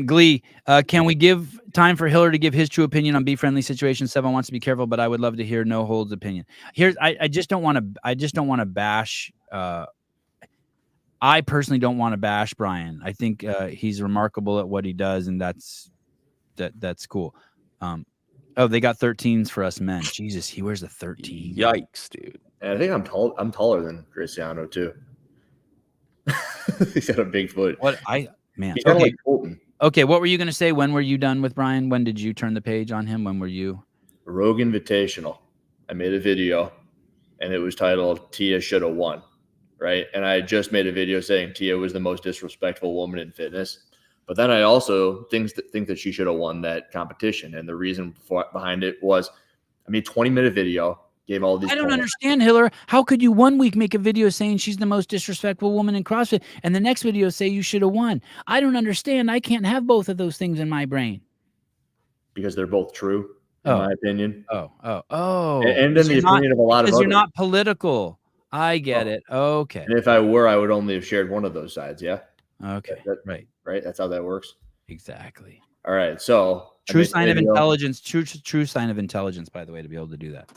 Glee, can we give time for Hiller to give his true opinion on bee-friendly situations? Sevan wants to be careful, but I would love to hear No Holds opinion. I just don't want to bash. I personally don't want to bash Brian. I think he's remarkable at what he does, and that's cool. Oh, they got 13s for us men. Jesus, he wears a 13. Yikes, dude. And I think I'm taller than Cristiano too. He's got a big foot. Man. He's kind of like Colton. Okay, what were you going to say? When were you done with Brian? When did you turn the page on him? When were you? Rogue Invitational. I made a video, and it was titled "Tia Should Have Won," right? And I just made a video saying Tia was the most disrespectful woman in fitness. But then I also think that she should have won that competition. And the reason behind it was I made a 20-minute video, gave all these. I don't understand, Hiller. How could you one week make a video saying she's the most disrespectful woman in CrossFit and the next video say you should have won? I don't understand. I can't have both of those things in my brain. Because they're both true, in my opinion. Oh. And in the opinion of a lot of others. Because you're not political. I get it. Okay. And if I were, I would only have shared one of those sides. Yeah. Okay. Right. That's how that works. Exactly. All right. So true sign of intelligence. True sign of intelligence, by the way, to be able to do that.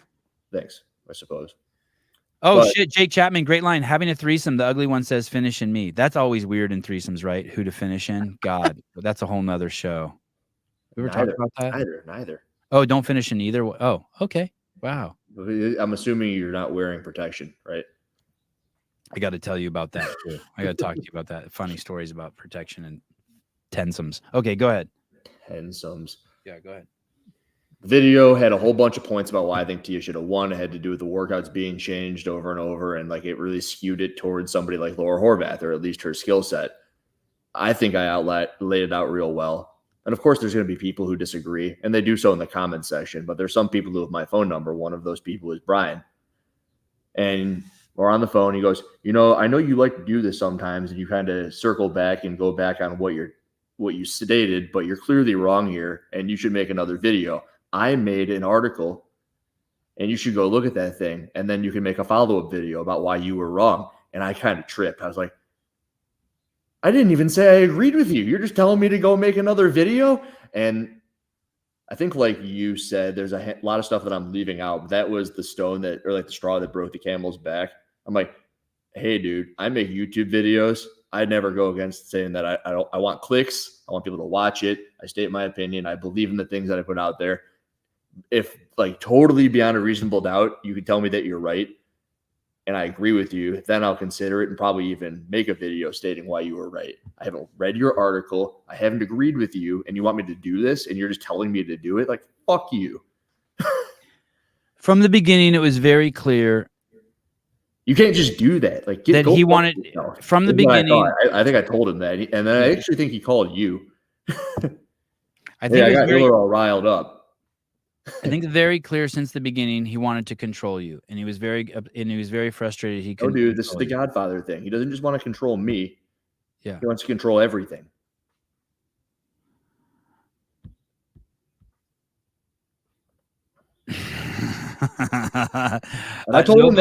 Thanks, I suppose. Oh, shit. Jake Chapman, great line. Having a threesome, the ugly one says finish in me. That's always weird in threesomes, right? Who to finish in? God, that's a whole nother show. We ever talked about that? Neither. Oh, don't finish in either. Oh, okay. Wow. I'm assuming you're not wearing protection, right? I got to tell you about that too. I got to talk to you about that. Funny stories about protection and tensomes. Okay, go ahead. Tensomes. Yeah, go ahead. The video had a whole bunch of points about why I think Tia should have won. It had to do with the workouts being changed over and over, and like it really skewed it towards somebody like Laura Horvath, or at least her skill set. I think I laid it out real well. And of course, there's going to be people who disagree, and they do so in the comments section. But there's some people who have my phone number. One of those people is Brian. And we're on the phone. He goes, I know you like to do this sometimes, and you kind of circle back and go back on what what you stated, but you're clearly wrong here, and you should make another video. I made an article, and you should go look at that thing, and then you can make a follow-up video about why you were wrong. And I kind of tripped. I was like, I didn't even say I agreed with you. You're just telling me to go make another video? And I think, like you said, there's a lot of stuff that I'm leaving out. That was the stone that, or like the straw that broke the camel's back. I'm like, hey, dude, I make YouTube videos. I never go against saying that I want clicks. I want people to watch it. I state my opinion. I believe in the things that I put out there. If like totally beyond a reasonable doubt, you could tell me that you're right and I agree with you, then I'll consider it and probably even make a video stating why you were right. I haven't read your article. I haven't agreed with you, and you want me to do this, and you're just telling me to do it? Like, fuck you. From the beginning, it was very clear. You can't just do that. Like that he wanted from the beginning. I think I told him that, and then I actually think he called you. I think I got Hiller all riled up. I think it's very clear since the beginning he wanted to control you, and he was very frustrated. He couldn't. Oh, dude, this is the Godfather thing. He doesn't just want to control me. Yeah, he wants to control everything. I told him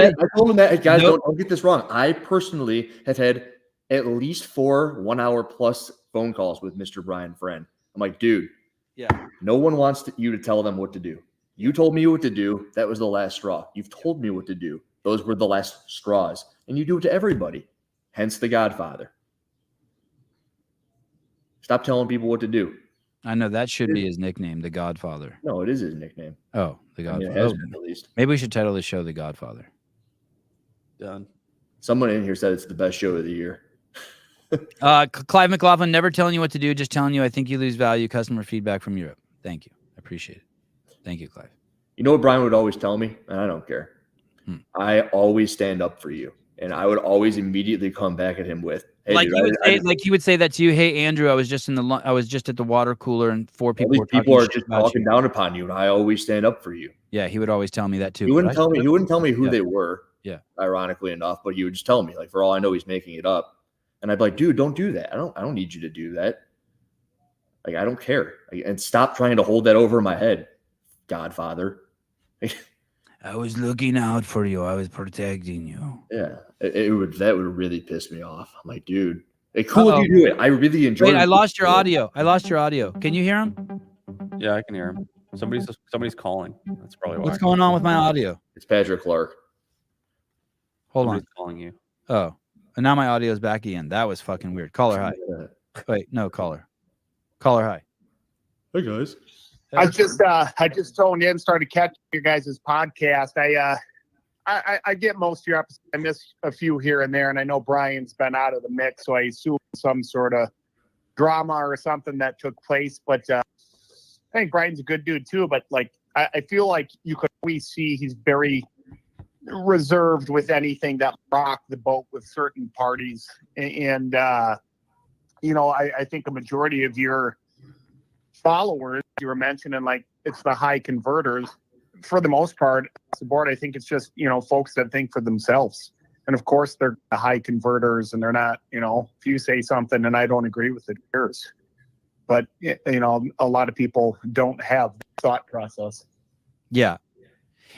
that. Guys, don't get this wrong. I personally have had at least 4 1-hour plus phone calls with Mr. Brian Friend. I'm like, dude, no one wants you to tell them what to do. You told me what to do. That was the last straw. You've told me what to do. Those were the last straws. And you do it to everybody. Hence the Godfather. Stop telling people what to do. I know that should be his nickname, the Godfather. No, it is his nickname. Oh, the Godfather. I mean, it has been, at least. Maybe we should title the show The Godfather. Done. Someone in here said it's the best show of the year. Clive McLaughlin, never telling you what to do, just telling you I think you lose value. Customer feedback from Europe. Thank you. I appreciate it. Thank you, Clive. You know what Brian would always tell me? And I don't care. I always stand up for you. And I would always immediately come back at him with, hey, like, dude, he would say that to you. Hey, Andrew, I was just at the water cooler and 4 people are just talking down upon you. And I always stand up for you. Yeah, he would always tell me that too. He wouldn't tell me who they were. Yeah. Ironically enough, but he would just tell me, like, for all I know, he's making it up. And I'd be like, dude, don't do that. I don't need you to do that. Like, I don't care. And stop trying to hold that over my head, Godfather. I was looking out for you. I was protecting you. Yeah, that would really piss me off. I'm like, dude, it's cool if you do it. I really enjoy it. Wait, I lost your audio. Can you hear him? Yeah, I can hear him. Somebody's calling. That's probably why. What's going on with my audio? It's Patrick Clark. Hold on. Calling you. Oh, and now my audio is back again. That was fucking weird. Call her hi. Wait, no, call her. Call her hi. Hey guys. I just toned in, started catching your guys' podcast. I get most of your episodes. I miss a few here and there, and I know Brian's been out of the mix, so I assume some sort of drama or something that took place. But I think Brian's a good dude too. But like, I feel like you could always see he's very reserved with anything that rocked the boat with certain parties, and you know, I think a majority of your followers you were mentioning, like, it's the high converters for the most part across the board. I think it's just, you know, folks that think for themselves, and of course they're the high converters, and they're not, you know, if you say something and I don't agree with it, yours. But you know, a lot of people don't have the thought process. Yeah.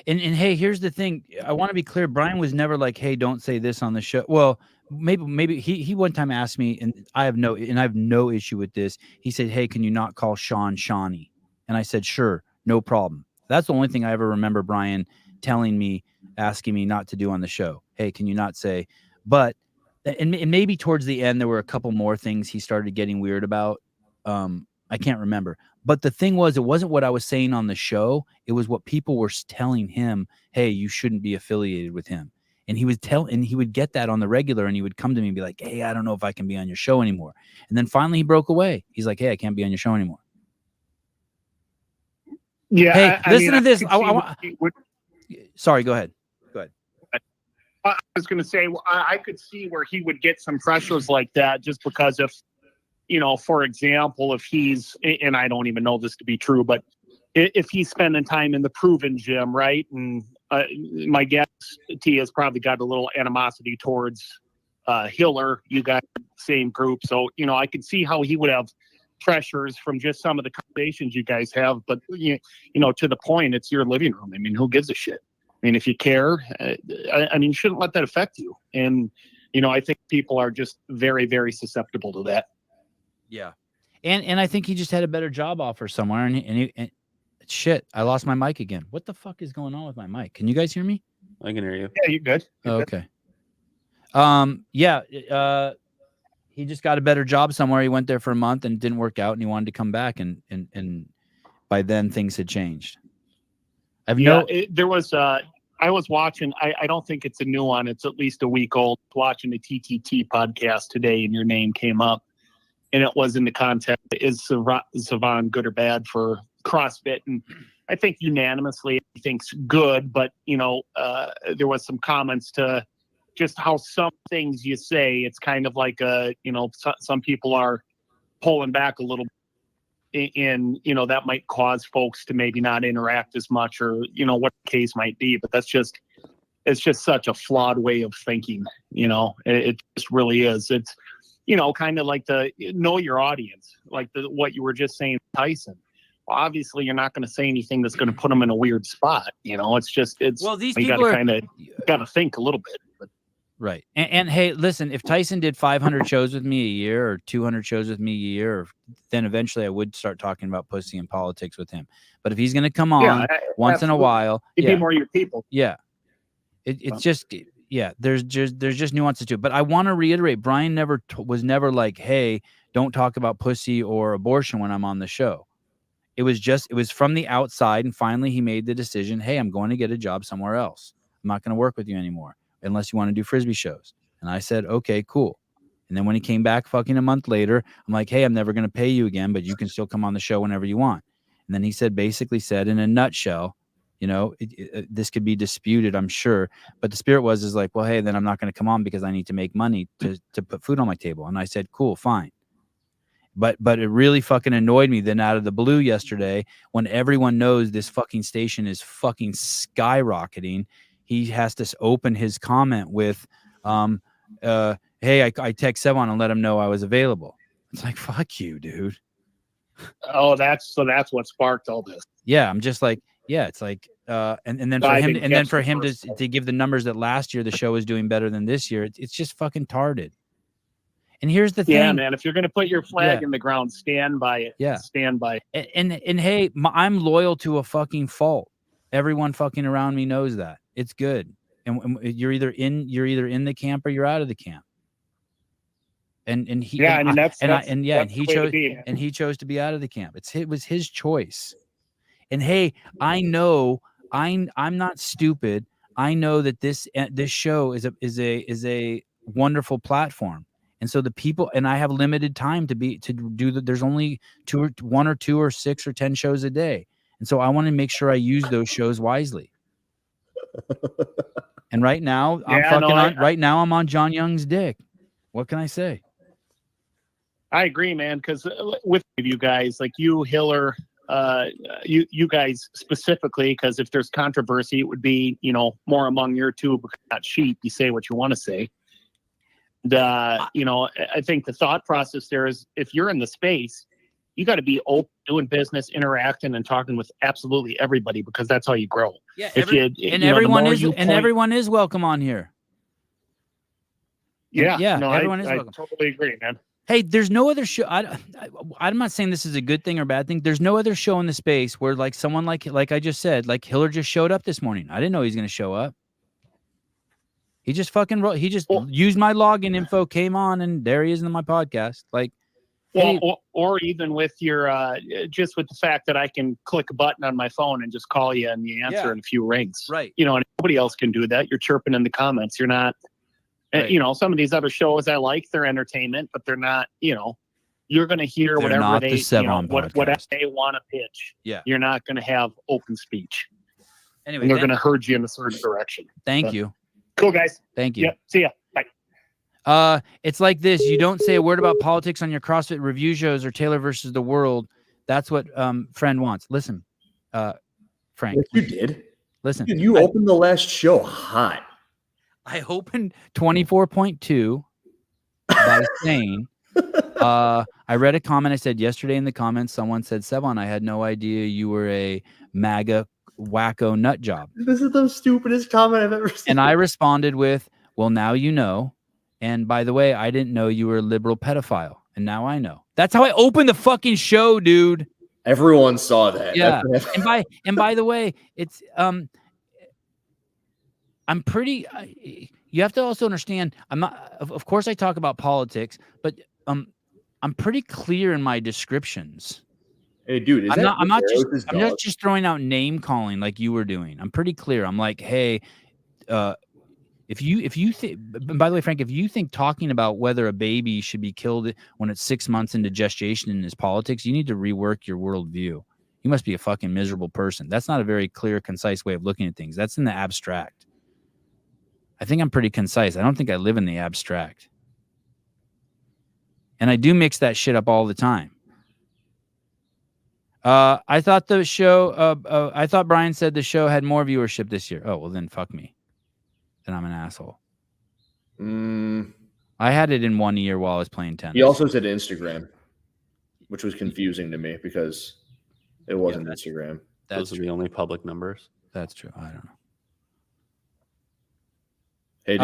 And hey, here's the thing. I want to be clear. Brian was never like, hey, don't say this on the show. Well, maybe he one time asked me, and I have no issue with this. He said, hey, can you not call Sean Shawnee? And I said, sure, no problem. That's the only thing I ever remember Brian telling me, asking me not to do on the show. Hey, can you not say? But and maybe towards the end there were a couple more things he started getting weird about. I can't remember. But the thing was, it wasn't what I was saying on the show. It was what people were telling him. Hey, you shouldn't be affiliated with him. And he would get that on the regular, and he would come to me and be like, hey, I don't know if I can be on your show anymore. And then finally he broke away. He's like, hey, I can't be on your show anymore. Yeah. Hey, listen to this. Sorry, go ahead. I was going to say, I could see where he would get some pressures like that, just because if, you know, for example, if he's, and I don't even know this to be true, but if he's spending time in the Proven gym, right? And my guess, T has probably got a little animosity towards Hiller. You got the same group. So, you know, I could see how he would have pressures from just some of the conversations you guys have. But you know, to the point, it's your living room. I mean, who gives a shit? I mean, if you care, I mean, you shouldn't let that affect you. And you know, I think people are just very, very susceptible to that. Yeah. And I think he just had a better job offer somewhere. And shit, I lost my mic again. What the fuck is going on with my mic? Can you guys hear me? I can hear you. Yeah, you're good. You're good. Okay. Yeah. He just got a better job somewhere. He went there for a month and it didn't work out, and he wanted to come back. And by then things had changed. There was I was watching. I don't think it's a new one. It's at least a week old. Watching the TTT podcast today, and your name came up, and it was in the context: is Sevan good or bad for CrossFit? And I think unanimously he thinks good, but you know, there was some comments to just how some things you say, it's kind of like some people are pulling back a little bit, and you know, that might cause folks to maybe not interact as much, or you know what the case might be. But it's just such a flawed way of thinking. You know, it just really is. It's, you know, kind of like the know your audience, like what you were just saying, Tyson. Well, obviously you're not going to say anything that's going to put them in a weird spot. You know, it's well, these you people got to think a little bit. But. Right. And hey, listen, if Tyson did 500 shows with me a year or 200 shows with me a year, then eventually I would start talking about pussy and politics with him. But if he's going to come on once in a while, be more your people. Yeah. It's just, yeah, there's just nuances to it. But I want to reiterate, Brian was never like, hey, don't talk about pussy or abortion when I'm on the show. It was from the outside. And finally he made the decision, hey, I'm going to get a job somewhere else. I'm not going to work with you anymore unless you want to do Frisbee shows. And I said, okay, cool. And then when he came back fucking a month later, I'm like, hey, I'm never going to pay you again, but you can still come on the show whenever you want. And then he basically said in a nutshell, you know, this could be disputed, I'm sure. But the spirit is like, well, hey, then I'm not going to come on because I need to make money to put food on my table. And I said, cool, fine. But it really fucking annoyed me then out of the blue yesterday when everyone knows this fucking station is fucking skyrocketing. He has to open his comment with, hey, I text Sevan and let him know I was available. It's like, fuck you, dude. Oh, that's what sparked all this. Yeah, I'm just like, yeah, it's like, and then for him to give the numbers that last year the show was doing better than this year, it's just fucking tarded. And here's the thing. Yeah, man, if you're going to put your flag in the ground, stand by it. Yeah. Stand by it. And hey, I'm loyal to a fucking fault. Everyone fucking around me knows that. It's good. And you're either in the camp or you're out of the camp. And he he chose to be out of the camp. It was his choice. And hey, I know I'm not stupid. I know that this show is a wonderful platform. And so the people, and I have limited time to do that. There's only 1 or 2 or 6 or 10 shows a day. And so I want to make sure I use those shows wisely. And right now I'm on John Young's dick. What can I say? I agree, man. Because with you guys, like you, Hiller, you guys specifically, because if there's controversy, it would be, you know, more among your two, because not sheep. You say what you want to say. And, you know, I think the thought process there is, if you're in the space, you got to be open, doing business, interacting, and talking with absolutely everybody, because that's how you grow. Yeah, everyone is welcome on here. Yeah, everyone is welcome. I totally agree, man. Hey, there's no other show. I'm not saying this is a good thing or bad thing. There's no other show in the space where like someone like I just said, like Hiller just showed up this morning. I didn't know he was going to show up. He just fucking wrote. He just used my login info, came on, and there he is in my podcast. Like, well, hey, or even with your just with the fact that I can click a button on my phone and just call you and the answer in a few rings. Right. You know, and nobody else can do that. You're chirping in the comments. You're not. Right. You know, some of these other shows I like, they're entertainment, but they're not. You know, you're going to hear whatever what they want to pitch. Yeah. You're not going to have open speech. Anyway, and they're going to herd you in a certain direction. Thank you. Cool, guys. Thank you. Yeah. See ya. Bye. It's like this. You don't say a word about politics on your CrossFit review shows or Taylor versus the World. That's what friend wants. Listen, Frank. Yes, you did. Listen. You opened the last show hot. I opened 24.2 by saying, I I read a comment. I said yesterday in the comments, someone said, Sevan, I had no idea you were a MAGA wacko nut job. This is the stupidest comment I've ever seen. And I responded with, well, now you know. And by the way, I didn't know you were a liberal pedophile. And now I know. That's how I opened the fucking show, dude. Everyone saw that. Yeah. and by the way, it's I'm pretty you have to also understand, I'm not, of course I talk about politics, but I'm pretty clear in my descriptions. Hey, dude, I'm not just throwing out name calling like you were doing. I'm pretty clear. I'm like, hey, if you think, by the way, Frank, if you think talking about whether a baby should be killed when it's 6 months into gestation is politics, you need to rework your worldview. You must be a fucking miserable person. That's not a very clear, concise way of looking at things. That's in the abstract. I think I'm pretty concise. I don't think I live in the abstract. And I do mix that shit up all the time. I thought the show, I thought Brian said the show had more viewership this year. Oh, well then fuck me. Then I'm an asshole. I had it in 1 year while I was playing tennis. He also said Instagram, which was confusing to me because it wasn't Instagram. Those are the only public numbers. That's true. I don't know. Hey,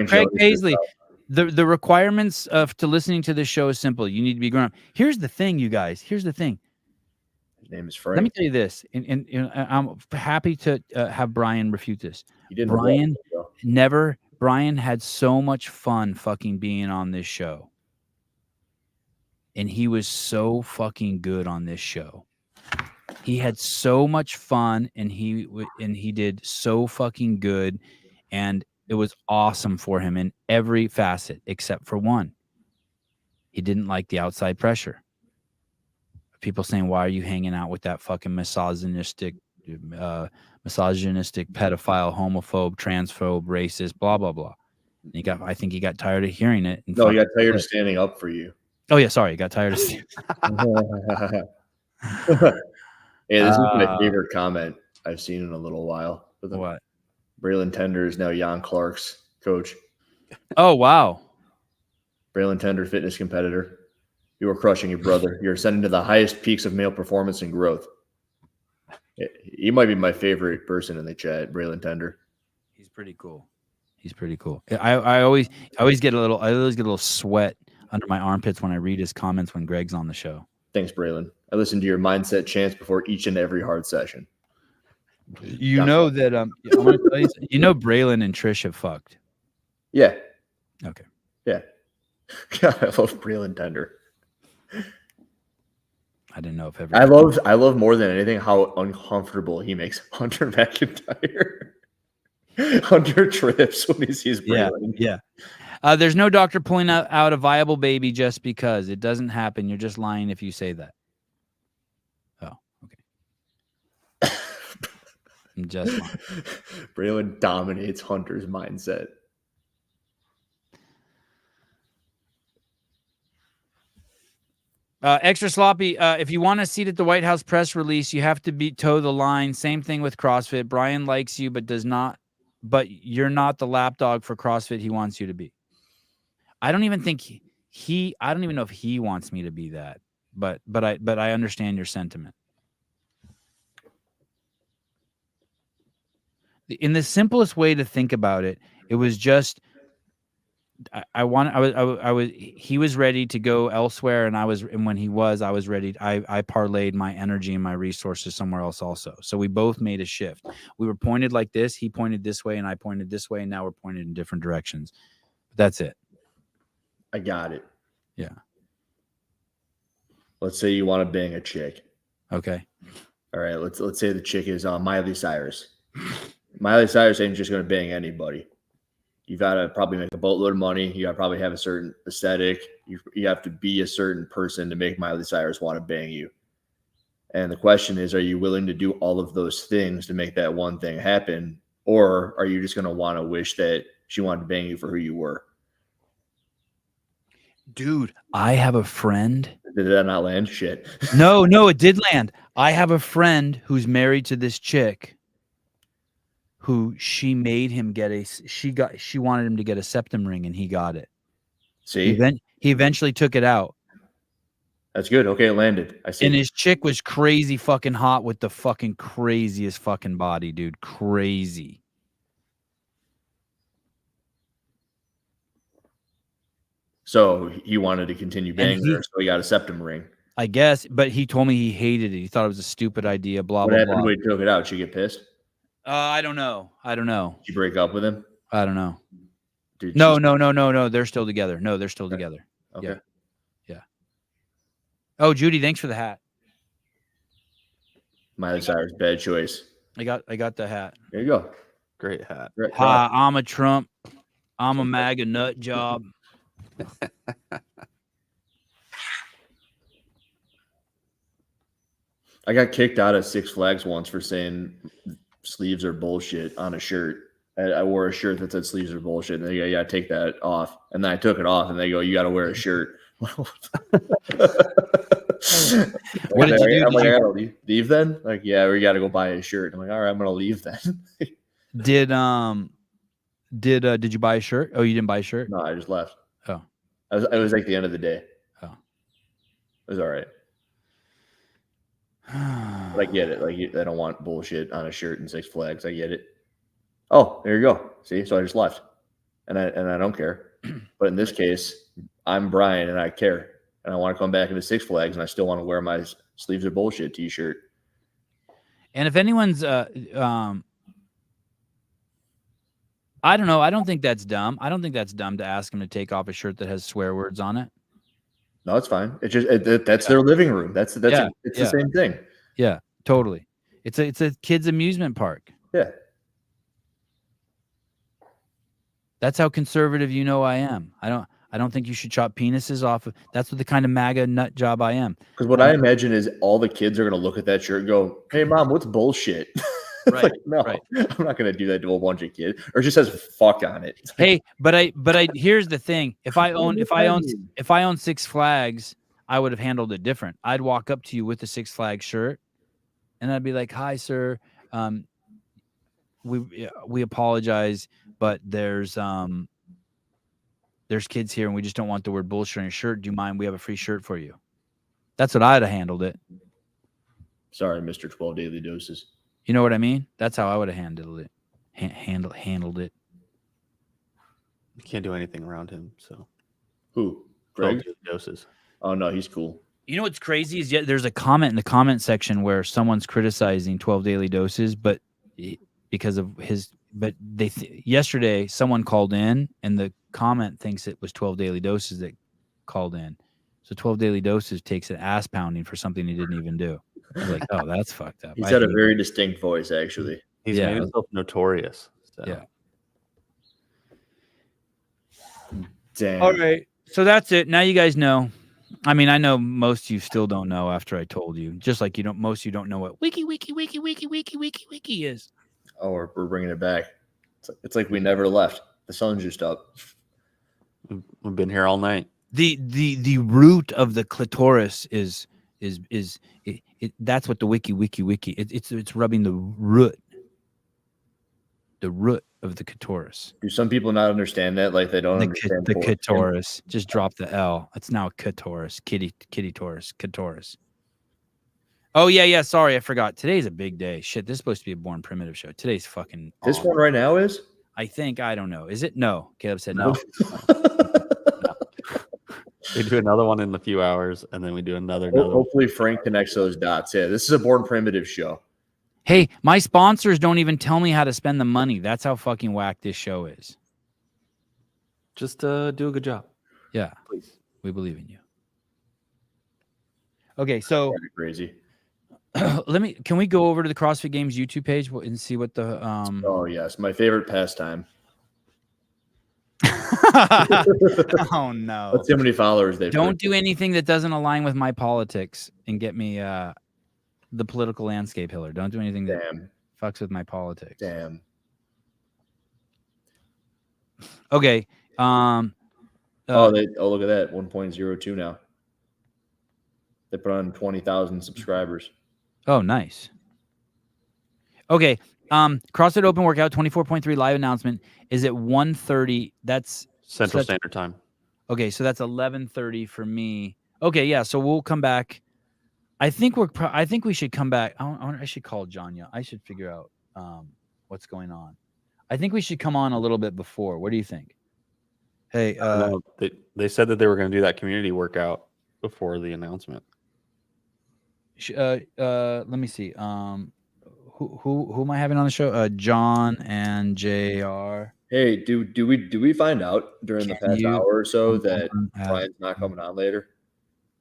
Craig Paisley, the requirements to listening to this show is simple. You need to be grown up. Here's the thing, you guys. Here's the thing. His name is Frank. Let me tell you this, and I'm happy to have Brian refute this. Brian had so much fun fucking being on this show. And he was so fucking good on this show. He had so much fun and he did so fucking good. And it was awesome for him in every facet except for one. He didn't like the outside pressure. People saying, why are you hanging out with that fucking misogynistic, pedophile, homophobe, transphobe, racist, blah, blah, blah. And I think he got tired of hearing it. No, he got tired of standing up for you. Oh, yeah, sorry. He got tired of standing Yeah, this is my favorite comment I've seen in a little while. What? Braylon Tender is now Jan Clark's coach. Oh, wow. Braylon Tender, fitness competitor. You are crushing your brother. You're ascending to the highest peaks of male performance and growth. He might be my favorite person in the chat, Braylon Tender. He's pretty cool. I always get a little sweat under my armpits when I read his comments when Greg's on the show. Thanks, Braylon. I listen to your mindset chants before each and every hard session. You know that I'm gonna tell you, Braylon and Trish have fucked. Yeah. Okay. Yeah. God, I love Braylon Tender. I didn't know if ever. I love more than anything how uncomfortable he makes Hunter McIntyre. Hunter trips when he sees Braylon. Yeah. There's no doctor pulling out a viable baby just because. It doesn't happen. You're just lying if you say that. Oh, okay. I'm just lying. Braylon dominates Hunter's mindset. Extra sloppy. If you want a seat at the White House press release, you have to toe the line. Same thing with CrossFit. Brian likes you, but does not. But you're not the lapdog for CrossFit he wants you to be. I don't even think I don't even know if he wants me to be that. But I understand your sentiment. In the simplest way to think about it, it was just he was ready to go elsewhere, and when he was, I was ready. I parlayed my energy and my resources somewhere else also. So we both made a shift. We were pointed like this. He pointed this way and I pointed this way. And now we're pointed in different directions. But that's it. I got it. Yeah. Let's say you want to bang a chick. Okay. All right. Let's say the chick is Miley Cyrus. Miley Cyrus ain't just going to bang anybody. You got to probably make a boatload of money. You got to probably have a certain aesthetic. You have to be a certain person to make Miley Cyrus want to bang you. And the question is, are you willing to do all of those things to make that one thing happen? Or are you just going to want to wish that she wanted to bang you for who you were? Dude, I have a friend. Did that not land? Shit. No, it did land. I have a friend who's married to this chick who she made him get she wanted him to get a septum ring and he got it. See? He eventually took it out. That's good. Okay, it landed. I see. And his chick was crazy fucking hot with the fucking craziest fucking body, dude. Crazy. So he wanted to continue banging her, so he got a septum ring. I guess, but he told me he hated it. He thought it was a stupid idea, blah, What blah, happened blah. when he took it out? Did she get pissed? I don't know. Did you break up with him? I don't know. Dude, No. They're still together. No, they're still together. Okay. Yeah. Oh, Judy, thanks for the hat. Miley Cyrus, bad choice. I got the hat. There you go. Great hat. Great. Hi, I'm a Trump. I'm a MAGA nut job. I got kicked out of Six Flags once for saying sleeves are bullshit on a shirt. I wore a shirt that said sleeves are bullshit. And they go, yeah, take that off. And then I took it off and they go, you got to wear a shirt. What did you do? I'm like, I gotta leave then? Like, yeah, we got to go buy a shirt. I'm like, all right, I'm going to leave then. Did you buy a shirt? Oh, you didn't buy a shirt? No, I just left. Oh. It was like the end of the day. Oh. It was all right. But I get it. Like, I don't want bullshit on a shirt in Six Flags. I get it. Oh, there you go. See, so I just left, and I don't care. But in this case, I'm Brian, and I care, and I want to come back into Six Flags, and I still want to wear my sleeves are bullshit T-shirt. And if anyone's, I don't know. I don't think that's dumb. I don't think that's dumb to ask him to take off a shirt that has swear words on it. No, it's fine. It's just that's their living room. It's the same thing. Yeah, totally. It's a kids' amusement park. Yeah. That's how conservative I am. I don't think you should chop penises off of. That's what the kind of MAGA nut job I am. Because what I imagine is all the kids are going to look at that shirt and go, "Hey, mom, what's bullshit?" Right. Like, no, right. I'm not going to do that to a bunch of kids. Or it just says "fuck" on it. Hey, but I here's the thing. If I own Six Flags, I would have handled it different. I'd walk up to you with the Six Flags shirt, and I'd be like, "Hi, sir. We apologize, but there's kids here, and we just don't want the word bullshit on your shirt. Do you mind? We have a free shirt for you." That's what I'd have handled it. Sorry, Mr. 12 Daily Doses. You know what I mean? That's how I would have handled it. Handled it. You can't do anything around him. So Who? Greg? Doses. Oh no, he's cool. You know what's crazy is there's a comment in the comment section where someone's criticizing 12 Daily Doses, but because of his, but yesterday someone called in and the comment thinks it was 12 Daily Doses that called in. So 12 Daily Doses takes an ass pounding for something he didn't even do. I was like, oh, that's fucked up. He's got a very distinct voice, actually. He's made himself notorious. So. Yeah. Damn. All right. So that's it. Now you guys know. I mean, I know most of you still don't know after I told you. Just like most of you don't know what wiki is. Oh, we're bringing it back. It's like we never left. The sun's just up. We've been here all night. The root of the clitoris is that's what the wiki. It's rubbing the root of the clitoris. Do some people not understand that? Like they don't understand the clitoris. Just drop the L. It's now a clitoris. Kitty taurus. Clitoris. Oh yeah. Sorry, I forgot. Today's a big day. Shit, this is supposed to be a Born Primitive show. Today's fucking. This one right now is. I think I don't know. Is it? No. Caleb said no. We do another one in a few hours, and then we do another. Hopefully, Frank connects those dots. Yeah, this is a Born Primitive show. Hey, my sponsors don't even tell me how to spend the money. That's how fucking whack this show is. Just do a good job. Yeah, please. We believe in you. Okay, so crazy. Can we go over to the CrossFit Games YouTube page and see what the Oh yes, my favorite pastime. Oh no! Let's see how many followers they don't do anything that doesn't align with my politics and get me the political landscape, Hiller. Don't do anything that fucks with my politics. Damn. Okay. Look at that, 1.02 now. They put on 20,000 subscribers. Oh, nice. Okay. CrossFit Open Workout 24.3 live announcement is at 1:30. That's Central Standard Time. Okay, so that's 11:30 for me. Okay, yeah. So we'll come back. I think we should come back. I should call Janya. I should figure out what's going on. I think we should come on a little bit before. What do you think? Hey, No, they said that they were going to do that community workout before the announcement. let me see. Who am I having on the show? John and JR. Hey, do we find out during the past hour or so that Brian's not coming on later?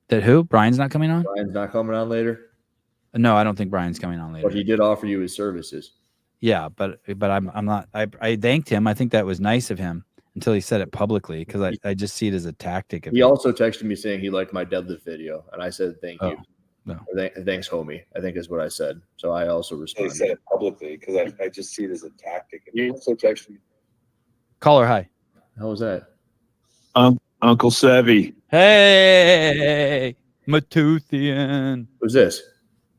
That who? Brian's not coming on? Brian's not coming on later? No, I don't think Brian's coming on later. But he did offer you his services. Yeah, but I'm not. I thanked him. I think that was nice of him until he said it publicly because I just see it as a tactic. He also texted me saying he liked my deadlift video, and I said thank you. No. Thanks, homie. I think is what I said. So I also responded. He said it publicly because I just see it as a tactic. And he also texted me. Caller, hi. How was that? Uncle Sevy. Hey, Matoothian. Who's this?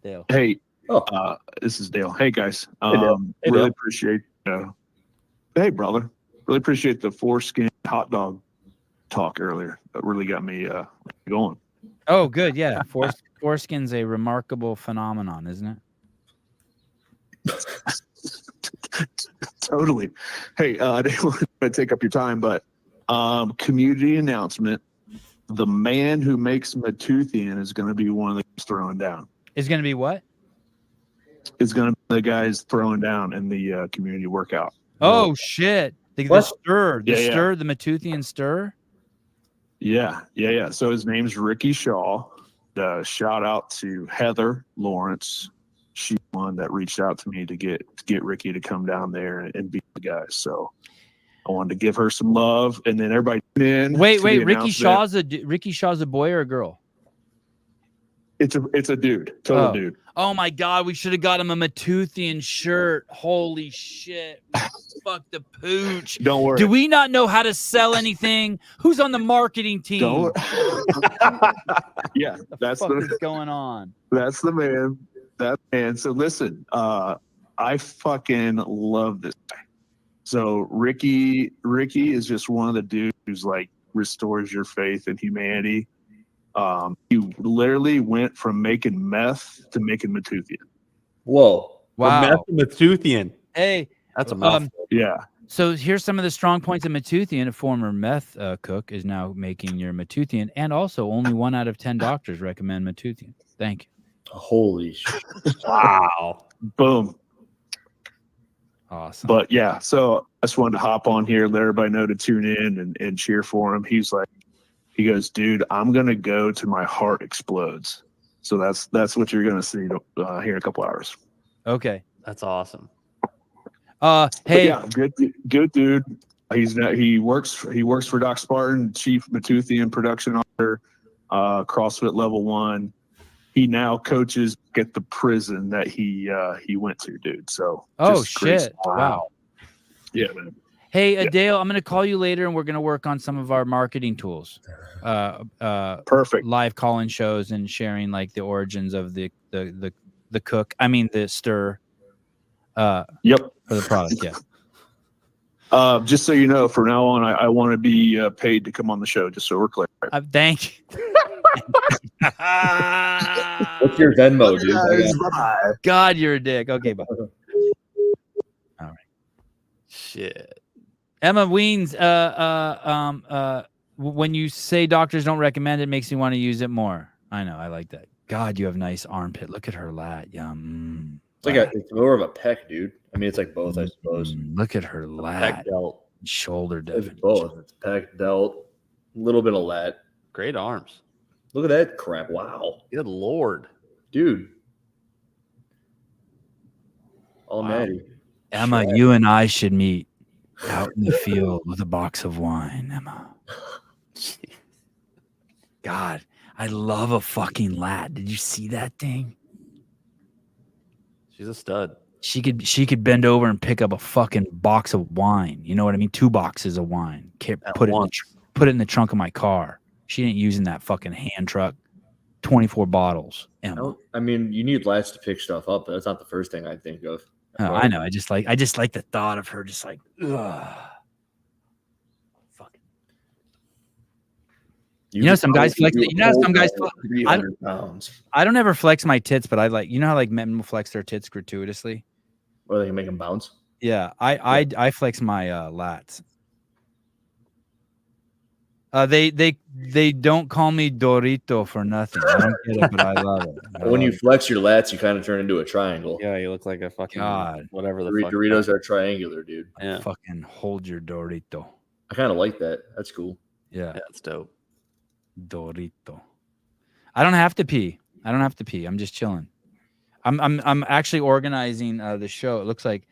Dale. Hey, Oh, this is Dale. Hey guys, Hey, Dale. Hey, really Dale. appreciate. Hey brother, really appreciate the foreskin hot dog talk earlier. That really got me going. Oh, good. Yeah, foreskin's a remarkable phenomenon, isn't it? Totally. Hey, I didn't want to take up your time, but community announcement: the man who makes Matoothian is going to be one of the guys throwing down. Is going to be what? Is going to be the guys throwing down in the community workout. Oh shit! The stir, the Matoothian stir. Yeah. So his name's Ricky Shaw. Shout out to Heather Lawrence. She's one that reached out to me to get Ricky to come down there and be the guy. So I wanted to give her some love, and then everybody tune in. Wait. Ricky Shaw's a boy or a girl? It's a dude, total dude. Oh my God, we should have got him a Matoothian shirt. Holy shit. Fuck the pooch. Don't worry. Do we not know how to sell anything? Who's on the marketing team? Yeah, that's what's going on. That's the man. That man. So listen, I fucking love this guy. So Ricky is just one of the dudes who's like restores your faith in humanity. He literally went from making meth to making Matoothian. Whoa. Wow. Matoothian. Hey, that's a mouthful. Yeah. So here's some of the strong points of Matoothian. A former meth cook is now making your Matoothian, and also only 1 out of 10 doctors recommend Matoothian. Thank you. Holy shit. Wow. Boom. Awesome. But yeah, so I just wanted to hop on here, let everybody know to tune in and cheer for him. He goes, dude, I'm going to go to my heart explodes. So that's what you're going to see here in a couple hours. Okay. That's awesome. Hey, yeah, good dude. He works for Doc Spartan, Chief Matoothian Production Officer, CrossFit Level 1. He now coaches at the prison that he went to, dude. So shit. Wow. Yeah, man. Hey, Dale, I'm going to call you later, and we're going to work on some of our marketing tools. Perfect. Live call-in shows and sharing like the origins of the cook. I mean the stir. Yep. For the product. Yeah. Just so you know, from now on, I want to be paid to come on the show. Just so we're clear. Thank you. What's your Venmo, dude? God, you're a dick. Okay, bye. All right. Shit. Emma Weens, when you say doctors don't recommend it, makes me want to use it more. I know, I like that. God, you have nice armpit. Look at her lat. Yum. It's more of a pec, dude. I mean, it's like both, I suppose. Look at her lat. Pec delt. Shoulder It's definition. both. It's pec delt, a little bit of lat. Great arms. Look at that crap. Wow. Good Lord. Dude. Almighty. Emma, you and I should meet out in the field with a box of wine, Emma. God, I love a fucking lat. Did you see that thing? She's a stud. She could bend over and pick up a fucking box of wine. You know what I mean? 2 boxes of wine. Put it in the trunk of my car. She ain't using that fucking hand truck. 24 bottles. Emma. I mean, you need lats to pick stuff up, but that's not the first thing I think of. Oh, I know. I just like the thought of her just like, ugh. Fucking. You know, some guys flex. You know, some guys. 300 pounds. I don't ever flex my tits, but I like. You know how like men will flex their tits gratuitously. Or they can make them bounce. Yeah, I flex my lats. They don't call me Dorito for nothing. I don't get it, but I love it. When you flex your lats, you kind of turn into a triangle. Yeah, you look like a fucking whatever the fuck. Doritos are triangular, dude. Yeah. Fucking hold your Dorito. I kind of like that. That's cool. Yeah, that's dope. Dorito. I don't have to pee. I'm just chilling. I'm actually organizing the show. It looks like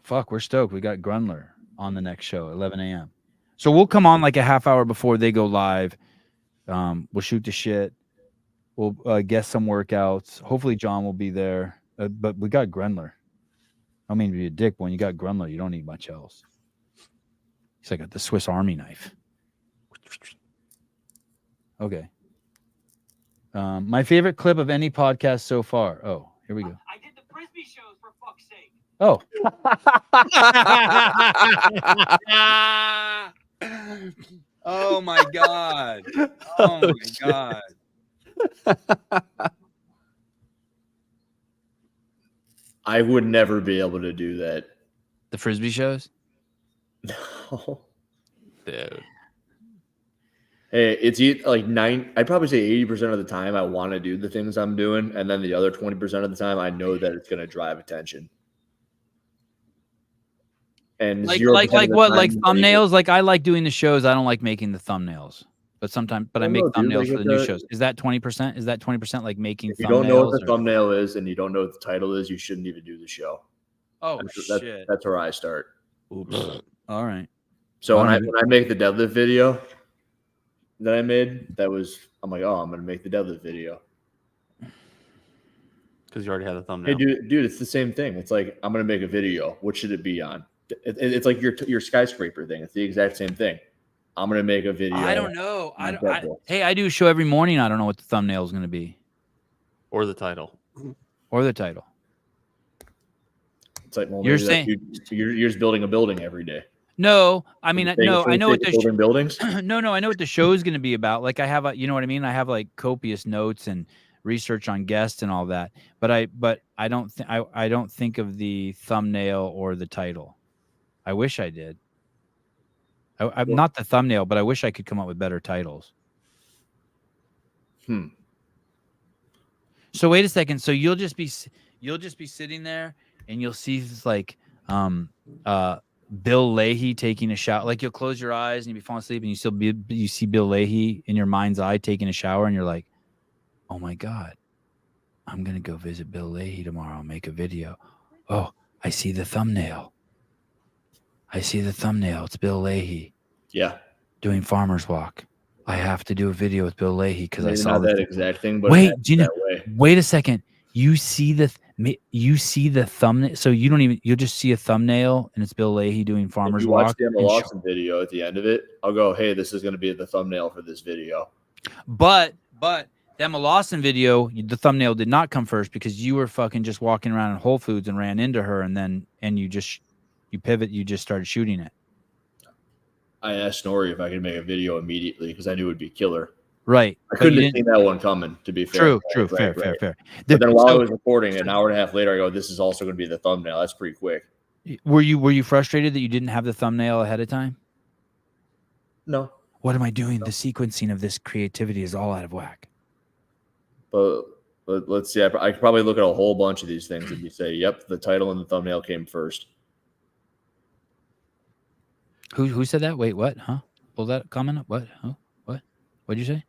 fuck, we're stoked. We got Grunler on the next show, 11 a.m. So we'll come on like a half hour before they go live. We'll shoot the shit. We'll guess some workouts. Hopefully John will be there. But we got Grunler. I don't mean to be a dick, but when you got Grunler, you don't need much else. He's like the Swiss Army knife. Okay. My favorite clip of any podcast so far. Oh, here we go. I did the Frisbee shows for fuck's sake. Oh. Oh my God. Oh my God. I would never be able to do that. The Frisbee shows? No. Dude. Hey, it's like I'd probably say 80% of the time I want to do the things I'm doing, and then the other 20% of the time I know that it's going to drive attention. And like what? Like thumbnails? Like I like doing the shows. I don't like making the thumbnails. But sometimes, I make thumbnails for the new shows. Is that 20%? Is that 20% like making? If you don't know what the thumbnail is and you don't know what the title is, you shouldn't even do the show. Oh shit! That's where I start. Oops. All right. So when I make the deadlift video that I made, I'm like, oh, I'm gonna make the deadlift video because you already had a thumbnail. Hey, dude, it's the same thing. It's like I'm gonna make a video. What should it be on? It's like your skyscraper thing. It's the exact same thing. I'm gonna make a video. I don't know. I do a show every morning. I don't know what the thumbnail is gonna be, or the title, It's like, well, you're saying you're just building a building every day. No, I mean, no, I know what the buildings. No, I know what the show is going to be about. Like I have you know what I mean? I have like copious notes and research on guests and all that. But I don't think of the thumbnail or the title. I wish I did. I'm not the thumbnail, but I wish I could come up with better titles. So wait a second. So you'll just be sitting there and you'll see this like Bill Leahy taking a shower. Like you'll close your eyes and you'll be falling asleep and you see Bill Leahy in your mind's eye taking a shower and you're like, oh my God, I'm gonna go visit Bill Leahy tomorrow and make a video. Oh, I see the thumbnail. It's Bill Leahy. Yeah. Doing Farmer's Walk. I have to do a video with Bill Leahy because I saw not that exact thing. But wait, do you know? Wait a second. You see the thumbnail. So you'll just see a thumbnail and it's Bill Leahy doing Farmer's Walk. Watch the Emma Lawson video at the end of it. I'll go, hey, this is going to be the thumbnail for this video. But the Emma Lawson video, the thumbnail did not come first because you were fucking just walking around in Whole Foods and ran into her and you pivot, you just started shooting it. I asked Snorri if I could make a video immediately because I knew it would be killer. Right. I couldn't have seen that one coming, to be fair. True. Fair. But then while I was recording, an hour and a half later, I go, this is also going to be the thumbnail. That's pretty quick. Were you frustrated that you didn't have the thumbnail ahead of time? No. What am I doing? No. The sequencing of this creativity is all out of whack. But let's see. I could probably look at a whole bunch of these things and you say, yep, the title and the thumbnail came first. Who said that? Wait, what? Huh? Pull that comment up. What? Huh? What? What'd you say?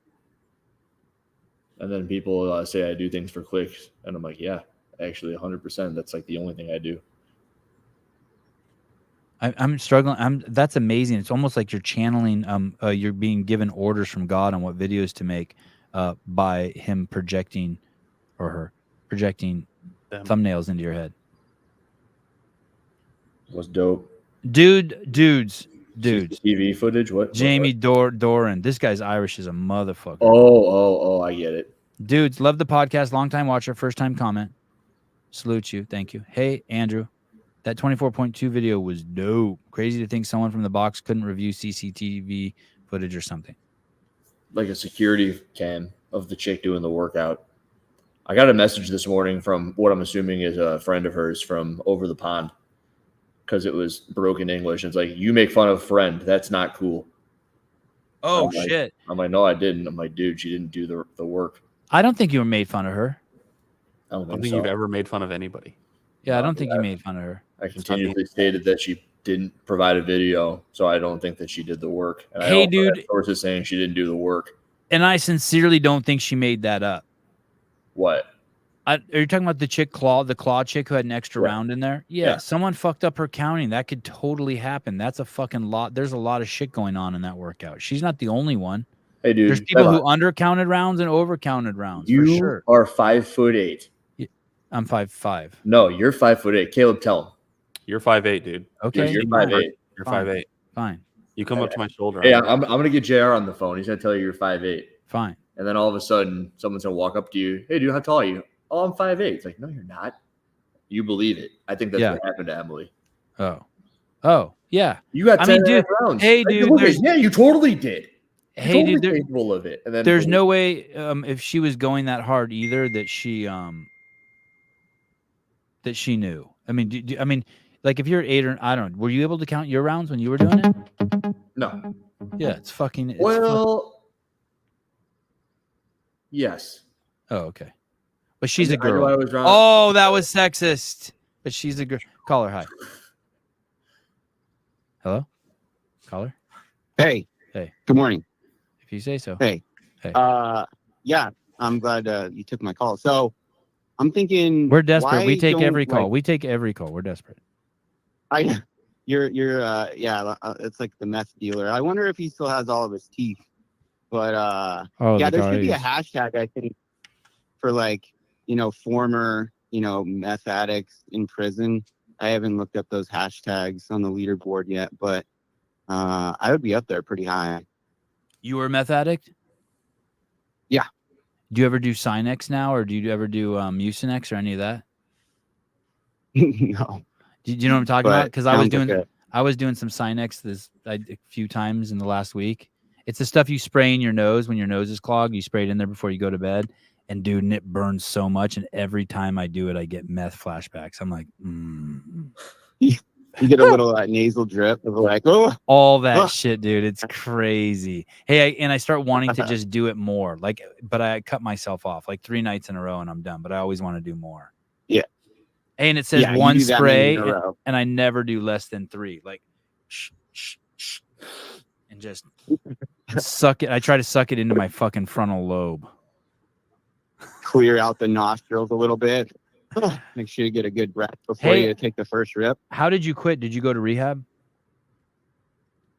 And then people say I do things for clicks, and I'm like, yeah, actually, 100%. That's like the only thing I do. I'm struggling. That's amazing. It's almost like you're channeling. You're being given orders from God on what videos to make, by him projecting, or her projecting thumbnails into your head. Was dope. Dudes. TV footage. What? Jamie Doran. This guy's Irish as a motherfucker. Oh, I get it. Dudes, love the podcast. Long time watcher, first time comment. Salute you. Thank you. Hey, Andrew. That 24.2 video was dope. Crazy to think someone from the box couldn't review CCTV footage or something. Like a security cam of the chick doing the workout. I got a message this morning from what I'm assuming is a friend of hers from over the pond because it was broken English. It's like, you make fun of a friend. That's not cool. Oh, I'm like, shit. I'm like, no, I didn't. I'm like, dude, she didn't do the work. I don't think you made fun of her. I don't I don't think think so. you've ever made fun of anybody. Yeah, I don't think you made fun of her. I continuously stated that she didn't provide a video, so I don't think that she did the work. And Hey, I dude. have sources saying she didn't do the work. And I sincerely don't think she made that up. What? Are you talking about the claw chick who had an extra round in there? Yeah, someone fucked up her counting. That could totally happen. That's a fucking lot. There's a lot of shit going on in that workout. She's not the only one. Hey, dude. There's people who undercounted rounds and overcounted rounds. You for sure. are 5'8". I'm 5'5". No, you're 5'8". Caleb, tell him. You're 5'8", dude. Okay. You're 5'8". You're Fine. 5'8". Fine. You come up to my shoulder. Hey, I'm gonna get JR on the phone. He's gonna tell you you're 5'8". Fine. And then all of a sudden, someone's gonna walk up to you. Hey, dude, how tall are you? Oh, I'm 5'8". It's like, no, you're not. You believe it. I think that's what happened to Emily. Oh, yeah. You got 10 dude. rounds. Hey, dude. Yeah, you totally did. You're Hey, totally dude. capable of it. And then There's no way if she was going that hard either that she knew. I mean, like if you're 8 or I don't know, were you able to count your rounds when you were doing it? No. Yeah, it's fucking. Yes. Oh, okay. But she's a girl. I was wrong. Oh, that was sexist. But she's a girl. Call her. Hi. Hello? Caller? Hey. Hey. Good morning. If you say so. Hey. Hey. Yeah, I'm glad you took my call. So I'm thinking We're desperate. We take don't, every call. like- We take every call. We're desperate. You're it's like the meth dealer. I wonder if he still has all of his teeth. But yeah, there should be a hashtag, I think, for like, former, meth addicts in prison. I haven't looked up those hashtags on the leaderboard yet, but I would be up there pretty high. You were a meth addict? Yeah. Do you ever do Sinex now, or do you ever do Mucinex or any of that? No. Do you know what I'm talking about? Because I was doing some Sinex a few times in the last week. It's the stuff you spray in your nose when your nose is clogged. You spray it in there before you go to bed. And dude, and it burns so much. And every time I do it, I get meth flashbacks. I'm like, You get a little nasal drip of like, oh, all that shit, dude. It's crazy. Hey, and I start wanting to just do it more. But I cut myself off like 3 nights in a row and I'm done. But I always want to do more. Yeah. Hey, and it says one spray, and I never do less than 3. Like, and just suck it. I try to suck it into my fucking frontal lobe. Clear out the nostrils a little bit. Make sure you get a good breath before you take the first rip. How did you quit? Did you go to rehab?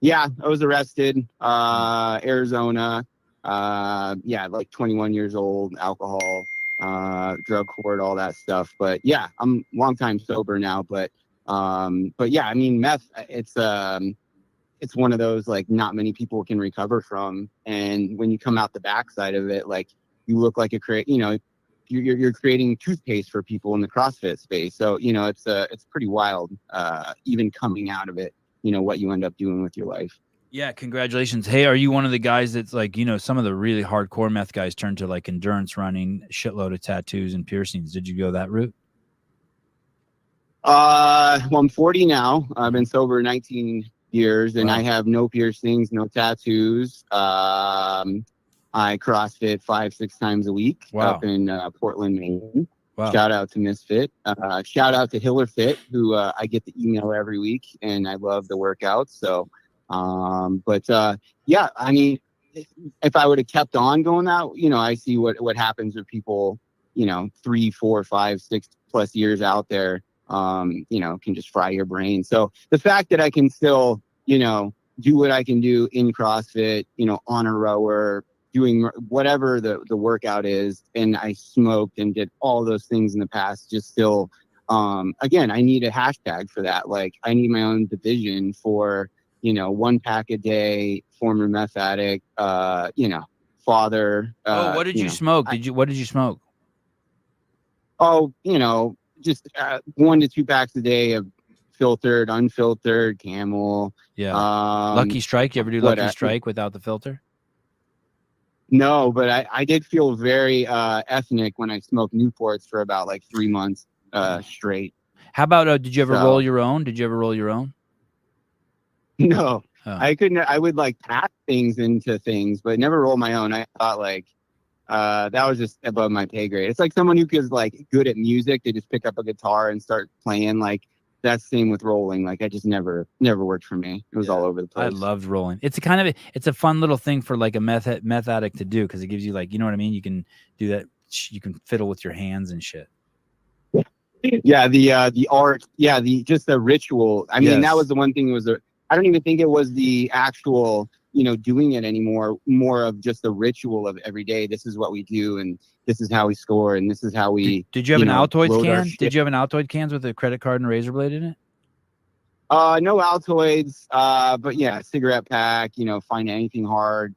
Yeah, I was arrested. Arizona. Like 21 years old, alcohol, drug court, all that stuff. But yeah, I'm long time sober now. But yeah, I mean, meth, it's one of those like not many people can recover from. And when you come out the backside of it, like you look like you're creating toothpaste for people in the CrossFit space. So, it's pretty wild, even coming out of it, what you end up doing with your life. Yeah, congratulations. Hey, are you one of the guys that's like, some of the really hardcore meth guys turn to like endurance running, shitload of tattoos and piercings? Did you go that route? Well, I'm 40 now. I've been sober 19 years and Wow. I have no piercings, no tattoos. I CrossFit 5-6 times a week up in Portland, Maine. Wow. Shout out to Misfit. Shout out to HillerFit, who I get the email every week, and I love the workouts. So, yeah, I mean, if I would have kept on going that, I see what happens with people, 3, 4, 5, 6+ years out there, can just fry your brain. So the fact that I can still, do what I can do in CrossFit, on a rower, doing whatever the workout is, and I smoked and did all those things in the past, just still, again, I need a hashtag for that. Like I need my own division for, 1 pack a day, former meth addict, father. What did you smoke? What did you smoke? Oh, just 1 to 2 packs a day of filtered, unfiltered, Camel. Yeah. Lucky Strike. You ever do Lucky Strike without the filter? No, but I did feel very ethnic when I smoked Newports for about like 3 months straight. How about did you ever roll your own? Did you ever roll your own? No, Oh. I couldn't. I would like pack things into things, but never roll my own. I thought like that was just above my pay grade. It's like someone who is like good at music. They just pick up a guitar and start playing. Like that's the same with rolling. Like I just never worked for me. It was all over the place. I loved rolling. It's it's a fun little thing for like a meth addict to do because it gives you like, you know what I mean? You can do that. You can fiddle with your hands and shit. Yeah, the art. Yeah, just the ritual. I mean, that was the one thing. I don't even think it was the actual, doing it anymore. More of just the ritual of every day. This is what we do, and this is how we score, and this is how we. Did you have an Altoids can? Did you have an Altoid cans with a credit card and a razor blade in it? No Altoids. But yeah, cigarette pack. Find anything hard.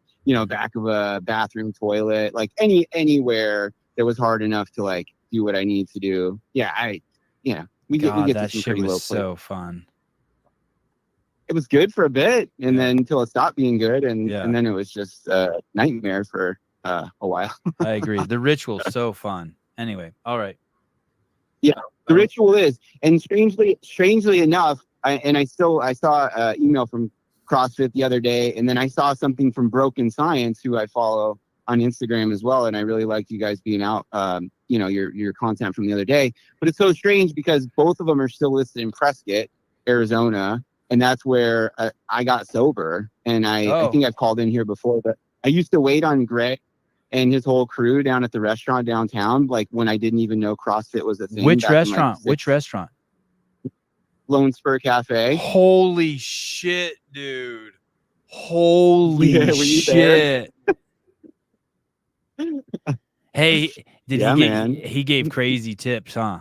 Back of a bathroom toilet, like anywhere that was hard enough to like do what I need to do. Yeah, we get that to some shit pretty low was so fun. It was good for a bit, and then until it stopped being good, and then it was just a nightmare for a while. I agree. The ritual's so fun. Anyway, all right. Yeah, the ritual is, and strangely enough, I saw an email from CrossFit the other day, and then I saw something from Broken Science, who I follow on Instagram as well, and I really liked you guys being out, your content from the other day. But it's so strange because both of them are still listed in Prescott, Arizona, and that's where I got sober. And I think I've called in here before, but I used to wait on Greg and his whole crew down at the restaurant downtown, like when I didn't even know CrossFit was a thing. Which restaurant? Which restaurant? Lone Spur Cafe. Holy shit, dude. Holy shit. Hey, he gave crazy tips, huh?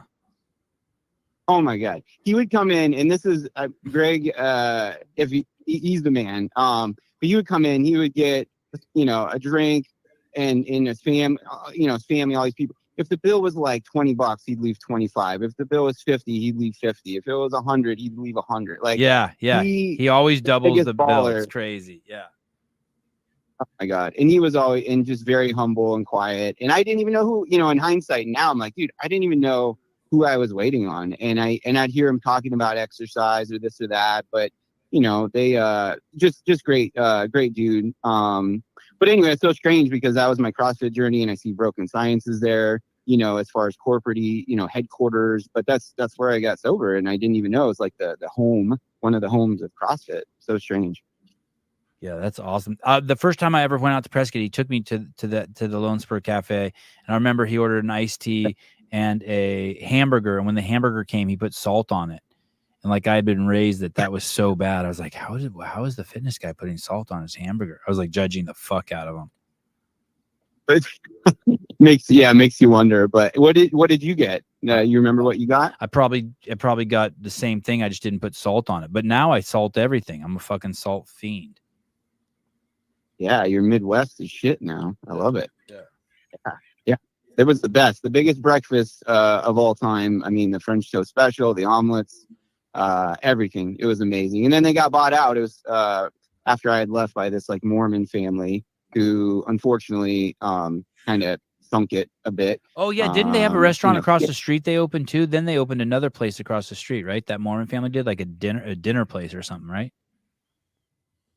Oh my God. He would come in, and this is Greg, if he's the man. But he would come in, he would get, a drink and in his family, all these people. If the bill was like $20, he'd leave 25. If the bill was 50, he'd leave 50. If it was 100, he'd leave 100. Like, yeah. He always doubles the bill. It's crazy. Yeah. Oh my God. And he was always just very humble and quiet. And I didn't even know who, in hindsight now I'm like, dude, I didn't even know who I was waiting on. And I'd hear him talking about exercise or this or that, but they just great dude. But anyway, it's so strange because that was my CrossFit journey, and I see Broken Sciences there, as far as corporate, headquarters, but that's where I got sober, and I didn't even know it's like the home, one of the homes of CrossFit. So strange. Yeah, that's awesome. The first time I ever went out to Prescott, he took me to the Lone Spur Cafe, and I remember he ordered an iced tea and a hamburger, and when the hamburger came, he put salt on it. And like I had been raised that was so bad. I was like, how is the fitness guy putting salt on his hamburger? I was like judging the fuck out of him. But makes you wonder. But what did you get? You remember what you got? I probably got the same thing. I just didn't put salt on it. But now I salt everything. I'm a fucking salt fiend. Yeah, you're Midwest as shit now. I love it. Yeah. It was the best, the biggest breakfast of all time. I mean, the French toast special, the omelets. Everything. It was amazing. And then they got bought out. It was after I had left by this like Mormon family who unfortunately kind of sunk it a bit. Oh yeah, didn't they have a restaurant across the street they opened too? Then they opened another place across the street, right? That Mormon family did like a dinner place or something, right?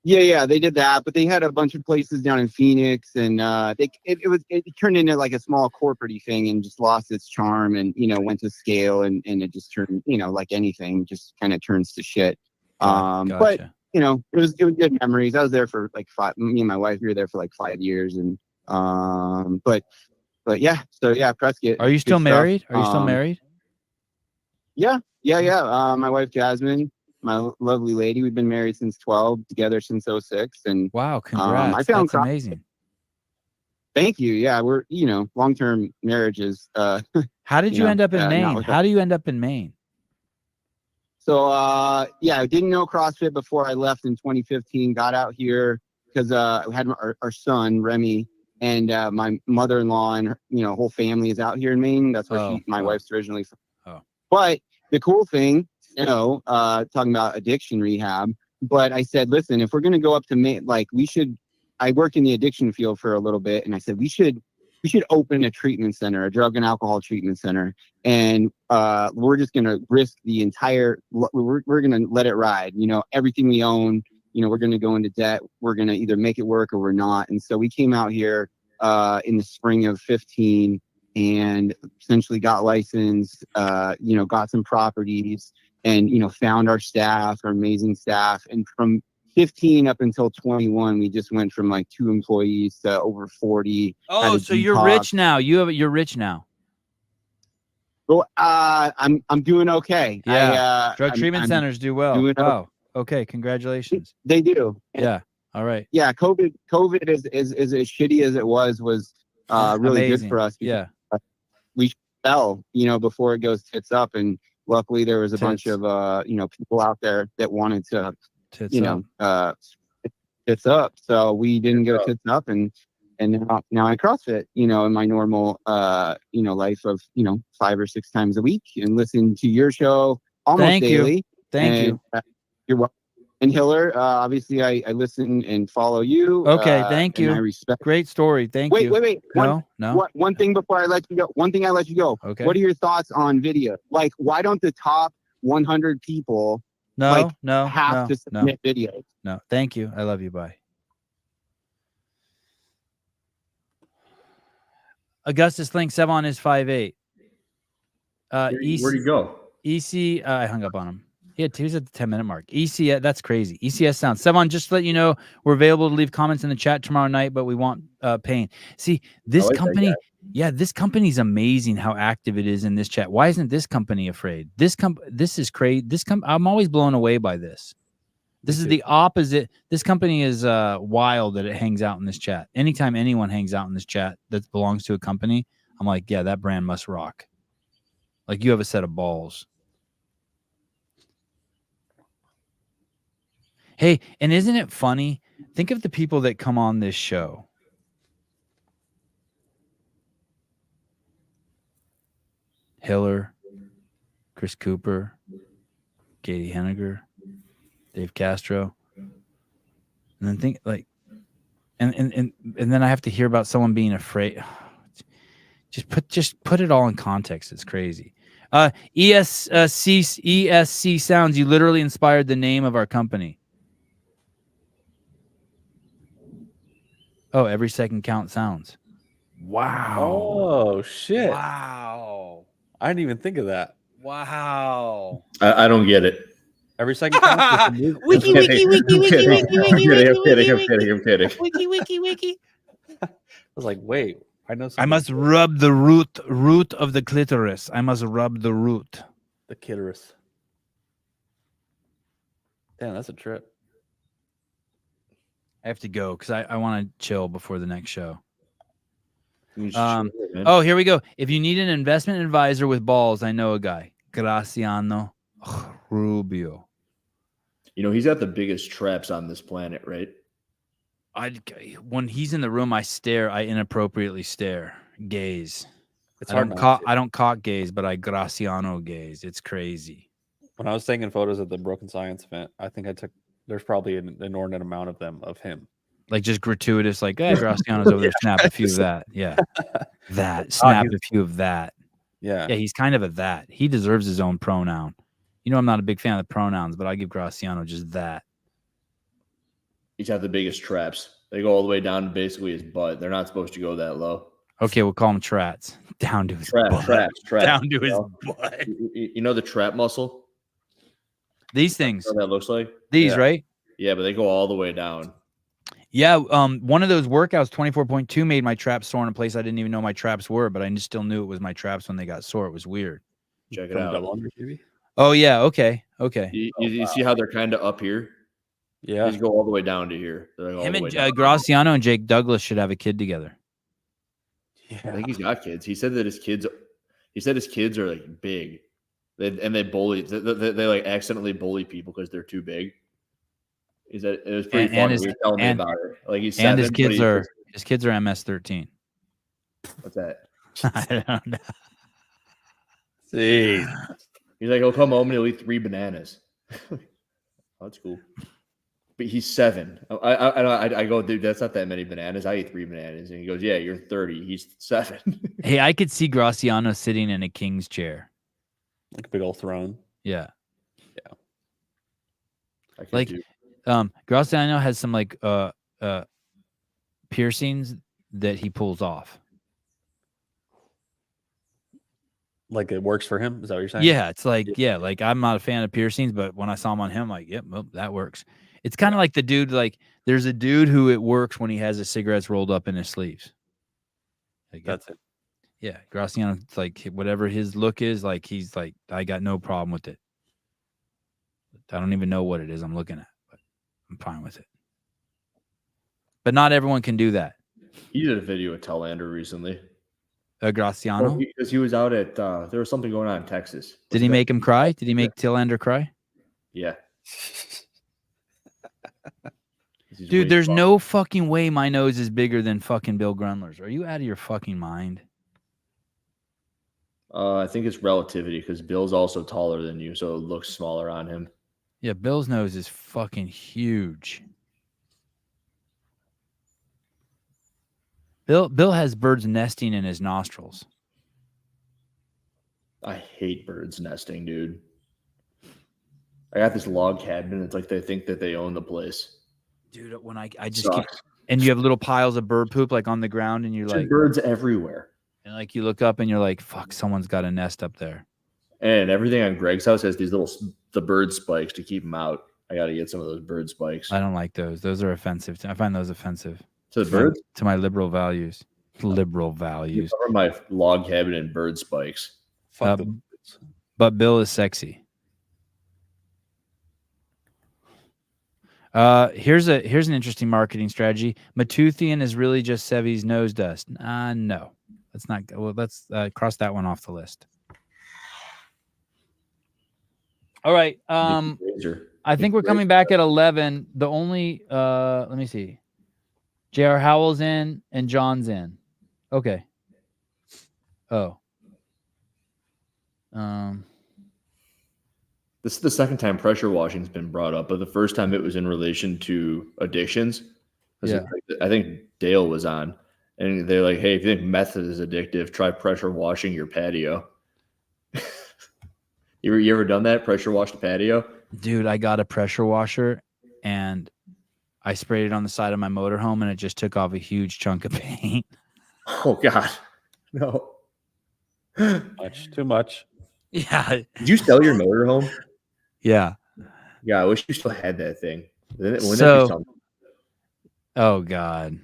Yeah, they did that, but they had a bunch of places down in Phoenix, and it turned into like a small corporate-y thing and just lost its charm, and went to scale, and it just turned, like anything, just kind of turns to shit. Gotcha. But it was good memories. I was there for like me and my wife, we were there for like 5 years, and but yeah, so yeah, Prescott. Are you still married? Are you still married? Yeah. My wife Jasmine, my lovely lady. We've been married since 12, together since 06. And wow, congrats. I found that's amazing. Thank you. Yeah, we're, long-term marriages. How did you end up in Maine? How do you end up in Maine? So, I didn't know CrossFit before I left in 2015, got out here because we had our son, Remy, and my mother-in-law and her, whole family is out here in Maine. That's where my wife's originally from. Oh. But the cool thing, talking about addiction rehab. But I said, listen, if we're going to go up to I worked in the addiction field for a little bit, and I said, we should open a treatment center, a drug and alcohol treatment center. And we're just going to risk the entire, we're going to let it ride, everything we own, we're going to go into debt. We're going to either make it work or we're not. And so we came out here in the spring of 15 and essentially got licensed, got some properties and, found our staff, our amazing staff. And from 15 up until 21, we just went from like 2 employees to over 40. Oh, so you're rich now. You're rich now. Well, I'm doing okay. Yeah. Drug treatment centers do well. Wow. Okay. Congratulations. They do. Yeah. All right. Yeah. COVID is as shitty as it was really amazing. Good for us. Yeah. We fell, before it goes tits up. And luckily there was a bunch of, people out there that wanted to, tits up. So we didn't go tits up and now I CrossFit, in my normal, life of, 5 or 6 times a week and listen to your show almost daily. Thank you. You're welcome. And Hiller, obviously I listen and follow you. Okay. Thank you. I respect. Great story. Thank you. Wait. No. One thing before I let you go. One thing I let you go. Okay. What are your thoughts on video? Like, why don't the top 100 people have to submit videos? No. Thank you. I love you. Bye. Augustus Link, Sevan is 5'8". Where'd he go? EC, I hung up on him. He was at the 10-minute mark. ECS, that's crazy. ECS sounds. Sevan, just to let you know, we're available to leave comments in the chat tomorrow night, but we want Payne. See, this company, this company's amazing how active it is in this chat. Why isn't this company afraid? This is crazy. I'm always blown away by this. This is the opposite. This company is wild that it hangs out in this chat. Anytime anyone hangs out in this chat that belongs to a company, I'm like, yeah, that brand must rock. Like, you have a set of balls. Hey, and isn't it funny? Think of the people that come on this show. Hiller, Chris Cooper, Katie Henniger, Dave Castro. And then think like, and then I have to hear about someone being afraid. Just put it all in context. It's crazy. ESC Sounds. You literally inspired the name of our company. Oh, every second count sounds. Wow. Oh shit. Wow. I didn't even think of that. Wow. I don't get it. Every second count. Wiki. I'm kidding. Wiki. I was like, wait, I know something. I must rub the root of the clitoris. I must rub the root. The clitoris. Damn, that's a trip. I have to go because I want to chill before the next show. Oh, here we go. If you need an investment advisor with balls, I know a guy. Graciano Rubio. He's got the biggest traps on this planet, right? When he's in the room, I inappropriately stare, gaze. I don't cock gaze, but I Graciano gaze. It's crazy. When I was taking photos at the Broken Science event, I think there's probably an inordinate amount of them of him. Like just gratuitous, like, hey, Graciano's over there, snap a few of that. Yeah. Snap a few of that. Yeah. Yeah, he's kind of a that. He deserves his own pronoun. I'm not a big fan of the pronouns, but I give Graciano just that. He's got the biggest traps. They go all the way down to basically his butt. They're not supposed to go that low. Okay, we'll call him trats. Down to his butt. Traps. Down to his butt. You know the trap muscle? These things. What that looks like? These, right? Yeah, but they go all the way down. Yeah, one of those workouts, 24.2, made my traps sore in a place I didn't even know my traps were, but I just still knew it was my traps when they got sore. It was weird. Check it out. Oh, yeah, okay. You see how they're kind of up here? Yeah. These go all the way down to here. Him and Graciano and Jake Douglas should have a kid together. Yeah. I think he's got kids. He said his kids are like big. They bully. They like accidentally bully people because they're too big. It was pretty fun. He was telling me about it. Like he's and his kids are MS-13. What's that? I don't know. See, He's like, he'll come home and he'll eat 3 bananas. Oh, that's cool. But he's 7. I go, dude, that's not that many bananas. I eat 3 bananas. And he goes, yeah, you're 30. He's 7. Hey, I could see Graciano sitting in a king's chair. Like a big old throne. Yeah. I could Like, do. Graciano has some like piercings that he pulls off. Like it works for him? Is that what you're saying? Yeah, it's like, yeah, like I'm not a fan of piercings, but when I saw him on him, like, yep, well, that works. It's kind of like the dude, like, there's a dude who it works when he has his cigarettes rolled up in his sleeves. Like, That's it. Yeah, Graciano, it's like whatever his look is, like he's like, I got no problem with it. I don't even know what it is I'm looking at, but I'm fine with it. But not everyone can do that. He did a video with Telander recently. Graciano? Because he was out at, there was something going on in Texas. Did he make him cry? Did he make Tillander cry? Yeah. Dude, there's no fucking way my nose is bigger than fucking Bill Grunler's. Are you out of your fucking mind? I think it's relativity because Bill's also taller than you, so it looks smaller on him. Yeah, Bill's nose is fucking huge. Bill has birds nesting in his nostrils. I hate birds nesting, dude. I got this log cabin. It's like they think that they own the place. Dude, when I just keep, and you have little piles of bird poop like on the ground, and you're like birds everywhere. And like you look up and you're like, fuck, someone's got a nest up there. And everything on Greg's house has these the bird spikes to keep them out. I got to get some of those bird spikes. I don't like those. Those are offensive. I find those offensive. To the birds? To my liberal values. Liberal values. You cover my log cabin in bird spikes. But Bill is sexy. Here's an interesting marketing strategy. Matuthian is really just Sevy's nose dust. No. Let's not. Well, let's cross that one off the list. All right. I think we're coming back at 11. The only let me see. J.R. Howell's in and John's in. Okay. Oh. This is the second time pressure washing's been brought up, but the first time it was in relation to addictions. Yeah. I think Dale was on, and they're like, "Hey, if you think meth is addictive, try pressure washing your patio." You ever done that? Pressure wash the patio? Dude, I got a pressure washer, and I sprayed it on the side of my motorhome, and it just took off a huge chunk of paint. Oh God, no! Too much. Yeah. Did you sell your motorhome? Yeah. Yeah, I wish you still had that thing. Oh God.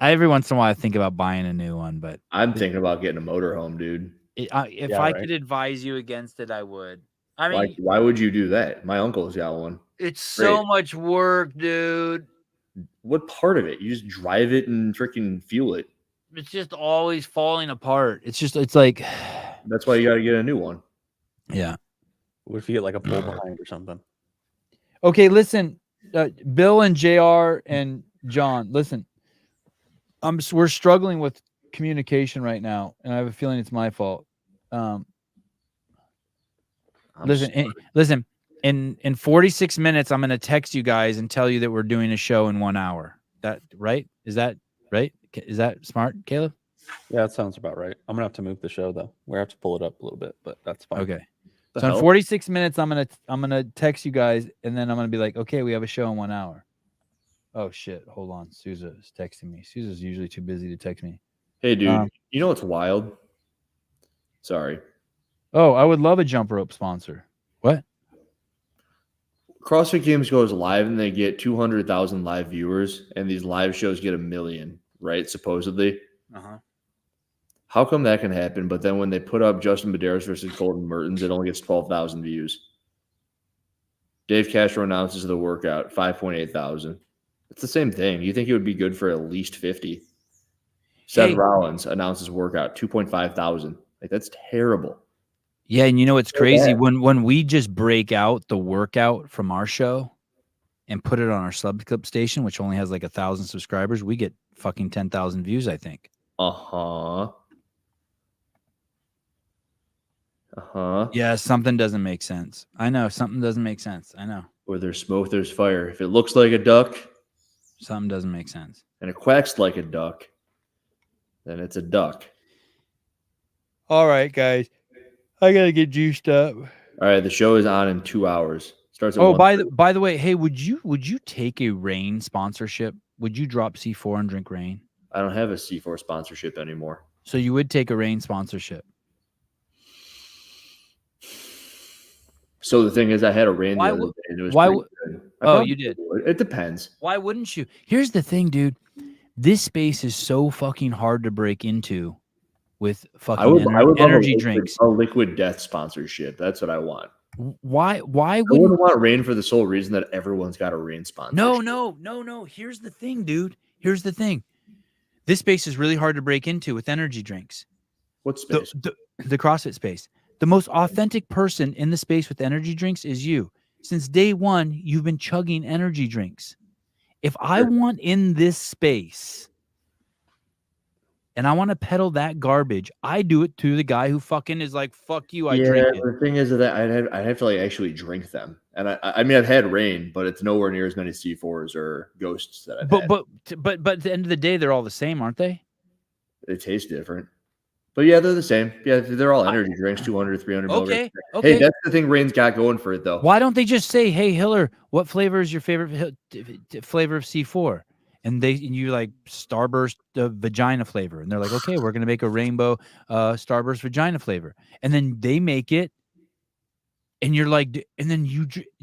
Every once in a while I think about buying a new one, but I'm thinking about getting a motorhome, dude. If I could advise you against it, I would. I mean, why would you do that? My uncle's got one. It's so much work, dude. What part of it? You just drive it and freaking fuel it. It's just always falling apart. It's like that's why you got to get a new one. Yeah. What if you get like a pull behind or something? Okay, listen, Bill and JR and John, listen. We're struggling with communication right now, and I have a feeling it's my fault. Listen. In 46 minutes, I'm going to text you guys and tell you that we're doing a show in 1 hour. That right? Is that right? Is that smart, Caleb? Yeah, that sounds about right. I'm gonna have to move the show though. We have to pull it up a little bit, but that's fine. Okay. So in 46 minutes, I'm gonna text you guys, and then I'm gonna be like, okay, we have a show in 1 hour. Oh shit! Hold on, Sousa is texting me. Sousa's usually too busy to text me. Hey, dude, you know what's wild? Sorry. Oh, I would love a jump rope sponsor. What? CrossFit Games goes live, and they get 200,000 live viewers, and these live shows get 1 million, right? Supposedly. How come that can happen? But then when they put up Justin Medeiros versus Colton Mertens, it only gets 12,000 views. Dave Castro announces the workout, 5.8 thousand. It's the same thing. You think it would be good for at least 50? Seth Rollins announces workout, 2.5 thousand. Like, that's terrible. Yeah, and you know what's crazy? When we just break out the workout from our show and put it on our sub clip station, which only has like 1,000 subscribers, we get fucking 10,000 views, I think. Yeah, something doesn't make sense. I know something doesn't make sense. I know. Where there's smoke, there's fire. If it looks like a duck, something doesn't make sense, and it quacks like a duck, then it's a duck. All right, guys, I gotta get juiced up. All right, the show is on in 2 hours. Starts at by the way, hey, would you take a Rain sponsorship? Would you drop C4 and drink Rain? I don't have a C4 sponsorship anymore. So you would take a Rain sponsorship? So the thing is, I had a Rain the other day, and it was pretty good. You did? It depends. Why wouldn't you? Here's the thing, dude. This space is so fucking hard to break into with fucking energy drinks. A Liquid Death sponsorship. That's what I want. Why I wouldn't want Rain for the sole reason that everyone's got a Rain sponsorship. No. Here's the thing, dude. Here's the thing. This space is really hard to break into with energy drinks. What space? The CrossFit space. The most authentic person in the space with energy drinks is you. Since day one, you've been chugging energy drinks. If I want in this space and I want to peddle that garbage, I do it to the guy who fucking is like, fuck you, I drink it. The thing is that I'd have to like actually drink them. And I mean, I've had Rain, but it's nowhere near as many C4s or Ghosts that I've had. But at the end of the day, they're all the same, aren't they? They taste different. But yeah, they're the same. Yeah, they're all energy drinks, 200, 300 milligrams. Okay. Hey, that's the thing Rain's got going for it, though. Why don't they just say, hey, Hiller, what flavor is your favorite flavor of C4? And you like Starburst vagina flavor. And they're like, okay, we're going to make a rainbow Starburst vagina flavor. And then they make it. And you're like, and then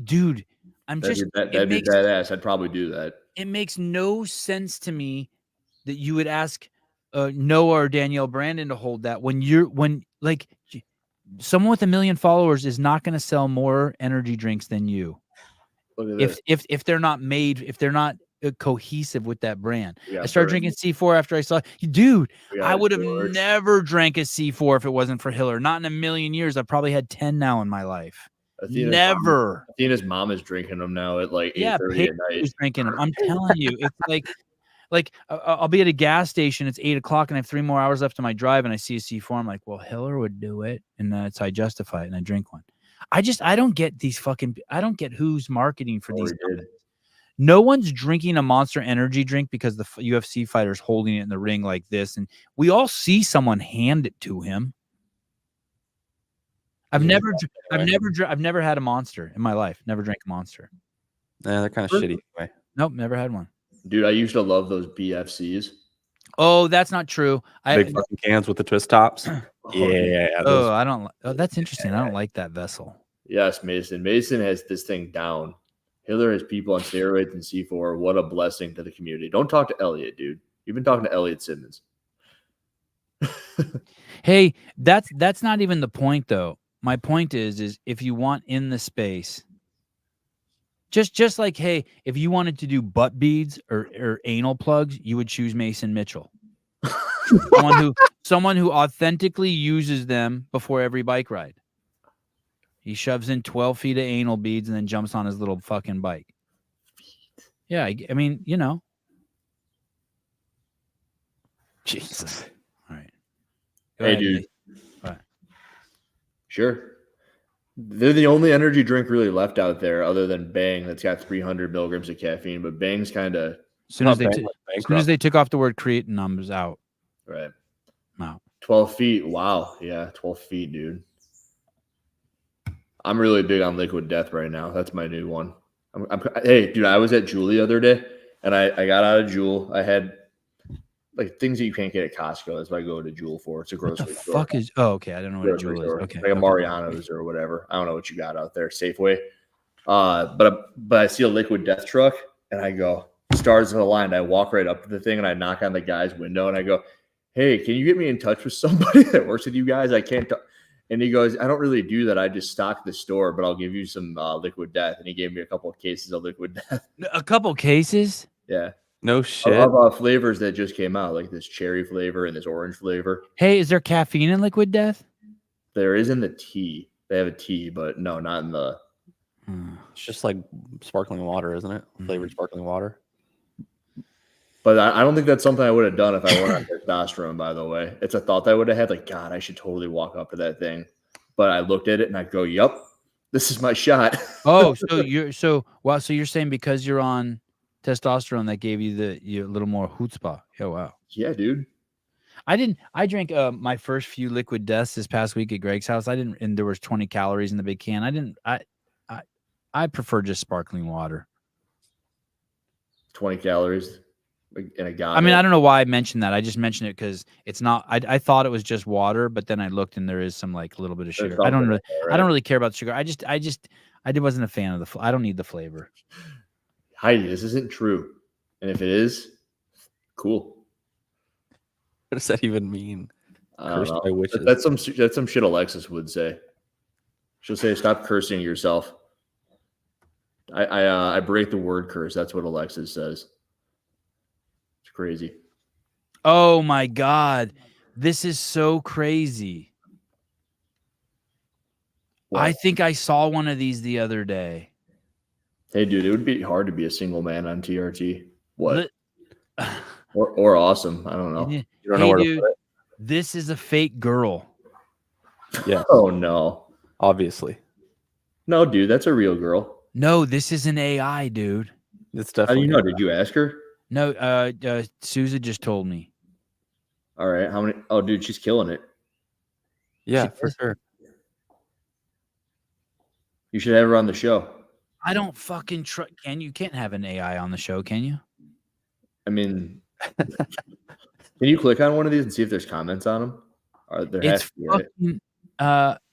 dude, that'd be badass. I'd probably do that. It makes no sense to me that you would ask Noah or Danielle Brandon to hold that when someone with 1 million followers is not going to sell more energy drinks than you. If they're not made, if they're not cohesive with that brand. I started drinking C4 after I saw, dude, I would have never drank a C4 if it wasn't for Hiller. Not in 1 million years. I've probably had 10 now in my life. Athena's mom is drinking them now at like 8:30 at night. Is drinking them. I'm telling you, it's like I'll be at a gas station. It's 8 o'clock and I have 3 more hours left of my drive, and I see a C4. I'm like, well, Hiller would do it, and so I justify it and I drink one. I don't get these I don't get who's marketing for these. No one's drinking a Monster Energy drink because the UFC fighter's holding it in the ring like this, and we all see someone hand it to him. I've never had a Monster in my life. Never drank a Monster. Yeah, they're kind of shitty anyway. Nope, never had one. Dude, I used to love those BFCs. Oh, that's not true. Big fucking cans with the twist tops. Yeah. Oh, I don't. Oh, that's interesting. I don't like that vessel. Yes, Mason. Mason has this thing down. Hiller has people on steroids and C4. What a blessing to the community. Don't talk to Elliot, dude. You've been talking to Elliot Simmons. Hey, that's not even the point, though. My point is if you want in the space, just like, hey, if you wanted to do butt beads or anal plugs, you would choose Mason Mitchell. someone who authentically uses them before every bike ride. He shoves in 12 feet of anal beads and then jumps on his little fucking bike. Yeah, I mean, you know. Jesus. All right. Go ahead, dude. All right. Sure. They're the only energy drink really left out there other than Bang that's got 300 milligrams of caffeine, but Bang's kind of... As soon as they took off the word creatine, I was out. Right. Wow. 12 feet. Wow. Yeah, 12 feet, dude. I'm really big on Liquid Death right now. That's my new one. Hey, dude, I was at Jewel the other day, and I got out of Jewel. I had like things that you can't get at Costco. That's what I go to Jewel for. It's a grocery store. Fuck is? Oh, okay. I don't know what a Jewel is. Okay, like a Mariano's or whatever. I don't know what you got out there. Safeway. But I see a Liquid Death truck, and I go, stars of the line. I walk right up to the thing, and I knock on the guy's window, and I go, hey, can you get me in touch with somebody that works with you guys? I can't talk. And he goes, I don't really do that. I just stock the store, but I'll give you some Liquid Death. And he gave me a couple of cases of Liquid Death. A couple cases? Yeah. No shit. I love flavors that just came out, like this cherry flavor and this orange flavor. Hey, is there caffeine in Liquid Death? There is in the tea. They have a tea, but no, not in the... It's just like sparkling water, isn't it? Flavored sparkling water. But I don't think that's something I would have done if I were on testosterone, by the way. It's a thought that I would have had, like, God, I should totally walk up to that thing. but I looked at it and I go, "Yup, this is my shot." Oh, so you're saying because you're on testosterone that gave you a little more chutzpah. Oh wow. Yeah, dude. I drank my first few liquid deaths this past week at Greg's house. And there was 20 calories in the big can. I prefer just sparkling water. 20 calories in a gallon. I mean, I don't know why I mentioned that. I just mentioned it because it's not. I thought it was just water, but then I looked and there is some like a little bit of sugar. I don't really care about the sugar. I wasn't a fan of I don't need the flavor. Heidi, this isn't true, and if it is, cool. What does that even mean? Cursed by witches. That's some shit Alexis would say. She'll say, "Stop cursing yourself." I break the word curse. That's what Alexis says. It's crazy. Oh my God, this is so crazy. What? I think I saw one of these the other day. Hey, dude, it would be hard to be a single man on TRT. What? Or awesome. I don't know. You don't know where to put it? This is a fake girl. Yeah. Oh no. Obviously. No, dude, that's a real girl. No, this is an AI, dude. It's definitely. How do you know? Did you ask her? No, Sousa just told me. All right. How many? Oh, dude, she's killing it. Yeah, for sure. You should have her on the show. I don't fucking trust. You can't have an AI on the show, can you? I mean, can you click on one of these and see if there's comments on them? It's fucking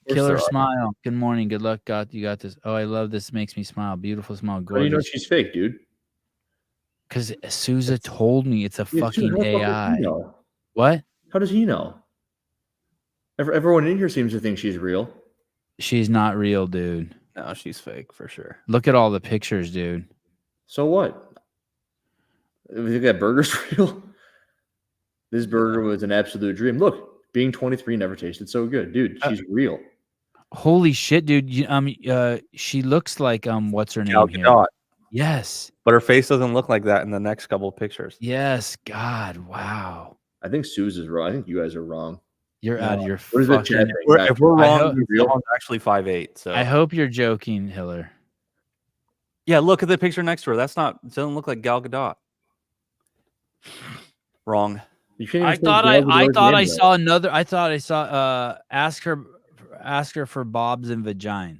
killer smile. Good morning. Good luck. You got this. Oh, I love this. Makes me smile. Beautiful smile. Gorgeous. How do you know she's fake, dude? Because Sousa told me it's a fucking dude, AI. Know? What? How does he know? Everyone in here seems to think she's real. She's not real, dude. No, she's fake for sure. Look at all the pictures, dude. So what? You think that burger's real? This burger was an absolute dream. Look, being 23 never tasted so good, dude. She's real. Holy shit, dude! She looks like what's her name here? Gadot. Yes, but her face doesn't look like that in the next couple of pictures. Yes, God, wow. I think Suze is wrong. I think you guys are wrong. You're out of your fucking. If we're wrong, Sevan's actually 5'8". So I hope you're joking, Hiller. Yeah, look at the picture next to her. It doesn't look like Gal Gadot. Wrong. I thought I saw another. I thought I saw ask her for Bob's and vagina.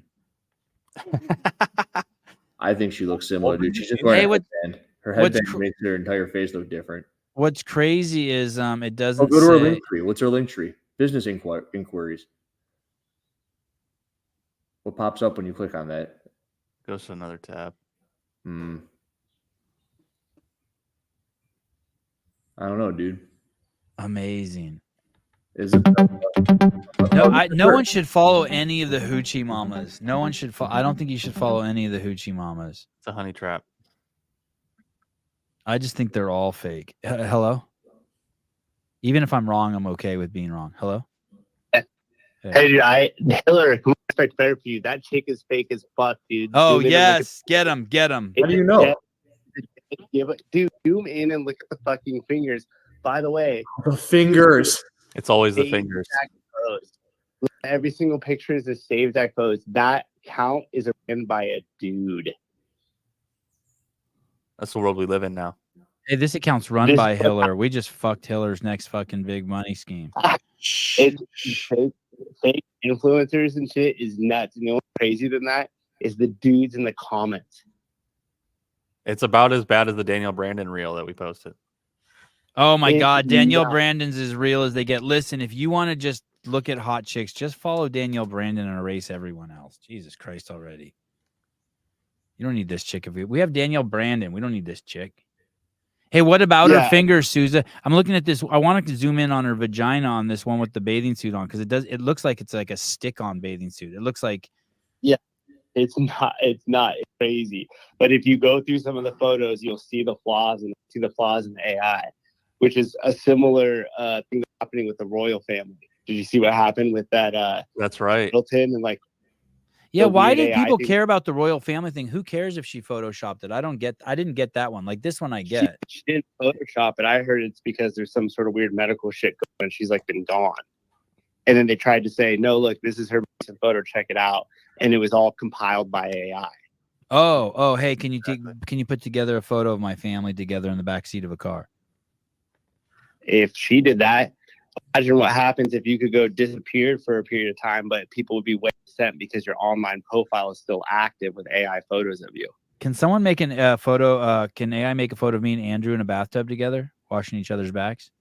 I think she looks similar, dude. She's just wearing a headband. Her headband makes her entire face look different. What's crazy is it doesn't. Oh, go to her link tree. What's her link tree? Business inquiries. What pops up when you click on that? Goes to another tab. I don't know, dude. Amazing. Is it? No one should follow any of the hoochie mamas. No one should. I don't think you should follow any of the hoochie mamas. It's a honey trap. I just think they're all fake. Hello. Even if I'm wrong, I'm okay with being wrong. Hello. Hey, dude, Hiller, who expect better for you? That chick is fake as fuck, dude. Oh yes, get him. How do you know? Yeah, but dude, zoom in and look at the fucking fingers. By the way, the fingers. It's always the fingers. Every single picture is a saved act pose. That count is written by a dude. That's the world we live in now. Hey, this account's run by Hiller. We just fucked Hiller's next fucking big money scheme. It's fake influencers and shit is nuts. You know what's crazier than that is the dudes in the comments. It's about as bad as the Danielle Brandon reel that we posted. Oh my God, Danielle Brandon's as real as they get. Listen, if you want to just look at hot chicks, just follow Danielle Brandon and erase everyone else. Jesus Christ already. You don't need this chick. We have Danielle Brandon. We don't need this chick. Hey, what about her fingers, Sousa? I'm looking at this. I want to zoom in on her vagina on this one with the bathing suit on because it looks like it's like a stick-on bathing suit. It looks like. Yeah, it's not. It's crazy. But if you go through some of the photos, you'll see the flaws in the AI, which is a similar thing that's happening with the royal family. Did you see what happened with that? That's right. Middleton and like. Yeah, why did people care about the royal family thing? Who cares if she photoshopped it? I didn't get that one. Like this one I get. She didn't Photoshop it. I heard it's because there's some sort of weird medical shit going on. She's like been gone. And then they tried to say, no, look, this is her recent photo, check it out. And it was all compiled by AI. Oh, hey, can you put together a photo of my family together in the back seat of a car? If she did that, imagine what happens if you could go disappeared for a period of time, but people would be way sent because your online profile is still active with AI photos of you. Can someone make a photo? Can AI make a photo of me and Andrew in a bathtub together, washing each other's backs?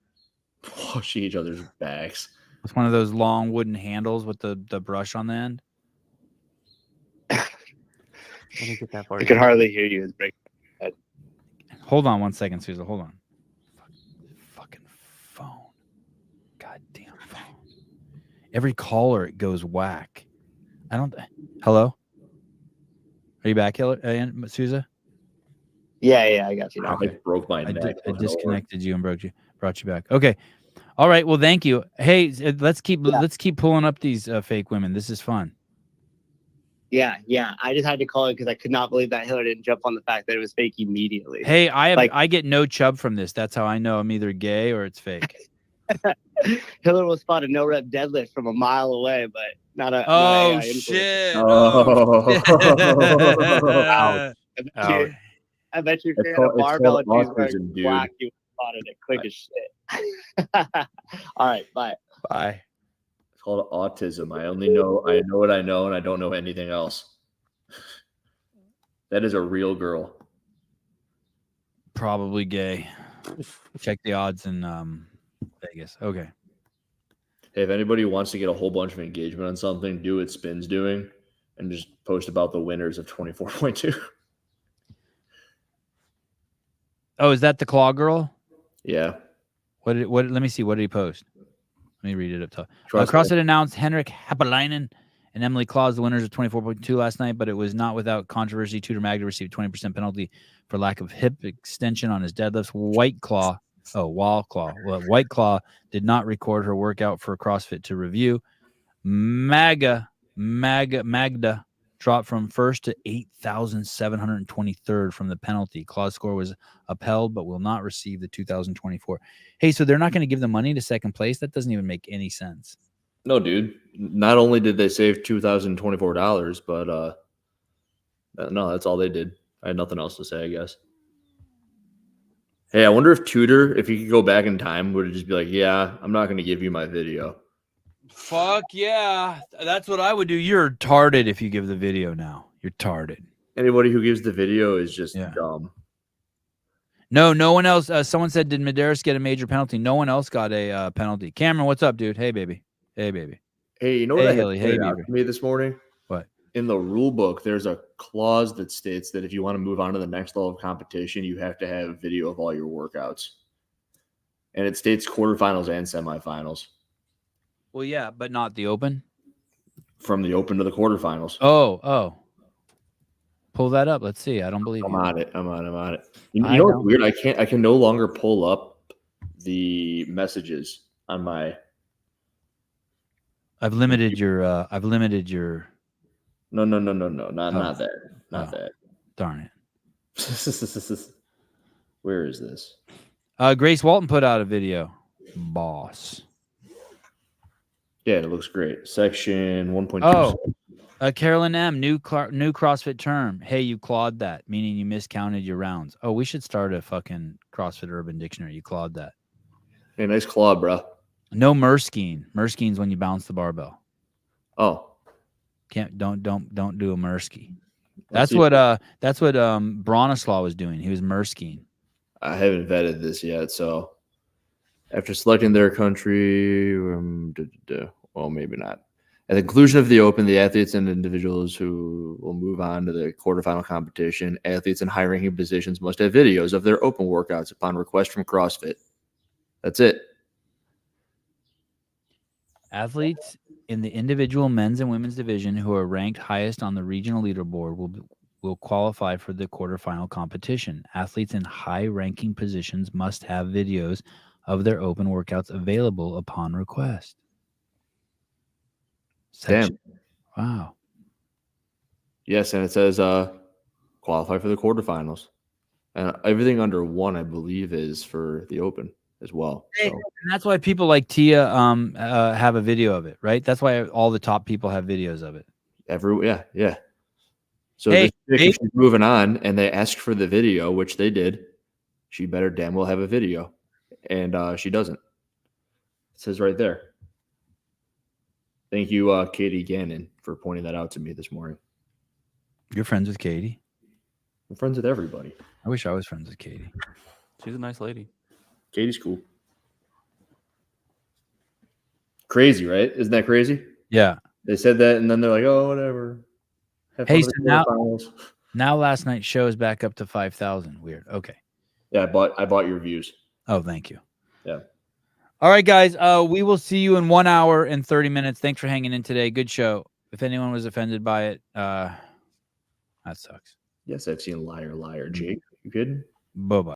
Washing each other's backs. With one of those long wooden handles with the brush on the end? Let me get that for you. I can hardly hear you. It's breaking. Hold on one second, Susan. Hold on. Fucking phone. Goddamn phone. Every caller, it goes whack. I don't... Hello? Are you back, Susan? Yeah, I got you now. I broke my neck. I disconnected you and brought you back. Okay. All right. Well, thank you. Hey, let's keep pulling up these fake women. This is fun. Yeah. I just had to call it because I could not believe that Hillary didn't jump on the fact that it was fake immediately. Hey, I get no chub from this. That's how I know I'm either gay or it's fake. Hillary will spot a no rep deadlift from a mile away, but not a. Oh, not shit. Ouch. I bet you if you're in a barbell and she's wearing black, you spotted it quick as shit. All right, bye. Bye. It's called autism. I know what I know, and I don't know anything else. That is a real girl. Probably gay. Check the odds in Vegas. Okay. Hey, if anybody wants to get a whole bunch of engagement on something, do what Spin's doing and just post about the winners of 24.2. Oh, is that the claw girl? Yeah. What? Let me see. What did he post? Let me read it up top. CrossFit announced Henrik Happalainen and Emily Claw as the winners of 24.2 last night, but it was not without controversy. Tudor Magda received 20% penalty for lack of hip extension on his deadlifts. White Claw did not record her workout for CrossFit to review. Magda dropped from first to 8,723rd from the penalty. Claw's score was upheld, but will not receive the 2024. Hey, so they're not going to give the money to second place? That doesn't even make any sense. No, dude. Not only did they save $2,024, but no, that's all they did. I had nothing else to say, I guess. Hey, I wonder if Tudor, if he could go back in time, would just be like, yeah, I'm not going to give you my video. Fuck yeah. That's what I would do. You're retarded if you give the video now. You're retarded. Anybody who gives the video is just dumb. No one else. Someone said, did Medeiros get a major penalty? No one else got a penalty. Cameron, what's up, dude? Hey, baby. Hey, you know what I had Haley. Hey, out to me this morning? What? In the rule book, there's a clause that states that if you want to move on to the next level of competition, you have to have a video of all your workouts. And it states quarterfinals and semifinals. Well, yeah, but not the open. From the open to the quarterfinals. Oh. Pull that up. Let's see. I don't believe I'm you. on it. You know what's weird? I can no longer pull up the messages on my. I've limited your. No, not that. Not that. Darn it. Where is this? Grace Walton put out a video. Boss. Yeah, it looks great. Section 1.2. Oh, Carolyn M. New CrossFit term. Hey, you clawed that, meaning you miscounted your rounds. Oh, we should start a fucking CrossFit Urban Dictionary. You clawed that. Hey, nice claw, bro. No Merskine. Merskine's when you bounce the barbell. Oh. Don't do a Mersky. That's what Bronislaw was doing. He was Merskine. I haven't vetted this yet, so after selecting their country, well, maybe not. At the conclusion of the Open, the athletes and individuals who will move on to the quarterfinal competition, athletes in high-ranking positions must have videos of their open workouts upon request from CrossFit. That's it. Athletes in the individual men's and women's division who are ranked highest on the regional leaderboard will qualify for the quarterfinal competition. Athletes in high-ranking positions must have videos of their open workouts available upon request. Damn. Wow. Yes, and it says qualify for the quarterfinals. And everything under 1, I believe, is for the Open as well. Hey, So and that's why people like Tia have a video of it, right? That's why all the top people have videos of it. yeah. So Hey, this chick, if she's moving on and they ask for the video, which they did, she better damn well have a video. And she doesn't. It says right there. Thank you, Katie Gannon, for pointing that out to me this morning. You're friends with Katie? I'm friends with everybody. I wish I was friends with Katie. She's a nice lady. Katie's cool. Crazy, right? Isn't that crazy? Yeah. They said that, and then they're like, "Oh, whatever." Have fun Hey, at so the quarterfinals. now last night's show is back up to 5,000. Weird. Okay. Yeah, I bought your views. Oh, thank you. Yeah. All right, guys. We will see you in 1 hour and 30 minutes. Thanks for hanging in today. Good show. If anyone was offended by it, that sucks. Yes, I've seen liar, Jake. You kidding? Bye-bye.